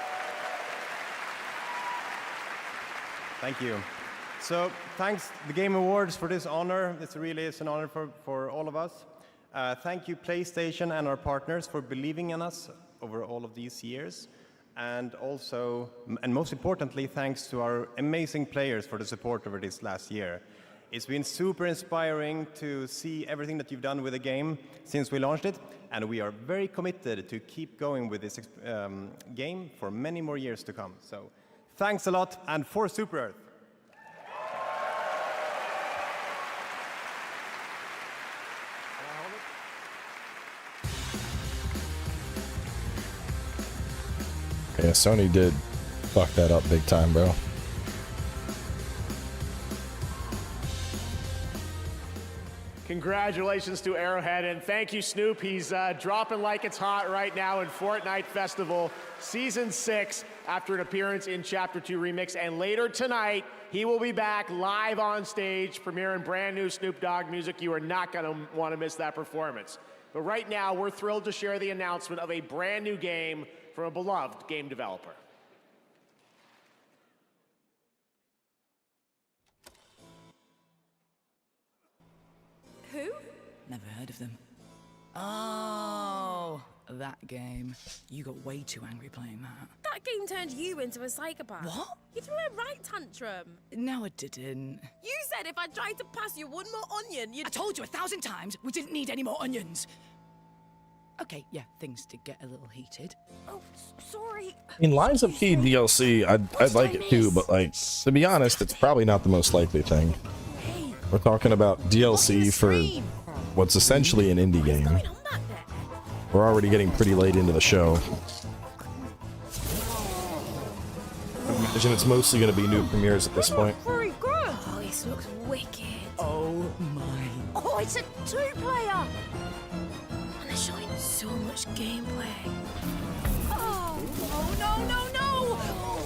Thank you. So thanks the Game Awards for this honor. This really is an honor for all of us. Thank you PlayStation and our partners for believing in us over all of these years. And also, and most importantly, thanks to our amazing players for the support over this last year. It's been super inspiring to see everything that you've done with the game since we launched it, and we are very committed to keep going with this game for many more years to come. So, thanks a lot, and for Super Earth. Yeah, Sony did fuck that up big time, bro. Congratulations to Arrowhead, and thank you, Snoop. He's dropping like it's hot right now in Fortnite Festival Season 6 after an appearance in Chapter 2 Remix. And later tonight, he will be back live on stage, premiering brand new Snoop Dogg music. You are not going to want to miss that performance. But right now, we're thrilled to share the announcement of a brand new game from a beloved game developer. Who? Never heard of them. Oh, that game. You got way too angry playing that. That game turned you into a psychopath. What? You threw a right tantrum. No, I didn't. You said if I tried to pass you one more onion, you'd... I told you 1,000 times we didn't need any more onions. Okay, yeah, things did get a little heated. Oh, sorry. In Lines of P DLC, I'd like it too, but like, to be honest, it's probably not the most likely thing. We're talking about DLC for what's essentially an indie game. We're already getting pretty late into the show. I imagine it's mostly going to be new premieres at this point. Very good. Oh, this looks wicked. Oh my. Oh, it's a two-player. they're showing so much gameplay. Oh, no!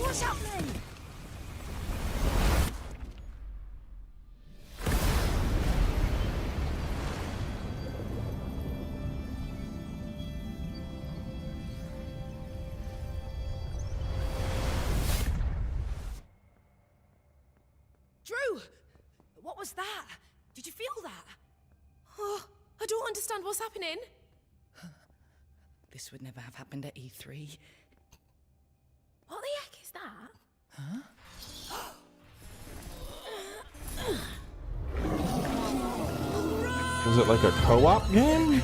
What's happening? Drew! What was that? Did you feel that? Oh, I don't understand what's happening. This would never have happened at E3. What the heck is that? Was it like a co-op game?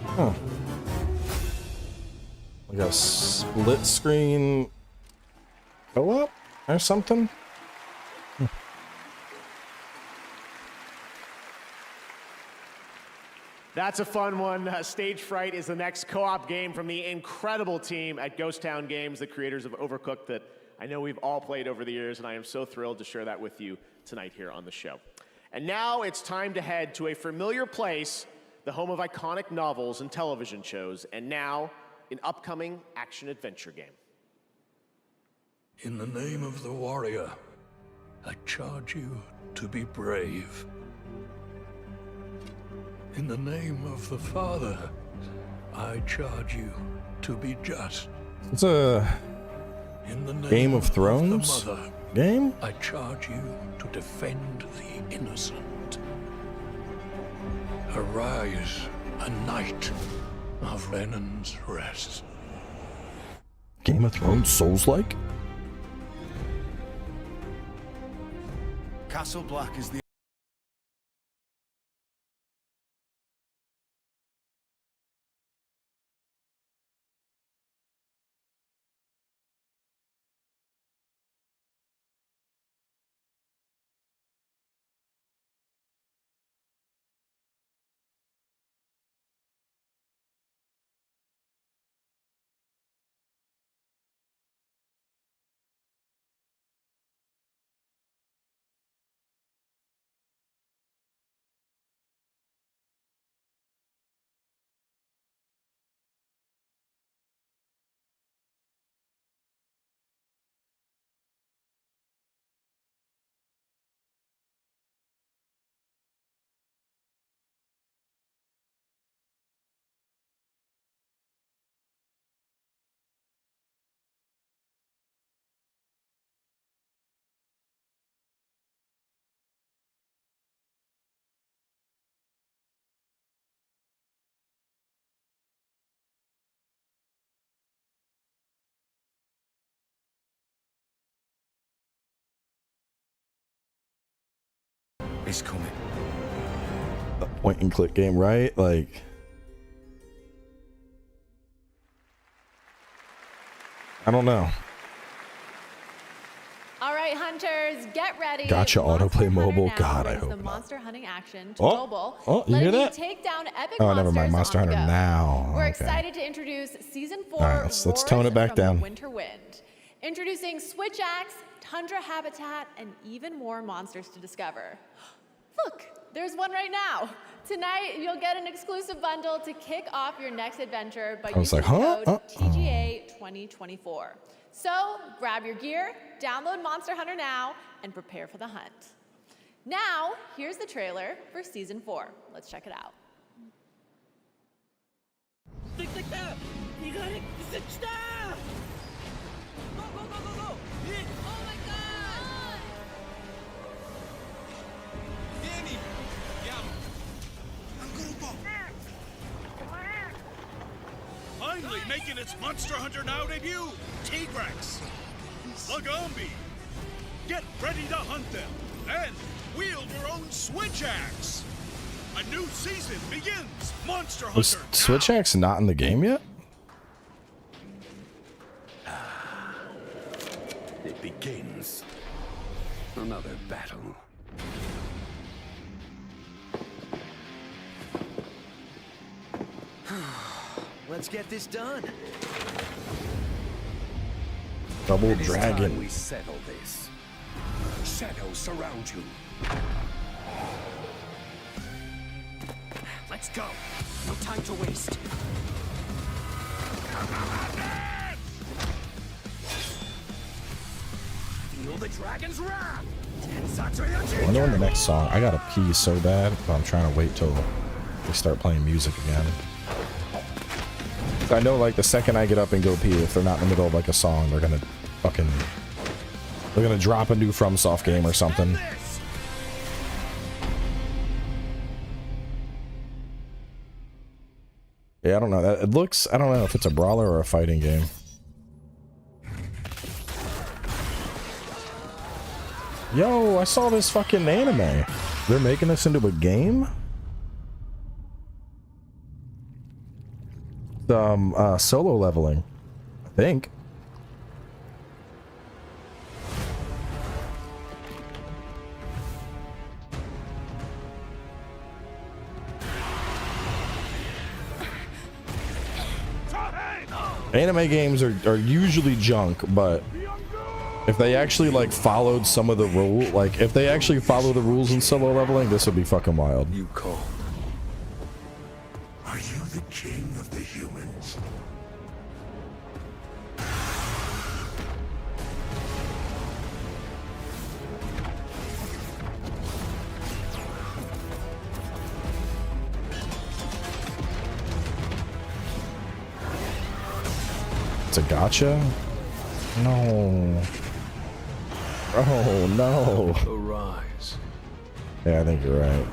Huh. Like a split screen co-op or something? That's a fun one. Stage Fright is the next co-op game from the incredible team at Ghost Town Games, the creators of Overcooked, that I know we've all played over the years, and I am so thrilled to share that with you tonight here on the show. And now it's time to head to a familiar place, the home of iconic novels and television shows, and now an upcoming action-adventure game. In the name of the warrior, I charge you to be brave. In the name of the Father, I charge you to be just. It's a In the name Game of Thrones the Mother, game? I charge you to defend the innocent. Arise, a knight of Lennon's Rest. Game of Thrones Souls-like? Castle Black is the is coming. A point and click game, right? Like, I don't know. All right, hunters, get ready. Gotcha, autoplay mobile. God, I the hope not. monster hunting action to Oh, mobile. oh, you letting hear that? take down epic Oh, never mind. monsters Monster on the Hunter go. now. We're Okay. excited to introduce season 4. All right, let's tone it back Roars from down. the Winter Wind. Introducing Switch Axe, Tundra Habitat, and even more monsters to discover. Look, there's one right now. Tonight, you'll get an exclusive bundle to kick off your next adventure by I was using like, the huh? code TGA2024. So, grab your gear, download Monster Hunter now, and prepare for the hunt. Now, here's the trailer for Season 4. Let's check it out. You got it! Stop! Go, go, go, go, go! Hit! Oh my god! Danny! Finally making its Monster Hunter Now debut, T-Rex, Lagombi. Get ready to hunt them and wield your own Switch Axe. A new season begins. Monster Was Hunter Switch Axe not in the game yet? It begins. Another battle. Let's get this done. Double It is time Dragon. we settle this. Shadows surround you. Let's go. No time to waste. Feel the dragon's wrath. I know in the next song. I gotta pee so bad, but I'm trying to wait till they start playing music again. I know, like, the second I get up and go pee, if they're not in the middle of like a song, they're gonna drop a new FromSoft game or something. Yeah, I don't know. It looks, I don't know if it's a brawler or a fighting game. Yo, I saw this fucking anime. They're making this into a game? Solo leveling, I think. Anime games are usually junk, but if they actually like followed some of the rule, like if they actually follow the rules in solo leveling, this would be fucking wild. You call. Are you the king of the humans? It's a gotcha? No. Oh no. Arise. Yeah, I think you're right.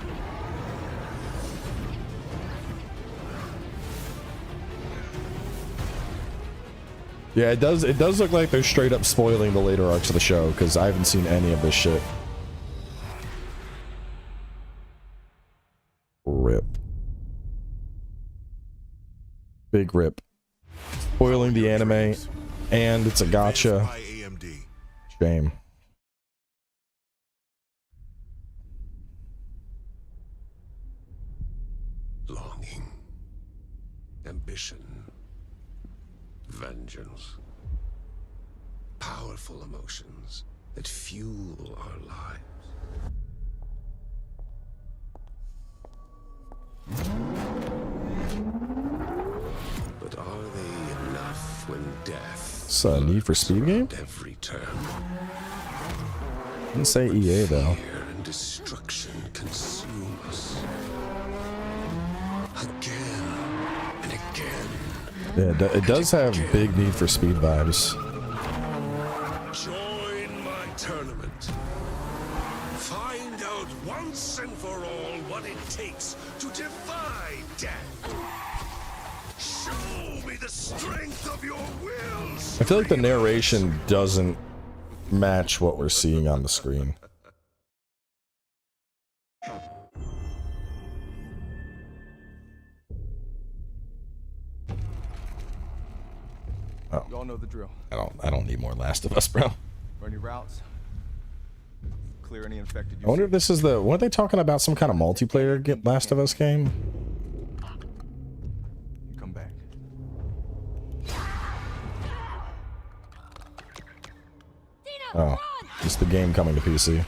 Yeah, it does look like they're straight up spoiling the later arcs of the show, because I haven't seen any of this shit. Rip. Big rip. Spoiling the anime, and it's a gotcha. Shame. Longing. Ambition. Vengeance. Powerful emotions that fuel our lives. But are they enough when death? It's a Need for Speed game? Every turn. Didn't say EA though. Fear and destruction consume us. Again and again. Yeah, it does have big Need for Speed vibes. Join my tournament. Find out once and for all what it takes to defy death. Show me the strength of your wills. I feel like the narration doesn't match what we're seeing on the screen. Oh. You all know the drill. I don't need more Last of Us, bro. Run your routes. Clear any infected. I wonder if this is the, what are they talking about, some kind of multiplayer Last of Us game? You come back. Oh, just the game coming to PC.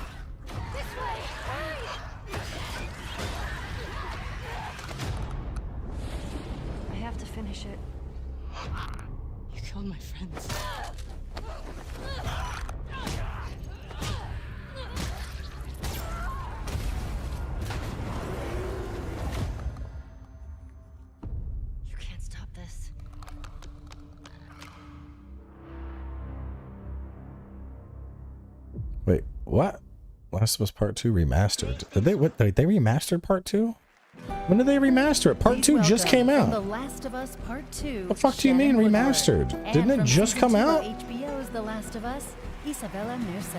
I have to finish it. You killed my friends. You can't stop this. Wait, what? Last of Us Part 2 remastered. Did they remastered Part 2? When did they remaster it? Part 2 just came out. The Last of Us Part 2. The fuck do you mean remastered? Didn't it just come out? HBO's The Last of Us, Isabella Merced.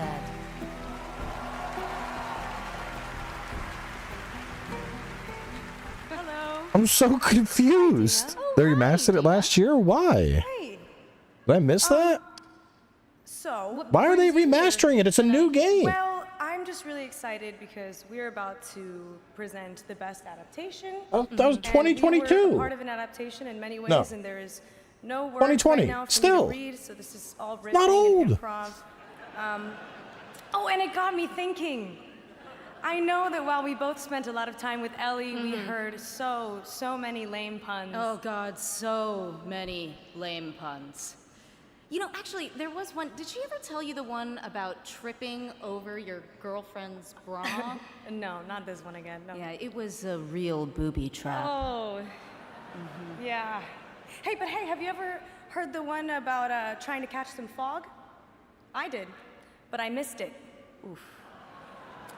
Hello. I'm so confused. They remastered it last year? Why? Hey. Did I miss that? So, Why are they remastering it? It's a new game. well, I'm just really excited because we're about to present the best adaptation. Oh, that was And 2022. we were part of an adaptation in many ways, No. and there is no work 2020, right now for still. me to read, so this is all written Not in old. improv. Oh, and it got me thinking. I know that while we both spent a lot of time with Ellie, we heard so many lame puns. Oh God, so many lame puns. You know, actually, there was one. Did she ever tell you the one about tripping over your girlfriend's bra? No, not this one again. No. Yeah, it was a real booby trap. Oh, yeah. Hey, but hey, have you ever heard the one about trying to catch some fog? I did, but I missed it. Oof.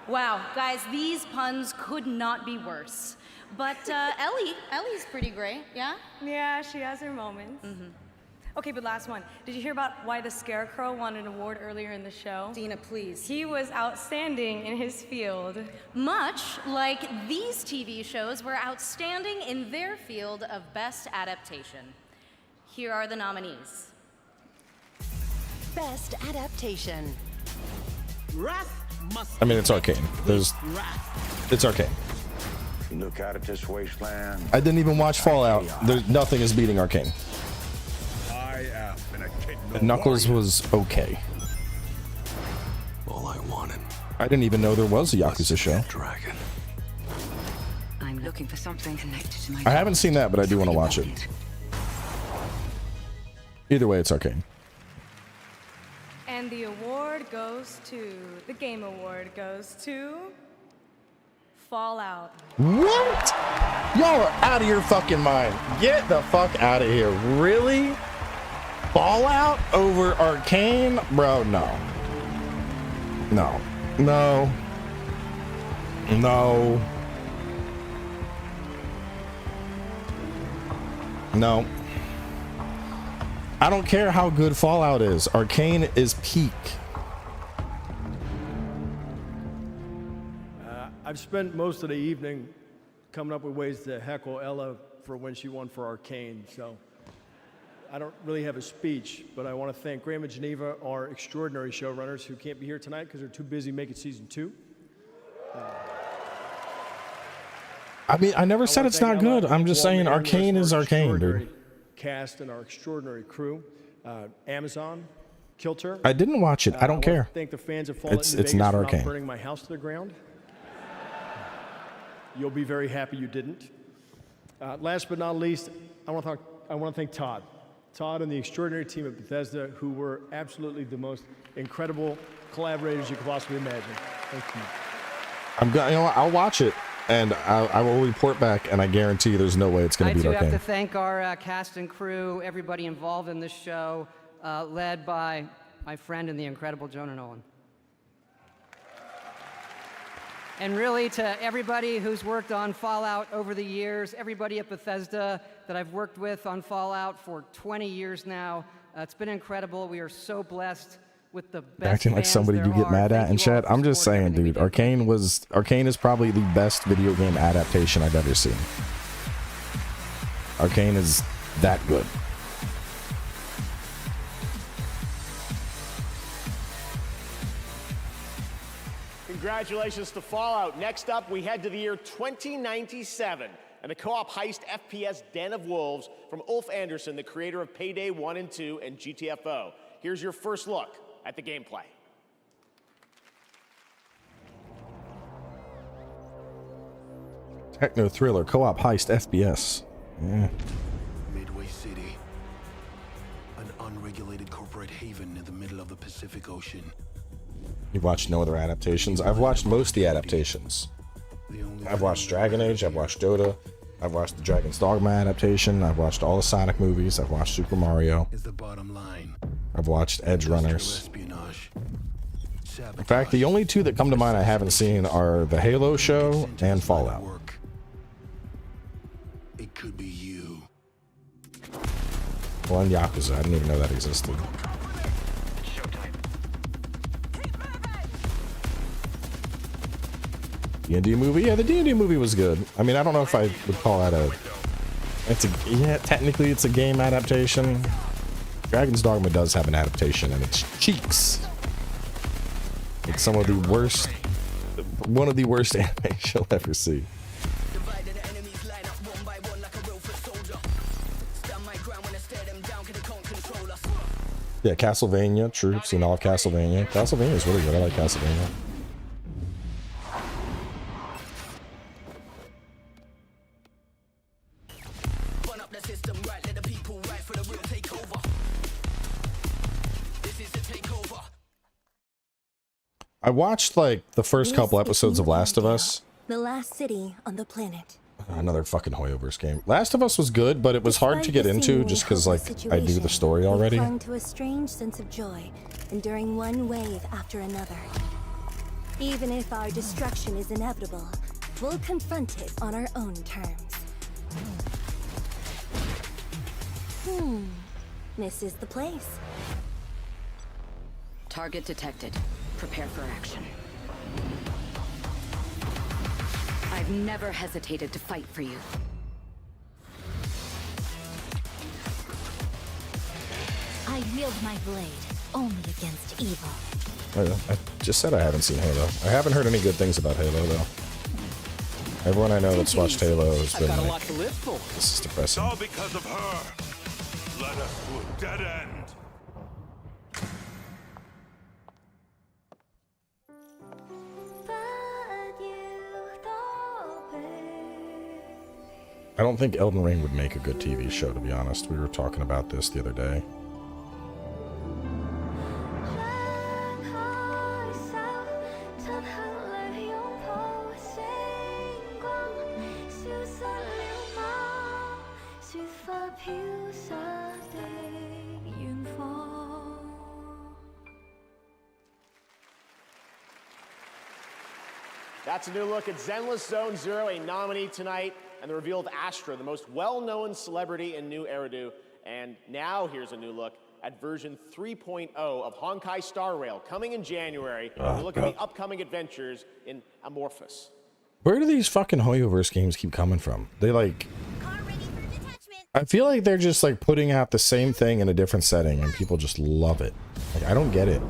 Wow, guys, these puns could not be worse. But Ellie's pretty great, yeah? Yeah, she has her moments. Okay, but last one. Did you hear about why the Scarecrow won an award earlier in the show? Dina, please. He was outstanding in his field. Much like these TV shows were outstanding in their field of best adaptation. Here are the nominees. Best adaptation. I mean, it's Arcane. It's Arcane. Look out at this wasteland. I didn't even watch Fallout. Nothing is beating Arcane. Knuckles was okay. All I wanted. I didn't even know there was a Yakuza show. Dragon. I'm looking for something connected to my. I haven't seen that, but I do want to watch it. Either way, it's Arcane. And the award goes to, the game award goes to Fallout. What? Y'all are out of your fucking mind. Get the fuck out of here. Really? Fallout over Arcane? Bro, no. No. No. No. No. I don't care how good Fallout is. Arcane is peak. I've spent most of the evening coming up with ways to heckle Ella for when she won for Arcane, so I don't really have a speech, but I want to thank Graham and Geneva, our extraordinary showrunners who can't be here tonight because they're too busy making season 2. I mean, I never said it's not good. I'm just saying Arcane is Arcane, dude. Cast and our extraordinary crew, Amazon, Kilter. I didn't watch it. I don't care. Thank the fans of Fallout It's New Vegas not for Arcane. not burning my house to the ground. You'll be very happy you didn't. Last but not least, I want to thank Todd. Todd and the extraordinary team at Bethesda, who were absolutely the most incredible collaborators you could possibly imagine. Thank you. You know what? I'll watch it and I will report back, and I guarantee there's no way it's going to be I Arcane. do have to thank our cast and crew, everybody involved in this show, led by my friend and the incredible Jonah Nolan. And really to everybody who's worked on Fallout over the years, everybody at Bethesda that I've worked with on Fallout for 20 years now. It's been incredible. We are so blessed with the best Acting like fans somebody there you get are. mad at Thank in you all chat. for I'm just supporting saying, dude, Arcane is probably the best video game adaptation I've ever seen. Arcane is that good. Congratulations to Fallout. Next up, we head to the year 2097 and the co-op heist FPS Den of Wolves from Ulf Anderson, the creator of Payday 1 and 2 and GTFO. Here's your first look at the gameplay. Techno thriller, co-op heist, FPS. Yeah. Midway City, an unregulated corporate haven in the middle of the Pacific Ocean. You've watched no other adaptations? I've watched most of the adaptations. I've watched Dragon Age, I've watched Dota, I've watched the Dragon's Dogma adaptation, I've watched all the Sonic movies, I've watched Super Mario. Is the bottom line. I've watched Edge Runners. In fact, the only two that come to mind I haven't seen are the Halo show and Fallout. It could be you. Well, and Yakuza, I didn't even know that existed. D&D movie? Yeah, the D&D movie was good. I mean, I don't know if I would call that yeah, technically it's a game adaptation. Dragon's Dogma does have an adaptation, and it's cheeks. It's some of the worst, one of the worst anime you'll ever see. Yeah, Castlevania. True. Seen all of Castlevania. Castlevania is really good. I like Castlevania. I watched like the first couple episodes of Last of Us. The last city on the planet. Another fucking Hoyoverse game. Last of Us was good, but it was hard to get into just because like I knew the story already. We clung to a strange sense of joy, enduring one wave after another. Even if our destruction is inevitable, we'll confront it on our own terms. This is the place. Target detected. Prepare for action. I've never hesitated to fight for you. I wield my blade only against evil. I just said I haven't seen Halo. I haven't heard any good things about Halo though. Everyone I know that's watched Halo has been like, this is depressing. All because of her. Led us to a dead end. I don't think Elden Ring would make a good TV show, to be honest. We were talking about this the other day. That's a new look at Zenless Zone Zero, a nominee tonight, and the reveal of Astra, the most well-known celebrity in New Eridu. And now here's a new look at version 3.0 of Honkai Star Rail, coming in January. We look at the upcoming adventures in Amorphous. Where do these fucking Hoyoverse games keep coming from? They like... I feel like they're just like putting out the same thing in a different setting and people just love it. Like, I don't get it.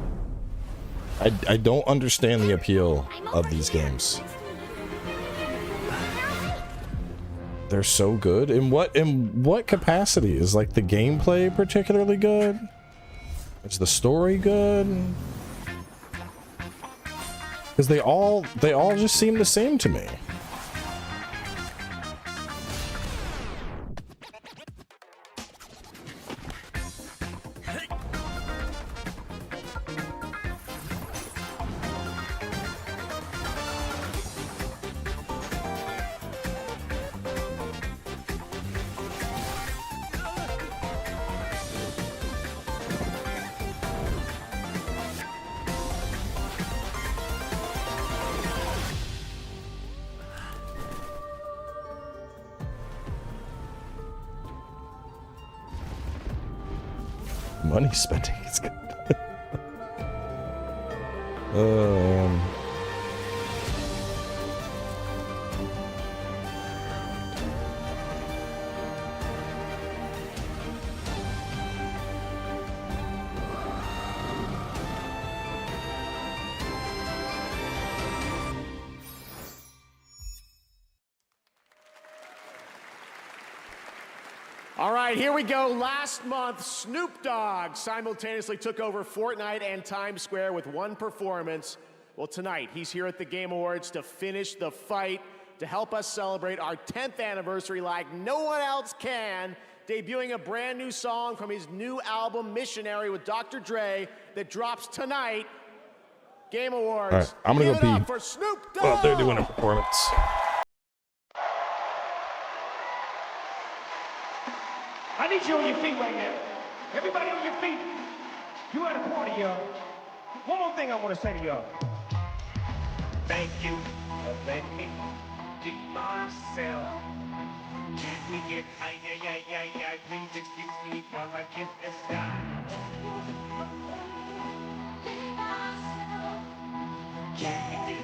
I don't understand the appeal of these games. They're so good. In what capacity? Is like the gameplay particularly good? Is the story good? Because they all just seem the same to me. Money spending is good. All right, here we go. Last month, Snoop Dogg simultaneously took over Fortnite and Times Square with one performance. Well, tonight, he's here at the Game Awards to finish the fight, to help us celebrate our 10th anniversary like no one else can, debuting a brand new song from his new album, Missionary, with Dr. Dre, that drops tonight. Game Awards. All right, I'm gonna go pee. For Snoop Dogg. Oh, they're doing a performance. I need you on your feet right now. Everybody on your feet. You at a party, y'all. One more thing I want to say to y'all. Thank you for letting me be myself. Can we get please excuse me while I get this down. Can we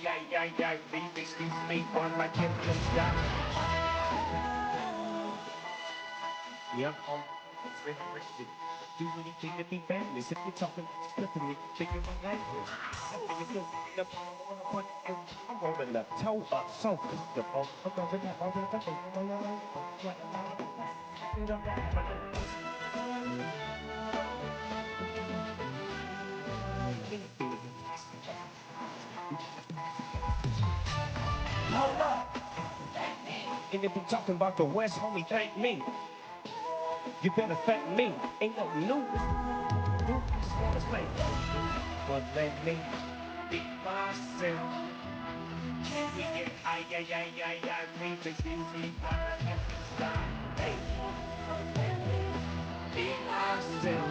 get please excuse me while I get this down. Yeah, do anything to be family. If you're talking flipping, taking my language. I'm rolling the toe up, so comfortable. I'm rolling that. And if we talking about the West, homie, thank me. You better thank me. Ain't no new. You just wanna play. But let me be myself. We get me to see me. Hey, be myself.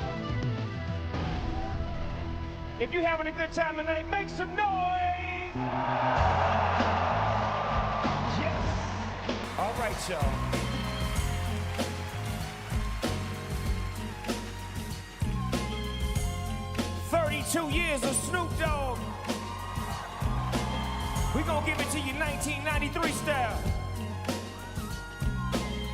If you having a good time tonight, make some noise. Yes. All right, y'all. "32 years of Snoop Dogg. We gonna give it to you 1993 style.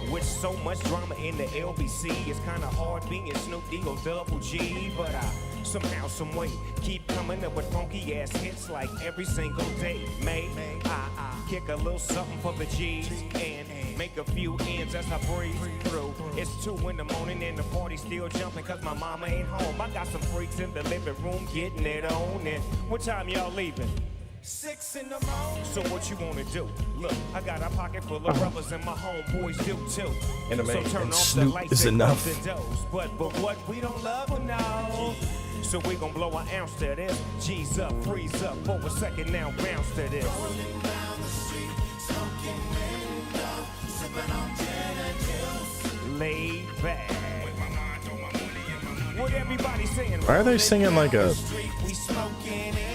With so much drama in the LBC, it's kinda hard being Snoop D-O double G. But I somehow, some way, keep coming up with funky ass hits like every single day. May I kick a little something for the G's and make a few ends as I breeze through. It's 2 in the morning and the party's still jumping cause my mama ain't home. I got some freaks in the living room getting it on. And what time y'all leaving? 6 in the morning. So what you wanna do? Look, I got a pocket full of brothers and my homeboys do too. Anime so turn and off Snoop the lights is and enough. close the doors. But what we don't love or no. So we gon' blow an ounce to this. G's up, freeze up for a second now, bounce to this. Rolling down the street, smoking window, sipping on gin and juice. Laid back. What everybody saying? Why are they singing like a...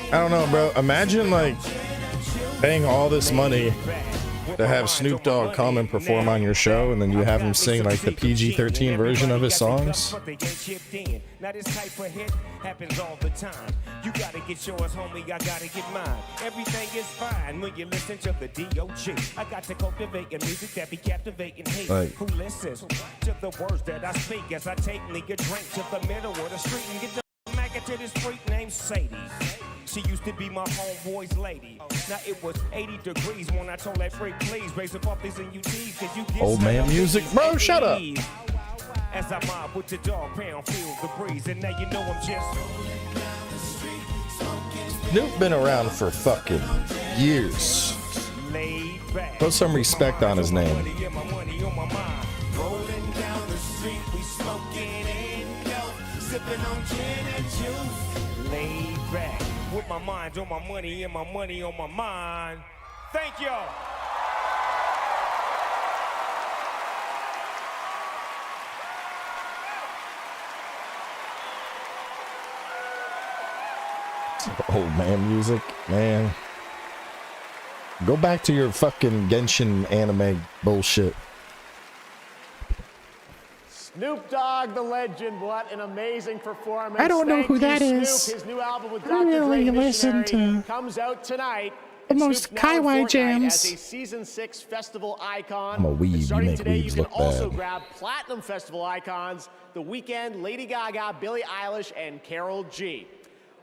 I don't know, bro. Imagine like paying all this money to have Snoop Dogg come and perform on your show, and then you have him sing like the PG-13 version of his songs. Now this type of hit happens all the time. You gotta get yours, homie, I gotta get mine. Everything is fine when you listen to the D.O.G. I got to cultivate a music that be captivating hate. Like, who listens to the words that I speak as I take me a drink to the middle of the street and get the maggot to this freak named Sadie. She used to be my homeboy's lady. Now it was 80 degrees when I told that freak, please raise up off these NUTs, cause you get old man music, bro, shut up. As I mob with the dog pound, feel the breeze, and now you know I'm just Snoop been around for fucking years. laid back. Put some respect on his name. Rolling down the street, we smoking Indo, sipping on gin and juice. Laid back, with my mind on my money and my money on my mind. Thank y'all. Old man music, man. Go back to your fucking Genshin anime bullshit. Snoop Dogg, the legend, what an amazing performance. I don't know Thank who you, that Snoop. is. His new album with I Dr. really Dre listen Missionary to comes out tonight. the And most Snoop now in Kaiwai Fortnite jams. As a season 6 festival icon. I'm a weeb, And you starting make today, you weebs can look also bad. grab platinum festival icons: The Weeknd, Lady Gaga, Billie Eilish, and Karol G.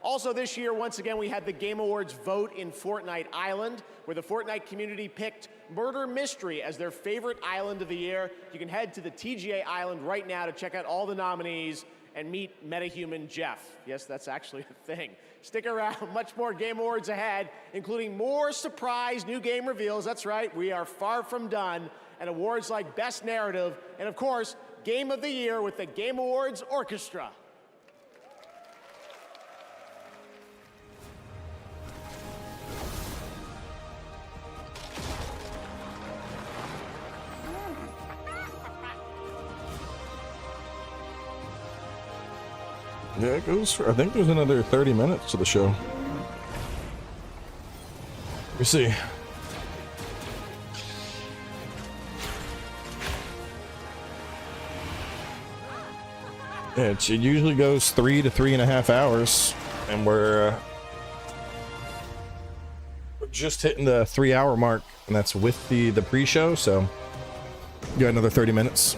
Also this year, once again, we had the Game Awards vote in Fortnite Island, where the Fortnite community picked Murder Mystery as their favorite island of the year. You can head to the TGA Island right now to check out all the nominees and meet MetaHuman Jeff. Yes, that's actually a thing. Stick around, much more Game Awards ahead, including more surprise new game reveals. That's right, we are far from done. And awards like Best Narrative, and of course, Game of the Year with the Game Awards Orchestra. Yeah, it goes for, I think there's another 30 minutes to the show. Let me see. Yeah, it usually goes 3 to 3.5 hours, and we're just hitting the 3-hour mark, and that's with the pre-show, so got another 30 minutes.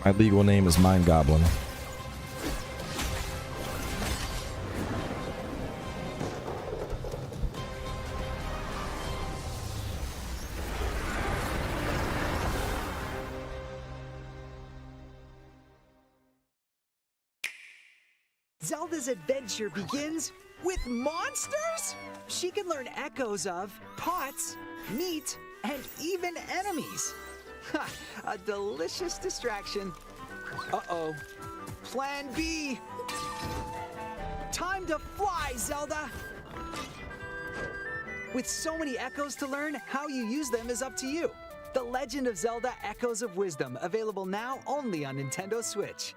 My legal name is Mind Goblin. Zelda's adventure begins with monsters? She can learn echoes of pots, meat, and even enemies. Ha, a delicious distraction. Uh-oh. Plan B. Time to fly, Zelda! With so many echoes to learn, how you use them is up to you. The Legend of Zelda Echoes of Wisdom, available now only on Nintendo Switch.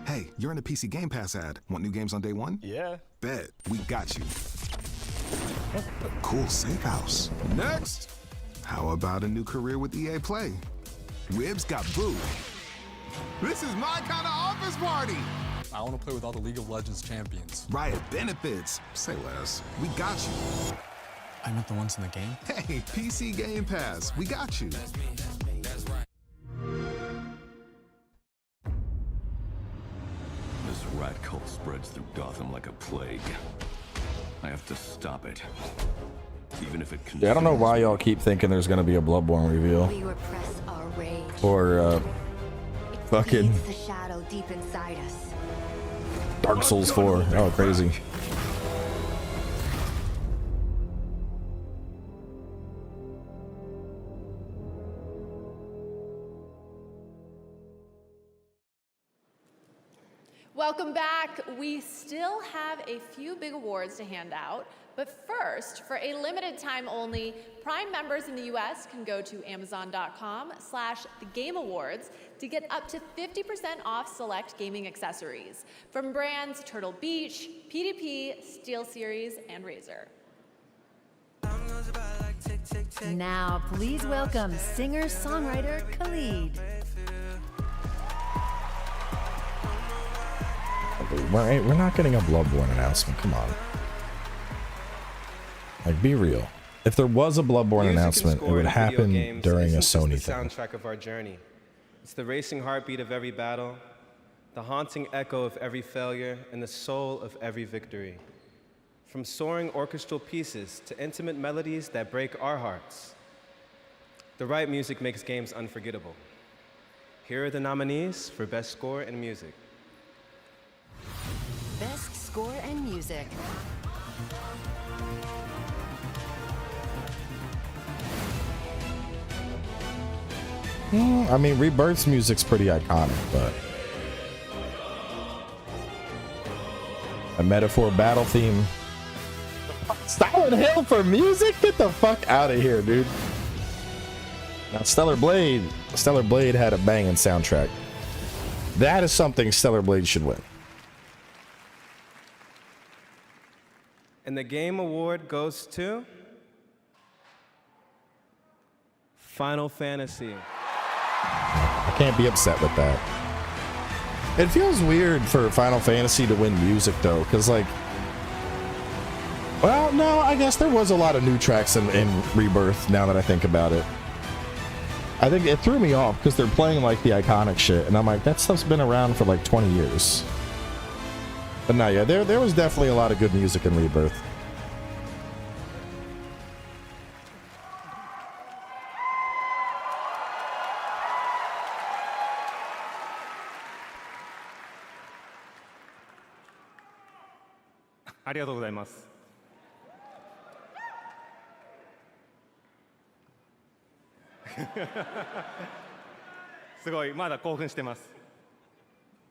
Hey, you're in a PC Game Pass ad. Want new games on day one? Yeah. Bet. We got you. A cool safe house. Next. How about a new career with EA Play? Weeb's got Boo. This is my kind of office party. I want to play with all the League of Legends champions. Riot benefits. Say less. We got you. I meant the ones in the game? Hey, PC Game Pass. We got you. This rat cult spreads through Gotham like a plague. I have to stop it. Even if it Yeah, I don't know why y'all keep thinking there's gonna be a Bloodborne reveal. We repress our rage. Or fucking The shadow deep inside us. Dark Souls 4. Oh, crazy. Welcome back. We still have a few big awards to hand out, but first, for a limited time only, Prime members in the US can go to amazon.com/thegameawards to get up to 50% off select gaming accessories from brands Turtle Beach, PDP, SteelSeries, and Razer. Now, please welcome singer-songwriter Khalid. We're not getting a Bloodborne announcement. Come on. Like, be real. If there was a Bloodborne announcement, it would happen during a Sony It's the thing. soundtrack of our journey. It's the racing heartbeat of every battle, the haunting echo of every failure, and the soul of every victory. From soaring orchestral pieces to intimate melodies that break our hearts, the right music makes games unforgettable. Here are the nominees for Best Score and Music. Best Score and Music. I mean, Rebirth's music's pretty iconic, but a Metaphor battle theme. Silent Hill for music? Get the fuck out of here, dude. Now, Stellar Blade had a banging soundtrack. That is something Stellar Blade should win. And the Game Award goes to Final Fantasy. I can't be upset with that. It feels weird for Final Fantasy to win music, though, because, like, well, no, I guess there was a lot of new tracks in Rebirth, now that I think about it. I think it threw me off because they're playing, like, the iconic shit, and I'm like, that stuff's been around for, like, 20 years. But no, yeah, there was definitely a lot of good music in Rebirth.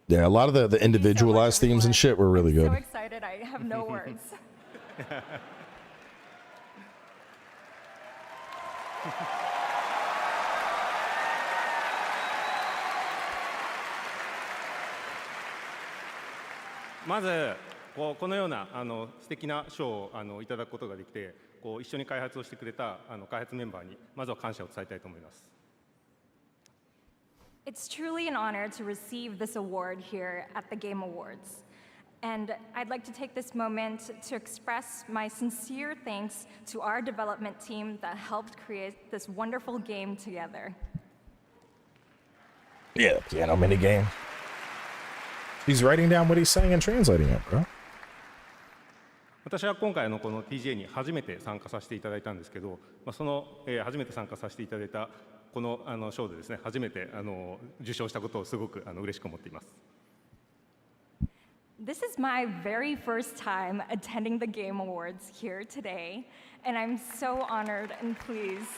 Yeah, a lot of the individualized themes and shit were really good. So excited, I have no words. まずこのような素敵な賞をいただくことができて、一緒に開発をしてくれた開発メンバーにまずは感謝を伝えたいと思います。 It's truly an honor to receive this award here at the Game Awards. And I'd like to take this moment to express my sincere thanks to our development team that helped create this wonderful game together. Yeah, piano mini game. He's writing down what he's saying and translating it, bro. 私は今回この TGA に初めて参加させていただいたんですけど、その、初めて参加させていただいたこの賞でですね、初めて受賞したことをすごく嬉しく思っています。This is my very first time attending the Game Awards here today, and I'm so honored and pleased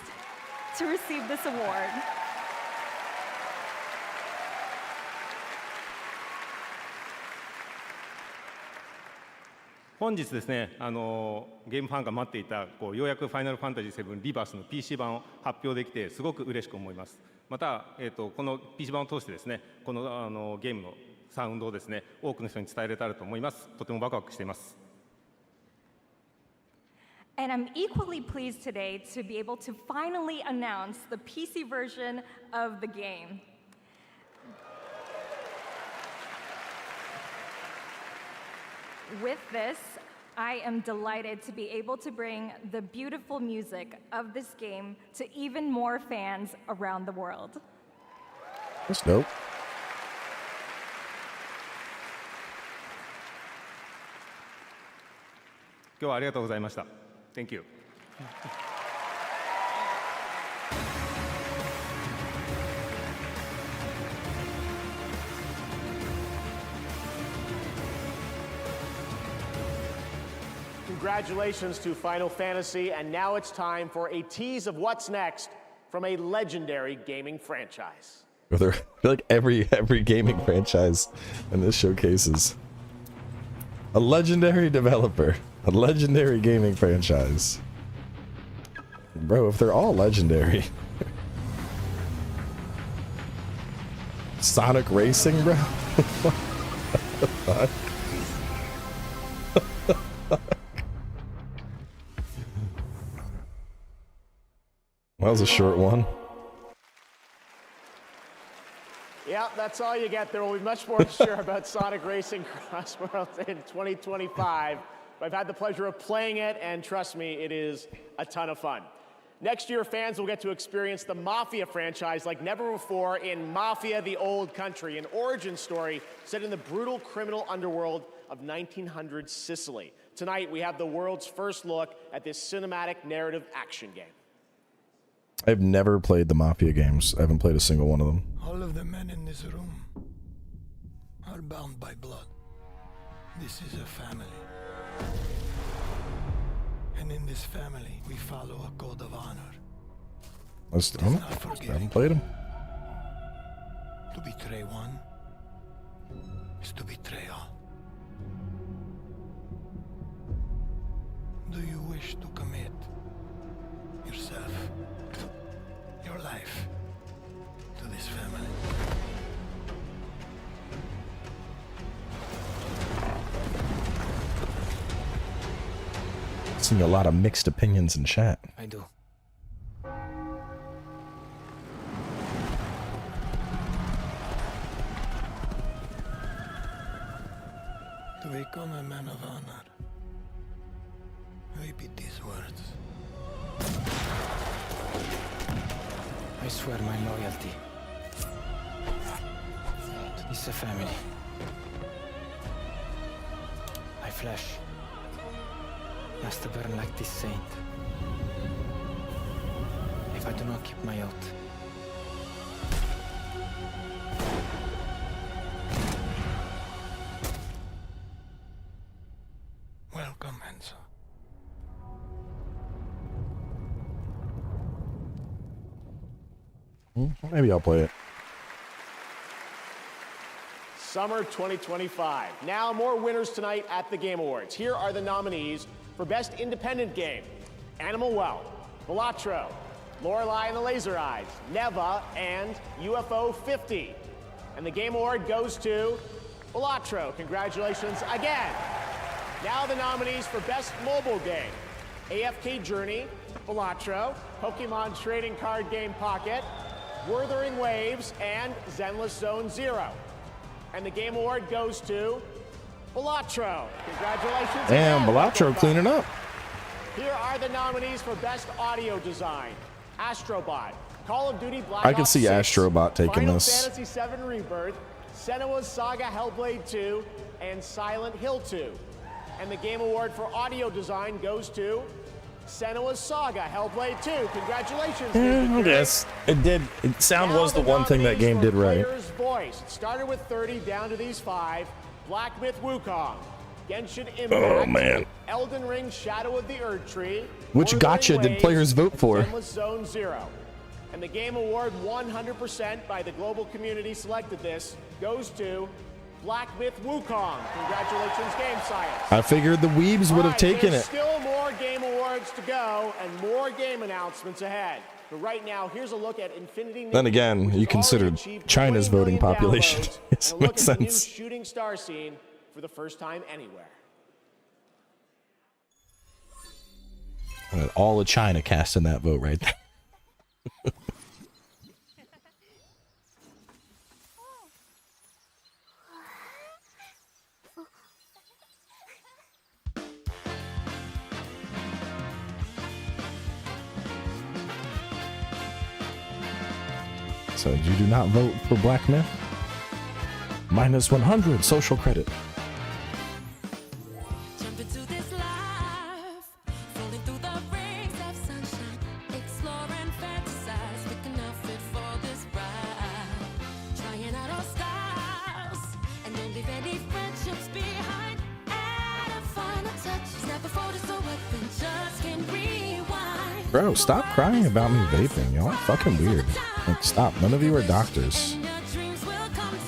to receive this award. Today, 本日ですね、ゲームファンが待っていたようやくファイナルファンタジー7リバースの PC 版を発表できてすごく嬉しく思います。また、この PC 版を通してですね、このゲームのサウンドをですね、多くの人に伝えられたらと思います。とてもワクワクしています。And I'm equally pleased today to be able to finally announce the PC version of the game. With this, I am delighted to be able to bring the beautiful music of this game to even more fans around the world. That's dope. Thank you. Congratulations to Final Fantasy, and now it's time for a tease of what's next from a legendary gaming franchise. I feel like every gaming franchise in this showcases a legendary developer, a legendary gaming franchise. Bro, if they're all legendary. Sonic Racing, bro? What the fuck? That was a short one. Yeah, that's all you get. There will be much more to share about Sonic Racing Cross Worlds in 2025. But I've had the pleasure of playing it, and trust me, it is a ton of fun. Next year, fans will get to experience the Mafia franchise like never before in Mafia: The Old Country, an origin story set in the brutal criminal underworld of 1900s Sicily. Tonight, we have the world's first look at this cinematic narrative action game. I've never played the Mafia games. I haven't played a single one of them. All of the men in this room are bound by blood. This is a family. And in this family, we follow a code of honor. I haven't played them. To betray one is to betray all. Do you wish to commit yourself, your life, to this family? Seeing a lot of mixed opinions in chat. I do. To become a man of honor, repeat these words. I swear my loyalty to this family. My flesh has to burn like this saint. If I do not keep my oath, welcome, Enzo. Maybe I'll play it. Summer 2025. Now, more winners tonight at the Game Awards. Here are the nominees for Best Independent Game: Animal Well, Balatro, Lorelei and the Laser Eyes, Neva, and UFO 50. And the Game Award goes to Balatro. Congratulations again. Now the nominees for Best Mobile Game: AFK Journey, Balatro, Pokemon Trading Card Game Pocket, Wuthering Waves, and Zenless Zone Zero. And the Game Award goes to Balatro. Congratulations. Damn, Balatro cleaning up. Here are the nominees for Best Audio Design: Astrobot, Call of Duty Black Ops 6, I can see Astrobot taking this. Final Fantasy VII Rebirth, Senua's Saga Hellblade 2, and Silent Hill 2. And the Game Award for Audio Design goes to Senua's Saga Hellblade 2. Congratulations. Yes, it did. Sound was the one thing that game did right. Player's voice. It started with 30, down to these 5. Black Myth Wukong, Genshin Impact, Oh, man. Elden Ring Shadow of the Erdtree, Which gotcha did players vote for? Endless Zone Zero. And the Game Award 100% by the global community selected this goes to Black Myth Wukong. Congratulations, Game Science. I figured the weebs would have taken there's it. Still more Game Awards to go and more game announcements ahead. But right now, here's a look at Infinity. Then again, you considered China's voting population. It makes The new sense. shooting star scene for the first time anywhere. All of China cast in that vote right there. So you do not vote for Black Myth? Minus 100 social credit. Jump into this life, falling through the rings of sunshine, explore and fantasize, picking a fit for this ride, trying out all styles, and don't leave any friendships behind. Add a final touch, snap a photo so up and just can rewind. Bro, stop crying about me vaping. Y'all are fucking weird. Like, stop. None of you are doctors.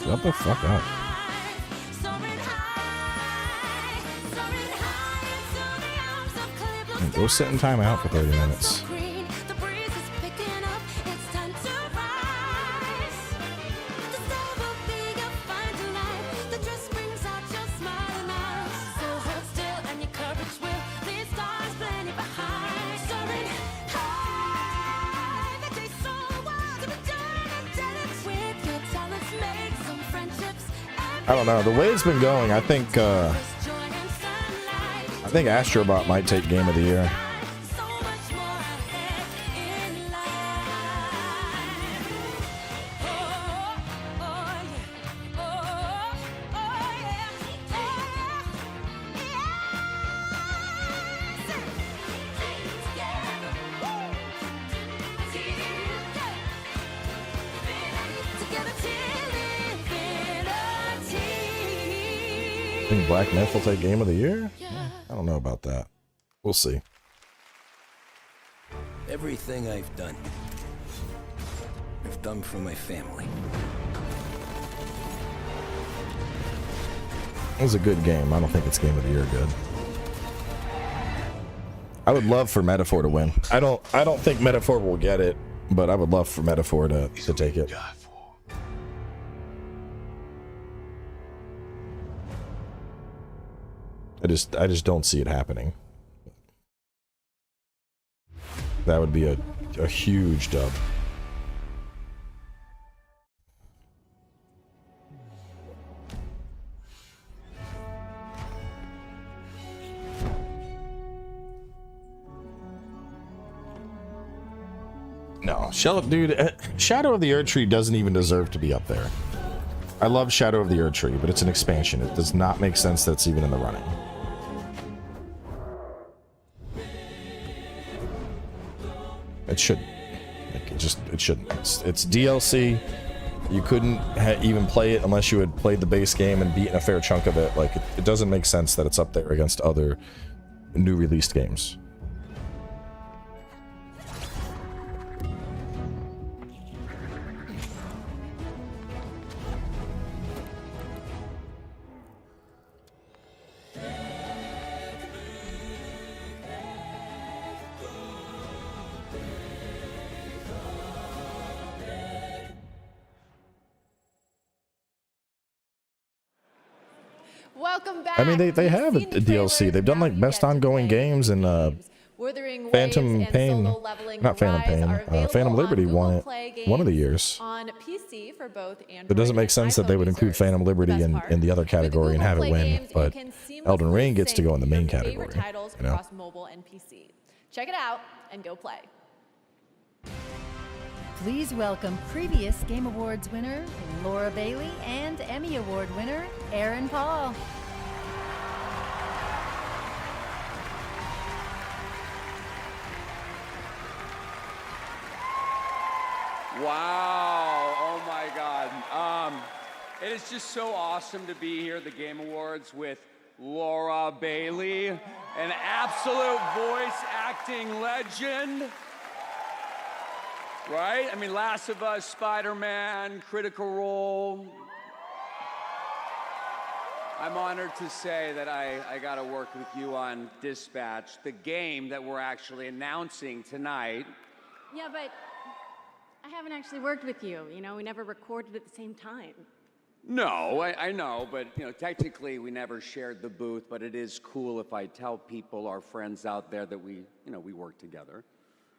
Shut the fuck up. And go sit in timeout for 30 minutes. I don't know. The way it's been going, I think Astrobot might take Game of the Year. I think Black Myth will take Game of the Year? I don't know about that. We'll see. Everything I've done for my family. It was a good game. I don't think it's Game of the Year good. I would love for Metaphor to win. I don't think Metaphor will get it, but I would love for Metaphor to take it. I just don't see it happening. That would be a huge dub. No, dude, Shadow of the Erdtree doesn't even deserve to be up there. I love Shadow of the Erdtree, but it's an expansion. It does not make sense that's even in the running. It shouldn't. Like, it shouldn't. It's DLC. You couldn't even play it unless you had played the base game and beaten a fair chunk of it. Like, it doesn't make sense that it's up there against other new released games. Welcome back. I mean, they have a DLC. They've done like best ongoing games and Phantom Pain, not Phantom Pain, Phantom Liberty won it one of the years. On PC for both Android. It doesn't make sense that they would include Phantom Liberty in the other category and have it win, but Elden Ring gets to go in the main category. Titles You know? across mobile and PC. Check it out and go play. Please welcome previous Game Awards winner Laura Bailey and Emmy Award winner Aaron Paul. Wow, oh my God. It it's just so awesome to be here at the Game Awards with Laura Bailey, an absolute voice acting legend. Right? I mean, Last of Us, Spider-Man, Critical Role. I'm honored to say that I got to work with you on Dispatch, the game that we're actually announcing tonight. Yeah, but I haven't actually worked with you. You know, we never recorded at the same time. No, I know, but you know, technically we never shared the booth, but it is cool if I tell people, our friends out there, that we work together.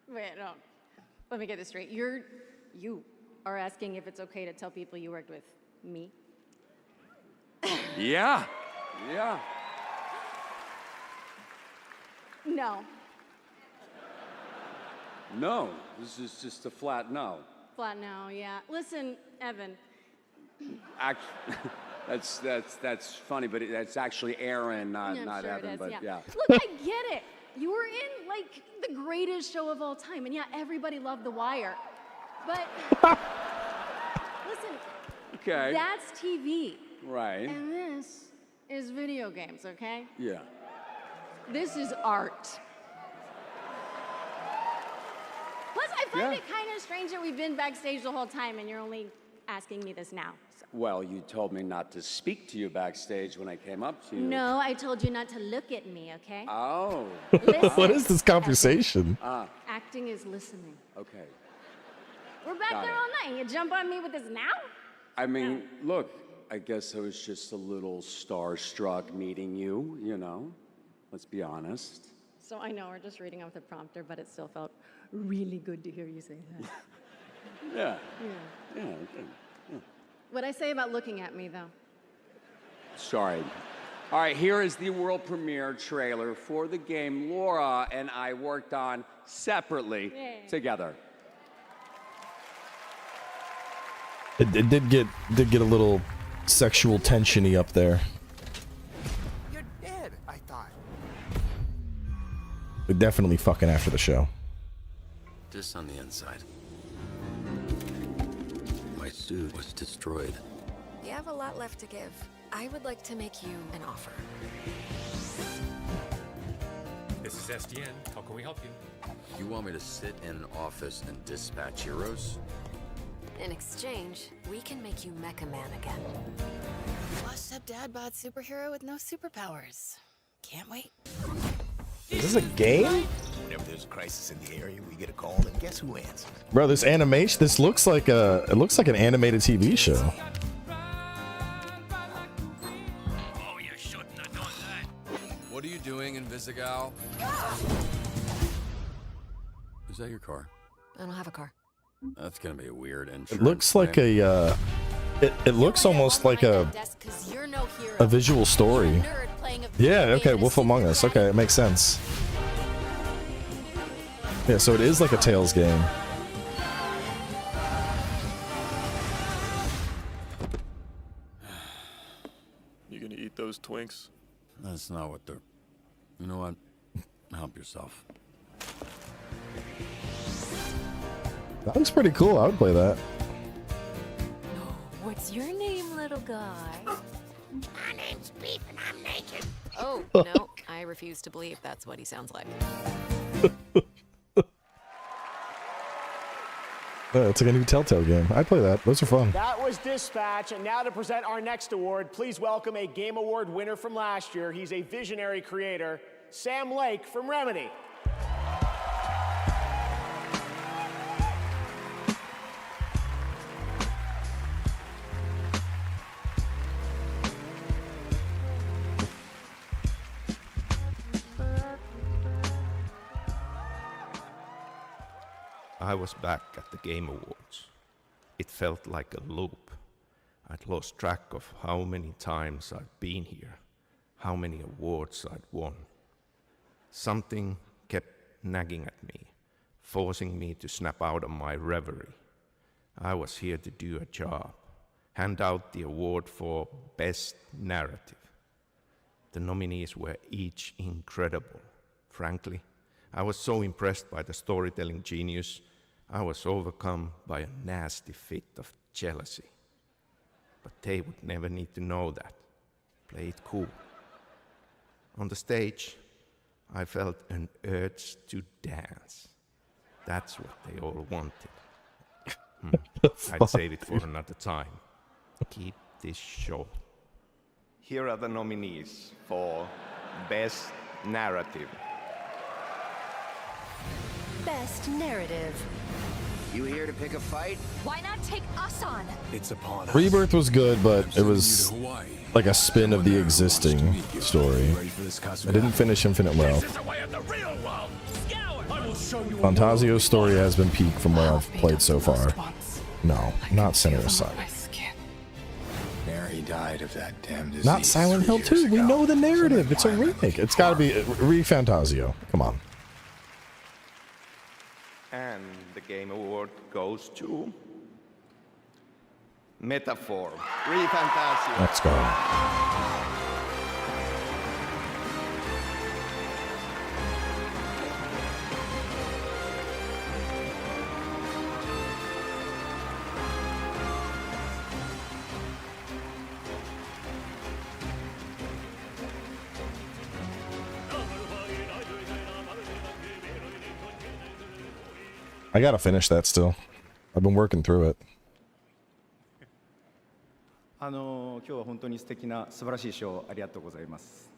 Wait, no. Let me get this straight. You are asking if it's okay to tell people you worked with me? Yeah. No. No, this is just a flat no. Flat no, yeah. Listen, Evan. That's funny, but that's actually Aaron, not sure Evan. It is, but yeah. Look, I get it. You were in like the greatest show of all time, and yeah, everybody loved The Wire. But listen, okay, that's TV. Right. And this is video games, okay? Yeah. This is art. Plus, I find it kind of strange that we've been backstage the whole time and you're only asking me this now. So. Well, you told me not to speak to you backstage when I came up to you. No, I told you not to look at me, okay? Oh. What is this conversation? Acting is listening. Okay. We're back there all night. You jump on me with this now? I mean, look, I guess I was just a little starstruck meeting you, you know? Let's be honest. So I know we're just reading off the prompter, but it still felt really good to hear you say that. Yeah. Yeah. What'd I say about looking at me, though? Sorry. All right, here is the world premiere trailer for the game Laura and I worked on separately together. It did get a little sexual tension-y up there. You're dead, I thought. But definitely fucking after the show. This on the inside. My suit was destroyed. You have a lot left to give. I would like to make you an offer. This is SDN. How can we help you? You want me to sit in an office and dispatch heroes? In exchange, we can make you Mecha Man again. Washed up dad bod superhero with no superpowers. Can't wait. Is this a game? Whenever there's a crisis in the area, we get a call, and guess who answers? Bro, this animation, this looks like it looks like an animated TV show. Oh, you shouldn't have done that. What are you doing in Visigal? Is that your car? I don't have a car. That's gonna be a weird insurance. It looks like a it looks almost like a visual story. Yeah, okay, Wolf Among Us. Okay, it makes sense. Yeah, so it is like a Tales game. You gonna eat those Twinks? That's not what they're... You know what? Help yourself. That looks pretty cool. I would play that. What's your name, little guy? My name's Beef, and I'm naked. Oh, no. I refuse to believe that's what he sounds like. It's like a new Telltale game. I'd play that. Those are fun. That was Dispatch, and now to present our next award, please welcome a Game Award winner from last year. He's a visionary creator, Sam Lake from Remedy. I was back at the Game Awards. It felt like a loop. I'd lost track of how many times I'd been here, how many awards I'd won. Something kept nagging at me, forcing me to snap out of my reverie. I was here to do a job, hand out the award for Best Narrative. The nominees were each incredible. Frankly, I was so impressed by the storytelling genius, I was overcome by a nasty fit of jealousy. but they would never need to know that. Play it cool. On the stage, I felt an urge to dance. That's what they all wanted. I'd save it for another time. Keep this short. Here are the nominees for Best Narrative. Best Narrative. You here to pick a fight? Why not take us on? It's upon us. Rebirth was good, but it was like a spin of the existing story. I didn't finish Infinite Wealth. Fantasio's story has been peak from where I've played so far. No, not Senua's Son. He died of that damn disease. Not Silent Hill 2. We know the narrative. It's a remake. It's got to be Fantasio. Come on. And the Game Award goes to Metaphor. Fantasio. Let's go. I gotta finish that still. I've been working through it. 今日は本当に素敵な素晴らしい賞ありがとうございます。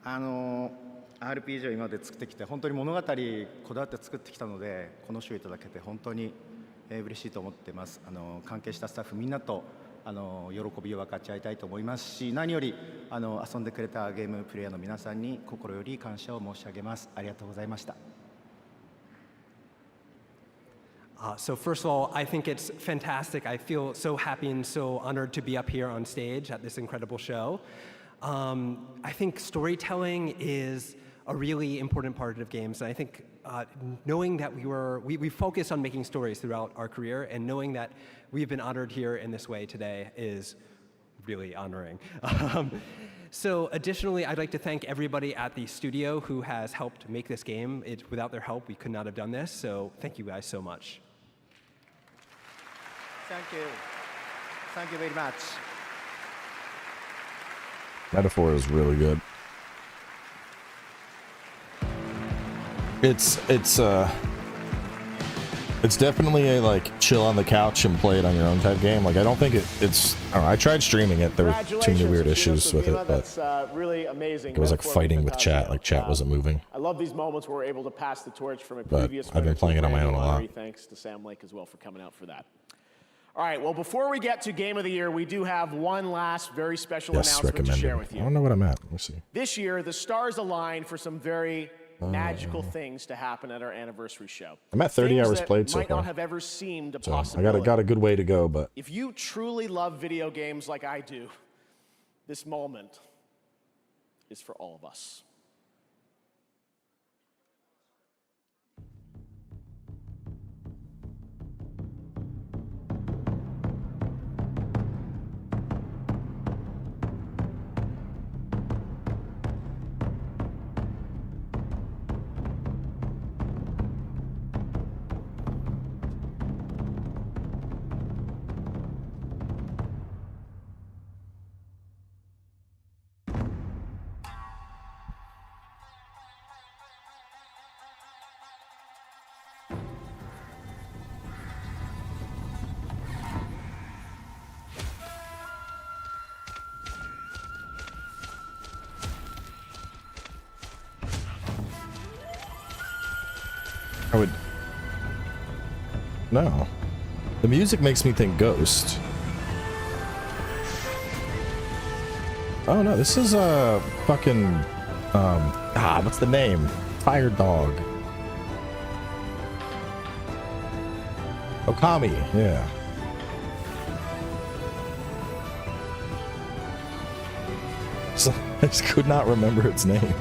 RPG を今まで作ってきて本当に物語こだわって作ってきたのでこの賞をいただけて本当に嬉しいと思ってます。関係したスタッフみんなと喜びを分かち合いたいと思いますし、何より遊んでくれたゲームプレイヤーの皆さんに心より感謝を申し上げます。ありがとうございました。 So first of all, I think it's fantastic. I feel so happy and so honored to be up here on stage at this incredible show. I think storytelling is a really important part of games. And I think knowing that we focused on making stories throughout our career, and knowing that we've been honored here in this way today is really honoring. So additionally, I'd like to thank everybody at the studio who has helped make this game. Without their help, we could not have done this. So thank you guys so much. Thank you. Thank you very much. Metaphor is really good. It's definitely a like chill on the couch and play it on your own type game. Like I don't think it's. I don't know, I tried streaming it. There were too many weird issues with it, but that's really amazing. it was like fighting with chat. Like chat wasn't moving. I love these moments where we're able to pass the torch from a But previous. I've been playing it on my own a lot. Thanks to Sam Lake as well for coming out for that. All right. Well, before we get to Game of the Year, we do have one last very special announcement to share with I you. don't know what I'm at. Let me see. This year, the stars aligned for some very magical things to happen at our anniversary show. I'm at 30 Things hours that played so might far. not have ever seemed a So possibility. I got a good way to go, but If you truly love video games like I do, this moment is for all of us. I would. No. The music makes me think Ghost. Oh no, this is a fucking what's the name? Fire Dog. Okami, yeah. So, I just could not remember its name.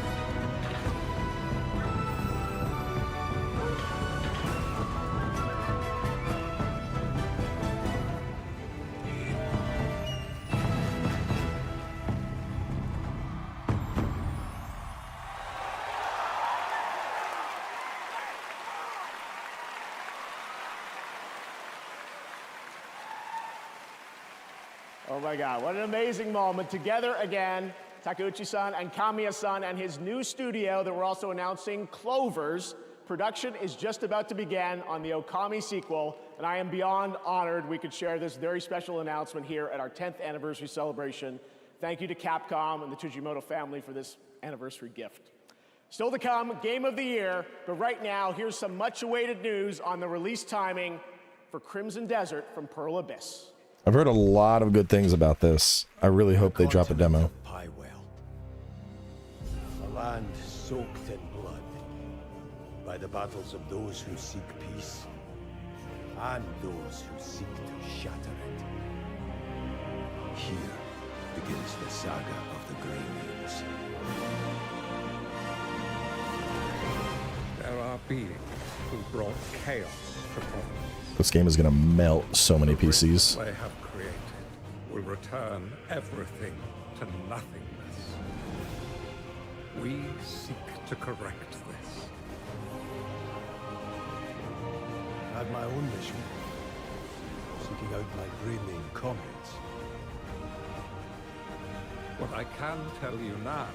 Oh my God, what an amazing moment. Together again, Takeuchi-san and Kamiya-san and his new studio that we're also announcing, Clovers. Production is just about to begin on the Okami sequel, and I am beyond honored we could share this very special announcement here at our 10th anniversary celebration. Thank you to Capcom and the Tujimoto family for this anniversary gift. Still to come, Game of the Year, but right now, here's some much-awaited news on the release timing for Crimson Desert from Pearl Abyss. I've heard a lot of good things about this. I really hope they drop a demo. A land soaked in blood by the battles of those who seek peace and those who seek to shatter it. Here begins the saga of the Grey Wheels. There are beings who brought chaos to Providence. This game is going to melt so many PCs. They have created will return everything to nothingness. We seek to correct this. I had my own mission, seeking out my Greymain comrades. What I can tell you now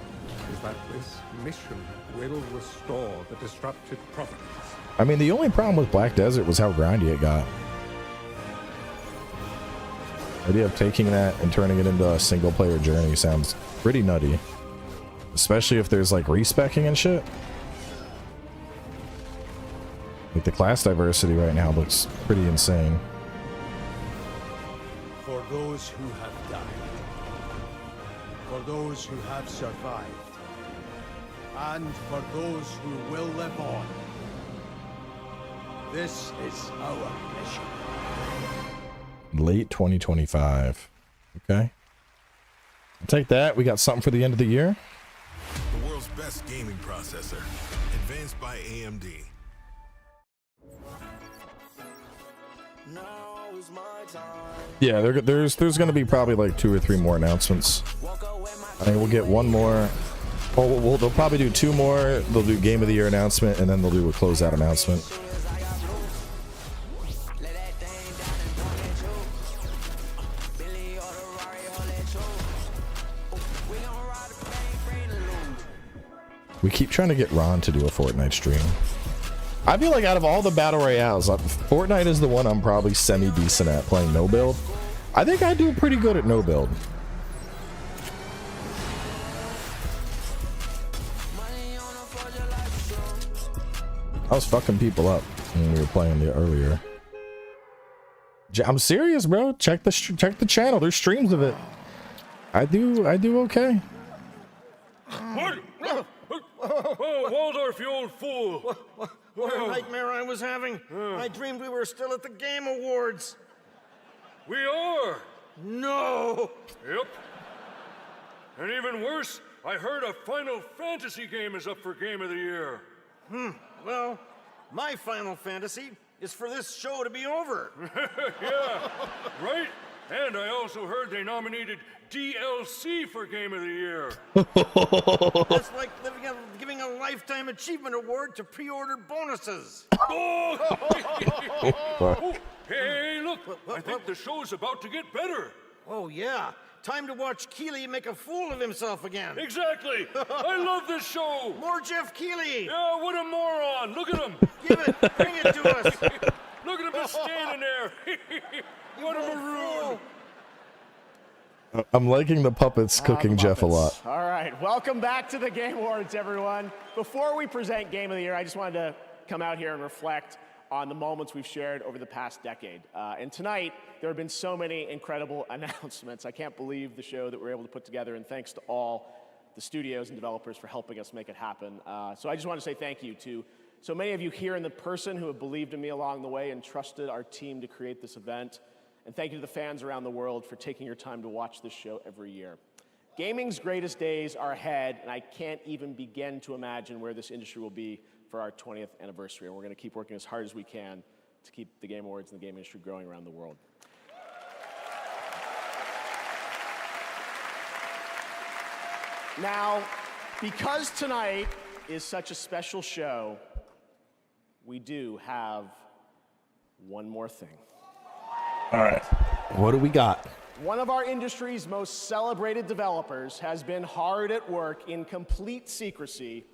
is that this mission will restore the disrupted Providence. I mean, the only problem with Black Desert was how grindy it got. The idea of taking that and turning it into a single player journey sounds pretty nutty. Especially if there's like respecking and shit. Like the class diversity right now looks pretty insane. For those who have died, for those who have survived, and for those who will live on, this is our mission. Late 2025. Okay. I'll take that. We got something for the end of the year. The world's best gaming processor, advanced by AMD. Yeah, there's going to be probably like 2 or 3 more announcements. I think we'll get one more. Oh, they'll probably do 2 more. They'll do Game of the Year announcement, and then they'll do a closeout announcement. We keep trying to get Ron to do a Fortnite stream. I feel like out of all the battle royales, Fortnite is the one I'm probably semi-decent at playing no build. I think I do pretty good at no build. I was fucking people up when we were playing the earlier. I'm serious, bro. Check the channel. There's streams of it. I do okay. What? Oh, Waldorf, you old fool! What a nightmare I was having. I dreamed we were still at the Game Awards. We are! No! Yep. And even worse, I heard a Final Fantasy game is up for Game of the Year. Well, my Final Fantasy is for this show to be over. Yeah, right? And I also heard they nominated DLC for Game of the Year. That's like giving a Lifetime Achievement Award to pre-order bonuses. Oh! Hey, look, I think the show's about to get better. Oh, yeah. Time to watch Keighley make a fool of himself again. Exactly. I love this show. More Jeff Keighley. Yeah, what a moron. Look at him. Give it. Bring it to us. Look at him just standing there. What a maroon. I'm liking the puppets cooking Jeff a lot. All right, welcome back to the Game Awards, everyone. Before we present Game of the Year, I just wanted to come out here and reflect on the moments we've shared over the past decade. And tonight, there have been so many incredible announcements. I can't believe the show that we're able to put together, and thanks to all the studios and developers for helping us make it happen. So I just want to say thank you to so many of you here in the person who have believed in me along the way and trusted our team to create this event. And thank you to the fans around the world for taking your time to watch this show every year. Gaming's greatest days are ahead, and I can't even begin to imagine where this industry will be for our 20th anniversary. And we're going to keep working as hard as we can to keep the Game Awards and the game industry growing around the world. Now, because tonight is such a special show, we do have one more thing. All right. What do we got? One of our industry's most celebrated developers has been hard at work in complete secrecy,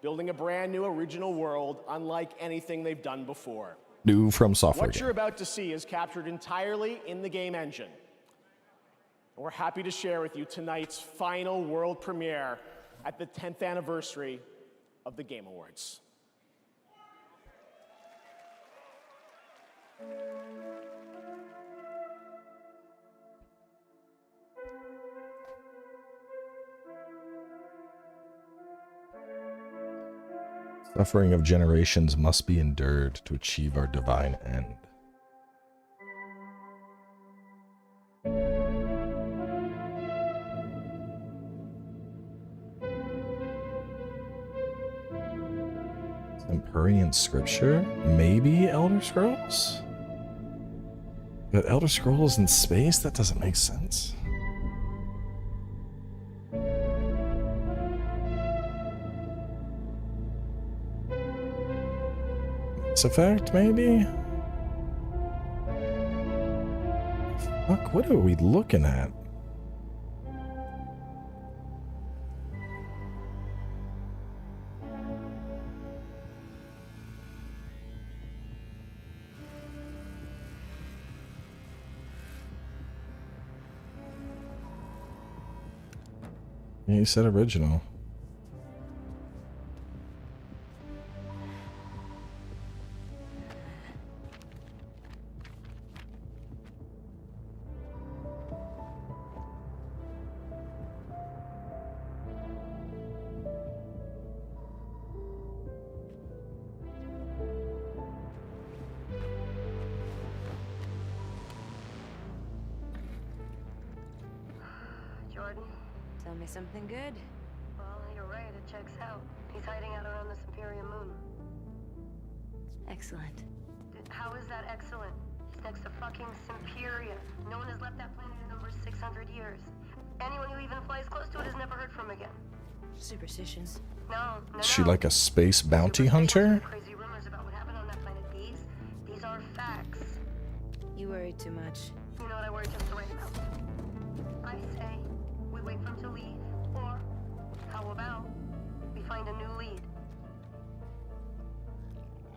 building a brand new original world unlike anything they've done before. New FromSoftware What game. you're about to see is captured entirely in the game engine. We're happy to share with you tonight's final world premiere at the 10th anniversary of the Game Awards. Suffering of generations must be endured to achieve our divine end. Empyrean scripture? Maybe Elder Scrolls? But Elder Scrolls in space? That doesn't make sense. Mass Effect, maybe? Fuck, what are we looking at? Yeah, you said original. Jordan, tell me something good. Well, you're right, it checks out. He's hiding out around the Superior Moon. Excellent. How is that excellent? He's next to fucking Superior. No one has left that planet in over 600 years. Anyone who even flies close to it has never heard from again. Superstitions? No, Is she like a space bounty hunter? Crazy rumors about what happened on that planet. These are facts. You worry too much. You know what I worry just to write about? I say we wait for him to leave, or how about we find a new lead?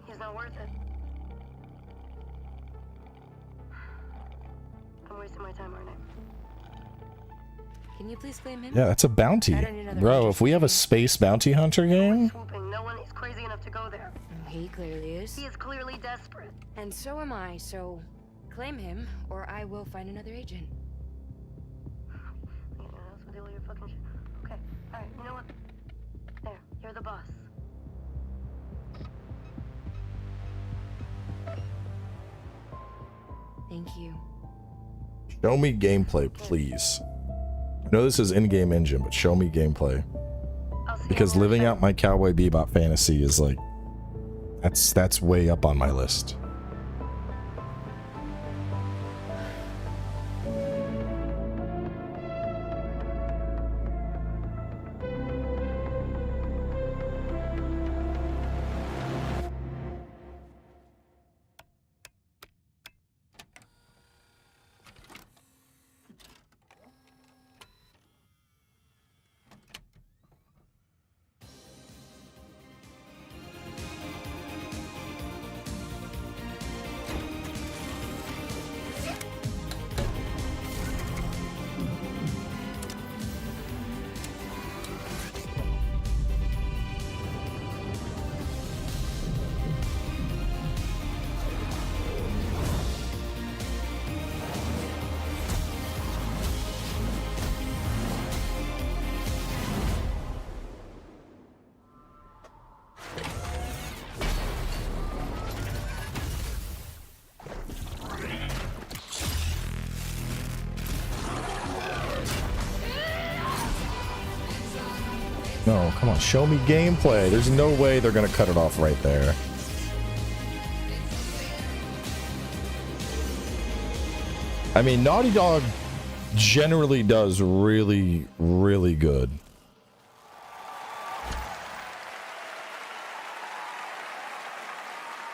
He's not worth it. I'm wasting my time, aren't I? Can you please claim him? Yeah, that's a bounty. Bro, if we have a space bounty hunter game, No one is crazy enough to go there. He clearly is. He is clearly desperate. And so am I, so claim him, or I will find another agent. Anyone else with all your fucking shit? Okay, alright, you know what? There, you're the boss. Thank you. show me gameplay, please. I know this is in-game engine, but show me gameplay. Because living out my Cowboy Bebop fantasy is like, that's way up on my list. No, come on, show me gameplay. There's no way they're gonna cut it off right there. I mean, Naughty Dog generally does really, really good.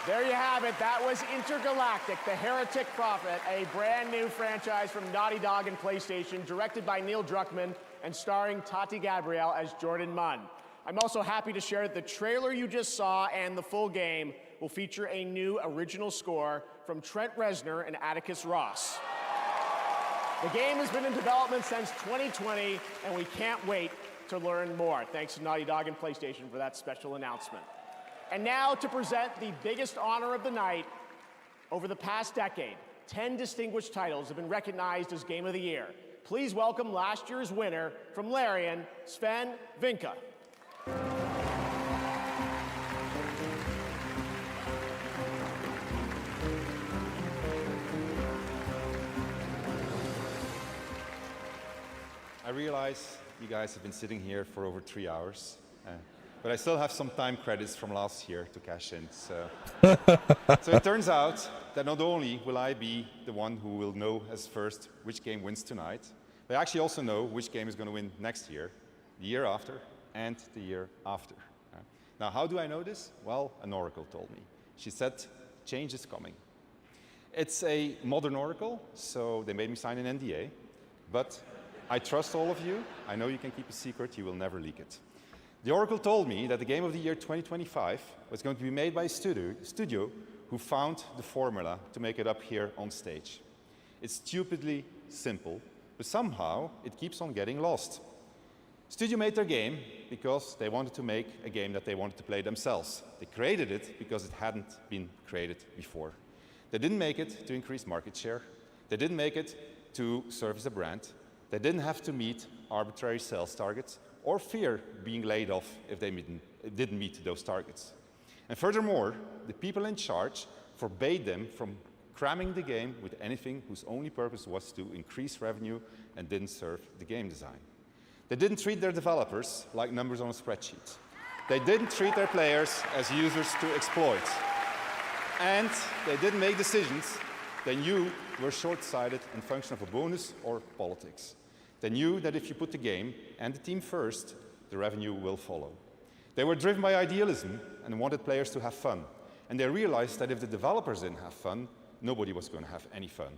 There you have it. That was Intergalactic, the Heretic Prophet, a brand new franchise from Naughty Dog and PlayStation, directed by Neil Druckmann and starring Tati Gabrielle as Jordan Munn. I'm also happy to share that the trailer you just saw and the full game will feature a new original score from Trent Reznor and Atticus Ross. The game has been in development since 2020, and we can't wait to learn more. Thanks to Naughty Dog and PlayStation for that special announcement. And now to present the biggest honor of the night. Over the past decade, 10 distinguished titles have been recognized as Game of the Year. Please welcome last year's winner from Larian, Sven Vinka. I realize you guys have been sitting here for over 3 hours, but I still have some time credits from last year to cash in. So it turns out that not only will I be the one who will know as first which game wins tonight, but I actually also know which game is going to win next year, the year after, and the year after. Now, how do I know this? Well, an oracle told me. She said, change is coming. It's a modern oracle, so they made me sign an NDA, but I trust all of you. I know you can keep a secret. You will never leak it. The oracle told me that the Game of the Year 2025 was going to be made by a studio who found the formula to make it up here on stage. It's stupidly simple, but somehow it keeps on getting lost. Studio made their game because they wanted to make a game that they wanted to play themselves. They created it because it hadn't been created before. They didn't make it to increase market share. They didn't make it to serve as a brand. They didn't have to meet arbitrary sales targets or fear being laid off if they didn't meet those targets. And furthermore, the people in charge forbade them from cramming the game with anything whose only purpose was to increase revenue and didn't serve the game design. They didn't treat their developers like numbers on a spreadsheet. They didn't treat their players as users to exploit. And they didn't make decisions they knew were short-sighted in function of a bonus or politics. They knew that if you put the game and the team first, the revenue will follow. They were driven by idealism and wanted players to have fun. And they realized that if the developers didn't have fun, nobody was going to have any fun.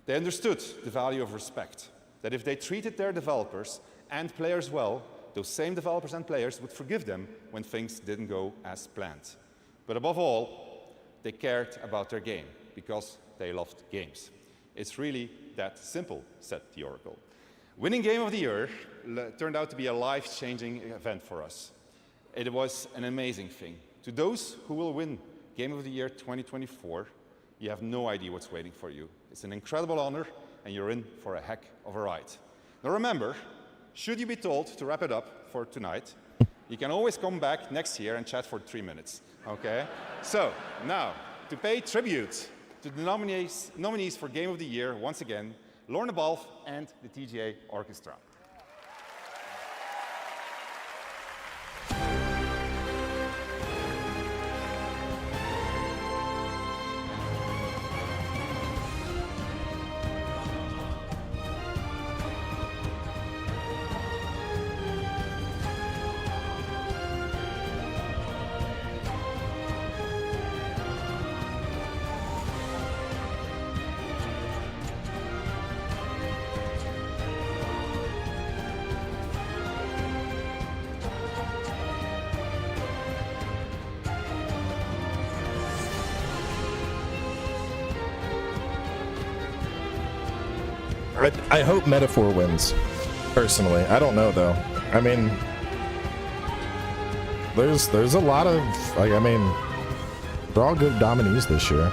They understood the value of respect, that if they treated their developers and players well, those same developers and players would forgive them when things didn't go as planned. But above all, they cared about their game because they loved games. It's really that simple, said the oracle. Winning Game of the Year turned out to be a life-changing event for us. It was an amazing thing. To those who will win Game of the Year 2024, you have no idea what's waiting for you. It's an incredible honor, and you're in for a heck of a ride. Now remember, should you be told to wrap it up for tonight, you can always come back next year and chat for 3 minutes, okay? So, now, to pay tribute to the nominees for Game of the Year, once again, Lorna Balfe and the TGA Orchestra. I hope Metaphor wins, personally. I don't know, though. I mean, there's a lot of, like, I mean, they're all good nominees this year.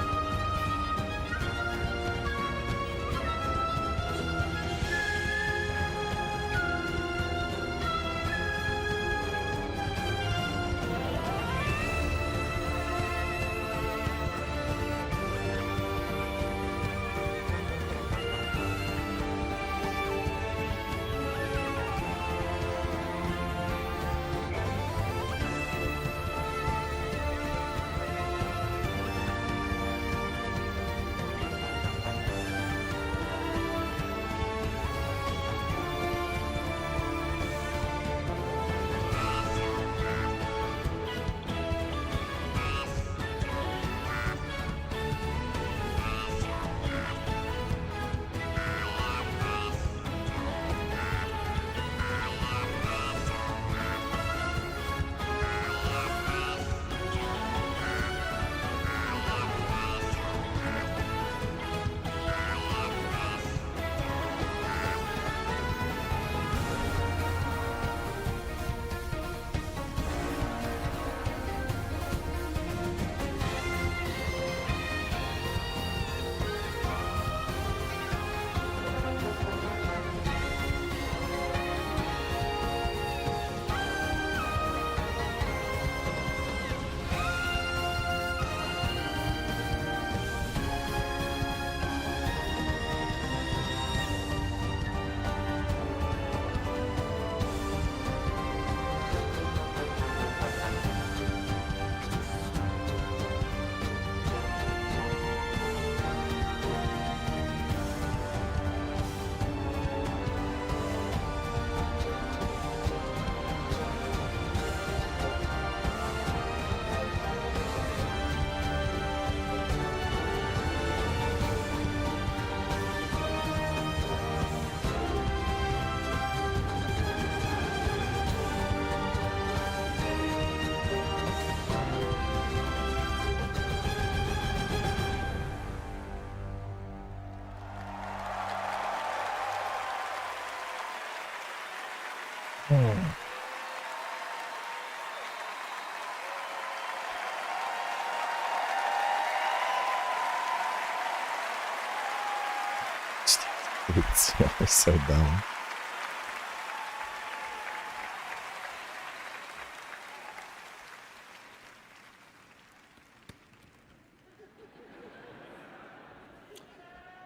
It's so dumb.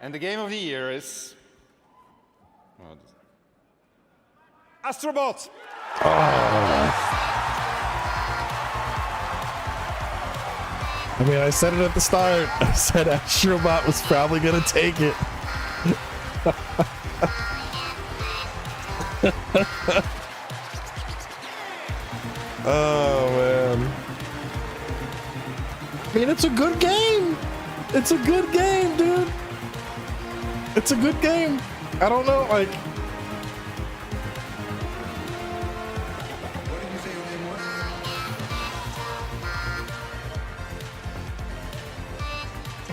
And the game of the year is Astrobot. I mean, I said it at the start. I said Astrobot was probably gonna take it. Oh man. I mean, it's a good game. It's a good game, dude. It's a good game. I don't know, like.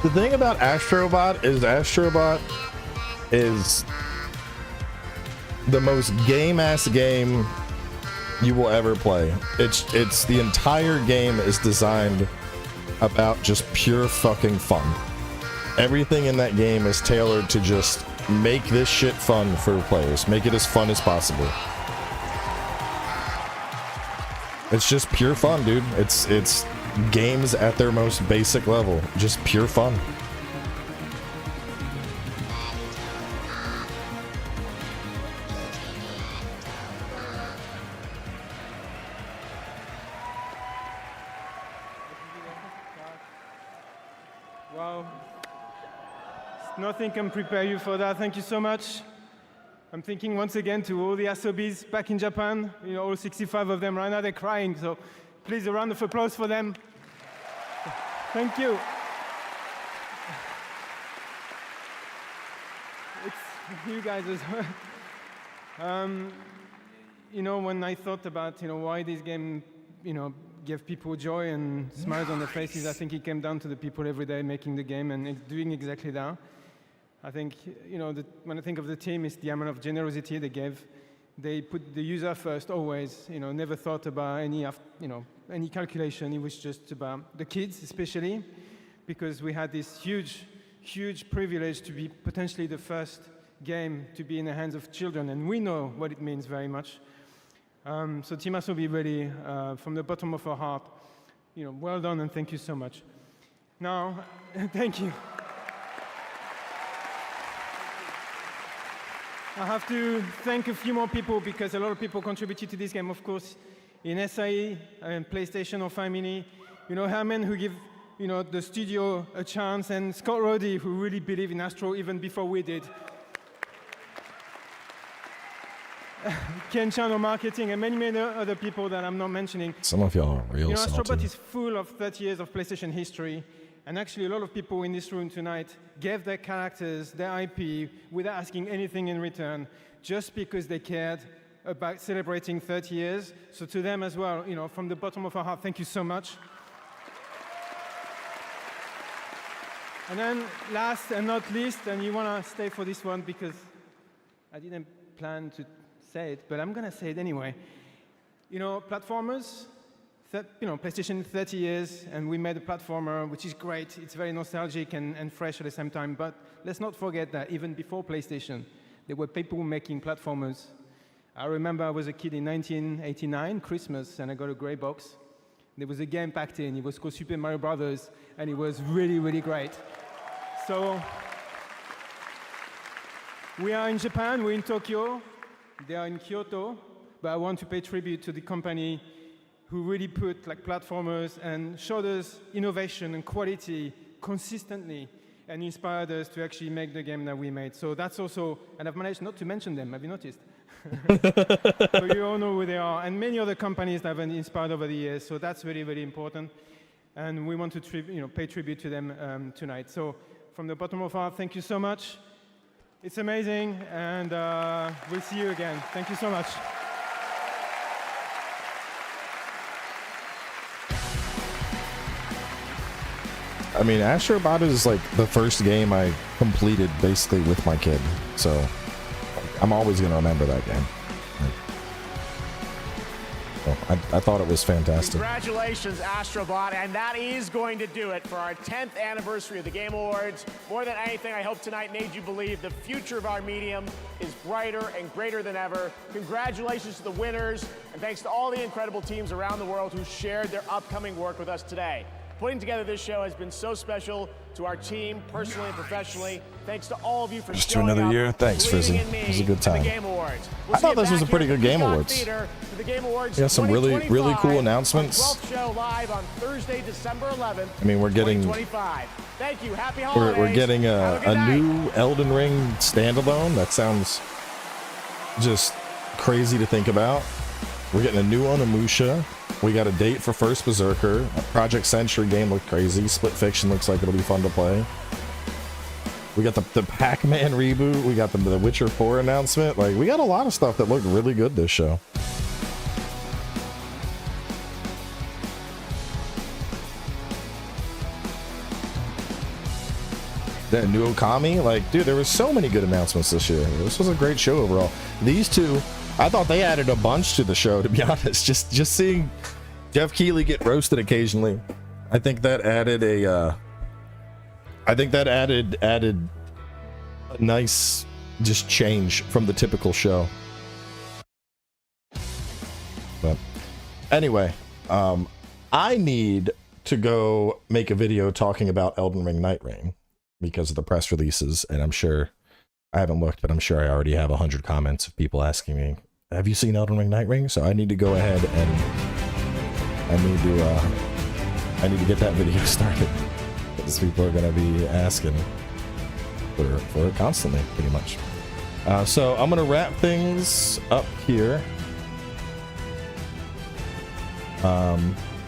The thing about Astrobot is the most game-ass game you will ever play. It's the entire game is designed about just pure fucking fun. Everything in that game is tailored to just make this shit fun for players. Make it as fun as possible. It's just pure fun, dude. It's games at their most basic level. Just pure fun. Wow. Nothing can prepare you for that. Thank you so much. I'm thinking once again to all the Asobis back in Japan. You know, all 65 of them right now, they're crying. So please, a round of applause for them. Thank you. It's you guys as well. You know, when I thought about, you know, why this game, you know, gave people joy and smiles on their faces, I think it came down to the people every day making the game and doing exactly that. I think, you know, when I think of the team, it's the amount of generosity they gave. They put the user first always, you know, never thought about any, you know, any calculation. It was just about the kids, especially, because we had this huge, huge privilege to be potentially the first game to be in the hands of children, and we know what it means very much. So Team Asobi, really, from the bottom of our heart, you know, well done and thank you so much. Now, thank you. I have to thank a few more people because a lot of people contributed to this game, of course, in SIE and PlayStation or Family. You know, Herman, who give, you know, the studio a chance, and Scott Roddy, who really believed in Astro even before we did. Ken Chan on marketing, and many, many other people that I'm not mentioning. Some of y'all are real salty. Astrobot is full of 30 years of PlayStation history, and actually a lot of people in this room tonight gave their characters, their IP, without asking anything in return, just because they cared about celebrating 30 years. So to them as well, you know, from the bottom of our heart, thank you so much. And then last and not least, and you want to stay for this one because I didn't plan to say it, but I'm going to say it anyway. You know, platformers, you know, PlayStation 30 years, and we made a platformer, which is great. It's very nostalgic and fresh at the same time, but let's not forget that even before PlayStation, there were people making platformers. I remember I was a kid in 1989, Christmas, and I got a gray box. There was a game packed in. It was called Super Mario Brothers, and it was really, really great. So we are in Japan, we're in Tokyo, they are in Kyoto, but I want to pay tribute to the company who really put like platformers and showed us innovation and quality consistently and inspired us to actually make the game that we made. So that's also, and I've managed not to mention them, have you noticed? So you all know who they are, and many other companies that have been inspired over the years, so that's really, really important. And we want to pay tribute to them tonight. So from the bottom of our heart, thank you so much. It's amazing, and we'll see you again. Thank you so much. I mean, Astrobot is like the first game I completed basically with my kid, so I'm always gonna remember that game. I thought it was fantastic. Congratulations, Astrobot, and that is going to do it for our 10th anniversary of the Game Awards. More than anything, I hope tonight made you believe the future of our medium is brighter and greater than ever. Congratulations to the winners, and thanks to all the incredible teams around the world who shared their upcoming work with us today. Putting together this show has been so special to our team, personally and professionally. Thanks to all of you for Just to showing another up, year. Thanks, Frizzy. It was a good time. I thought this was a pretty good Game Awards. We got some really cool announcements. Show live on Thursday, December 11th. I mean, we're getting Thank you. Happy holidays. we're getting a new Elden Ring standalone. That sounds just crazy to think about. We're getting a new Onimusha. We got a date for First Berserker. A Project Century game looked crazy. Split Fiction looks like it'll be fun to play. We got the Pac-Man reboot. We got the Witcher 4 announcement. Like, we got a lot of stuff that looked really good this show. That new Okami, like, dude, there was so many good announcements this year. This was a great show overall. These two, I thought they added a bunch to the show, to be honest. Just seeing Jeff Keighley get roasted occasionally, I think that added added a nice just change from the typical show. But anyway, I need to go make a video talking about Elden Ring Night Rain because of the press releases, and I'm sure, I haven't looked, but I'm sure I already have 100 comments of people asking me, have you seen Elden Ring Night Ring? So I need to go ahead and I need to get that video started, because people are going to be asking for it constantly, pretty much. So I'm going to wrap things up here.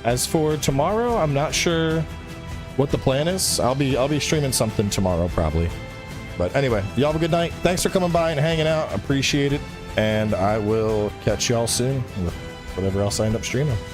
As for tomorrow, I'm not sure what the plan is. I'll be streaming something tomorrow probably. But anyway, y'all have a good night. Thanks for coming by and hanging out. Appreciate it. And I will catch y'all soon with whatever else I end up streaming.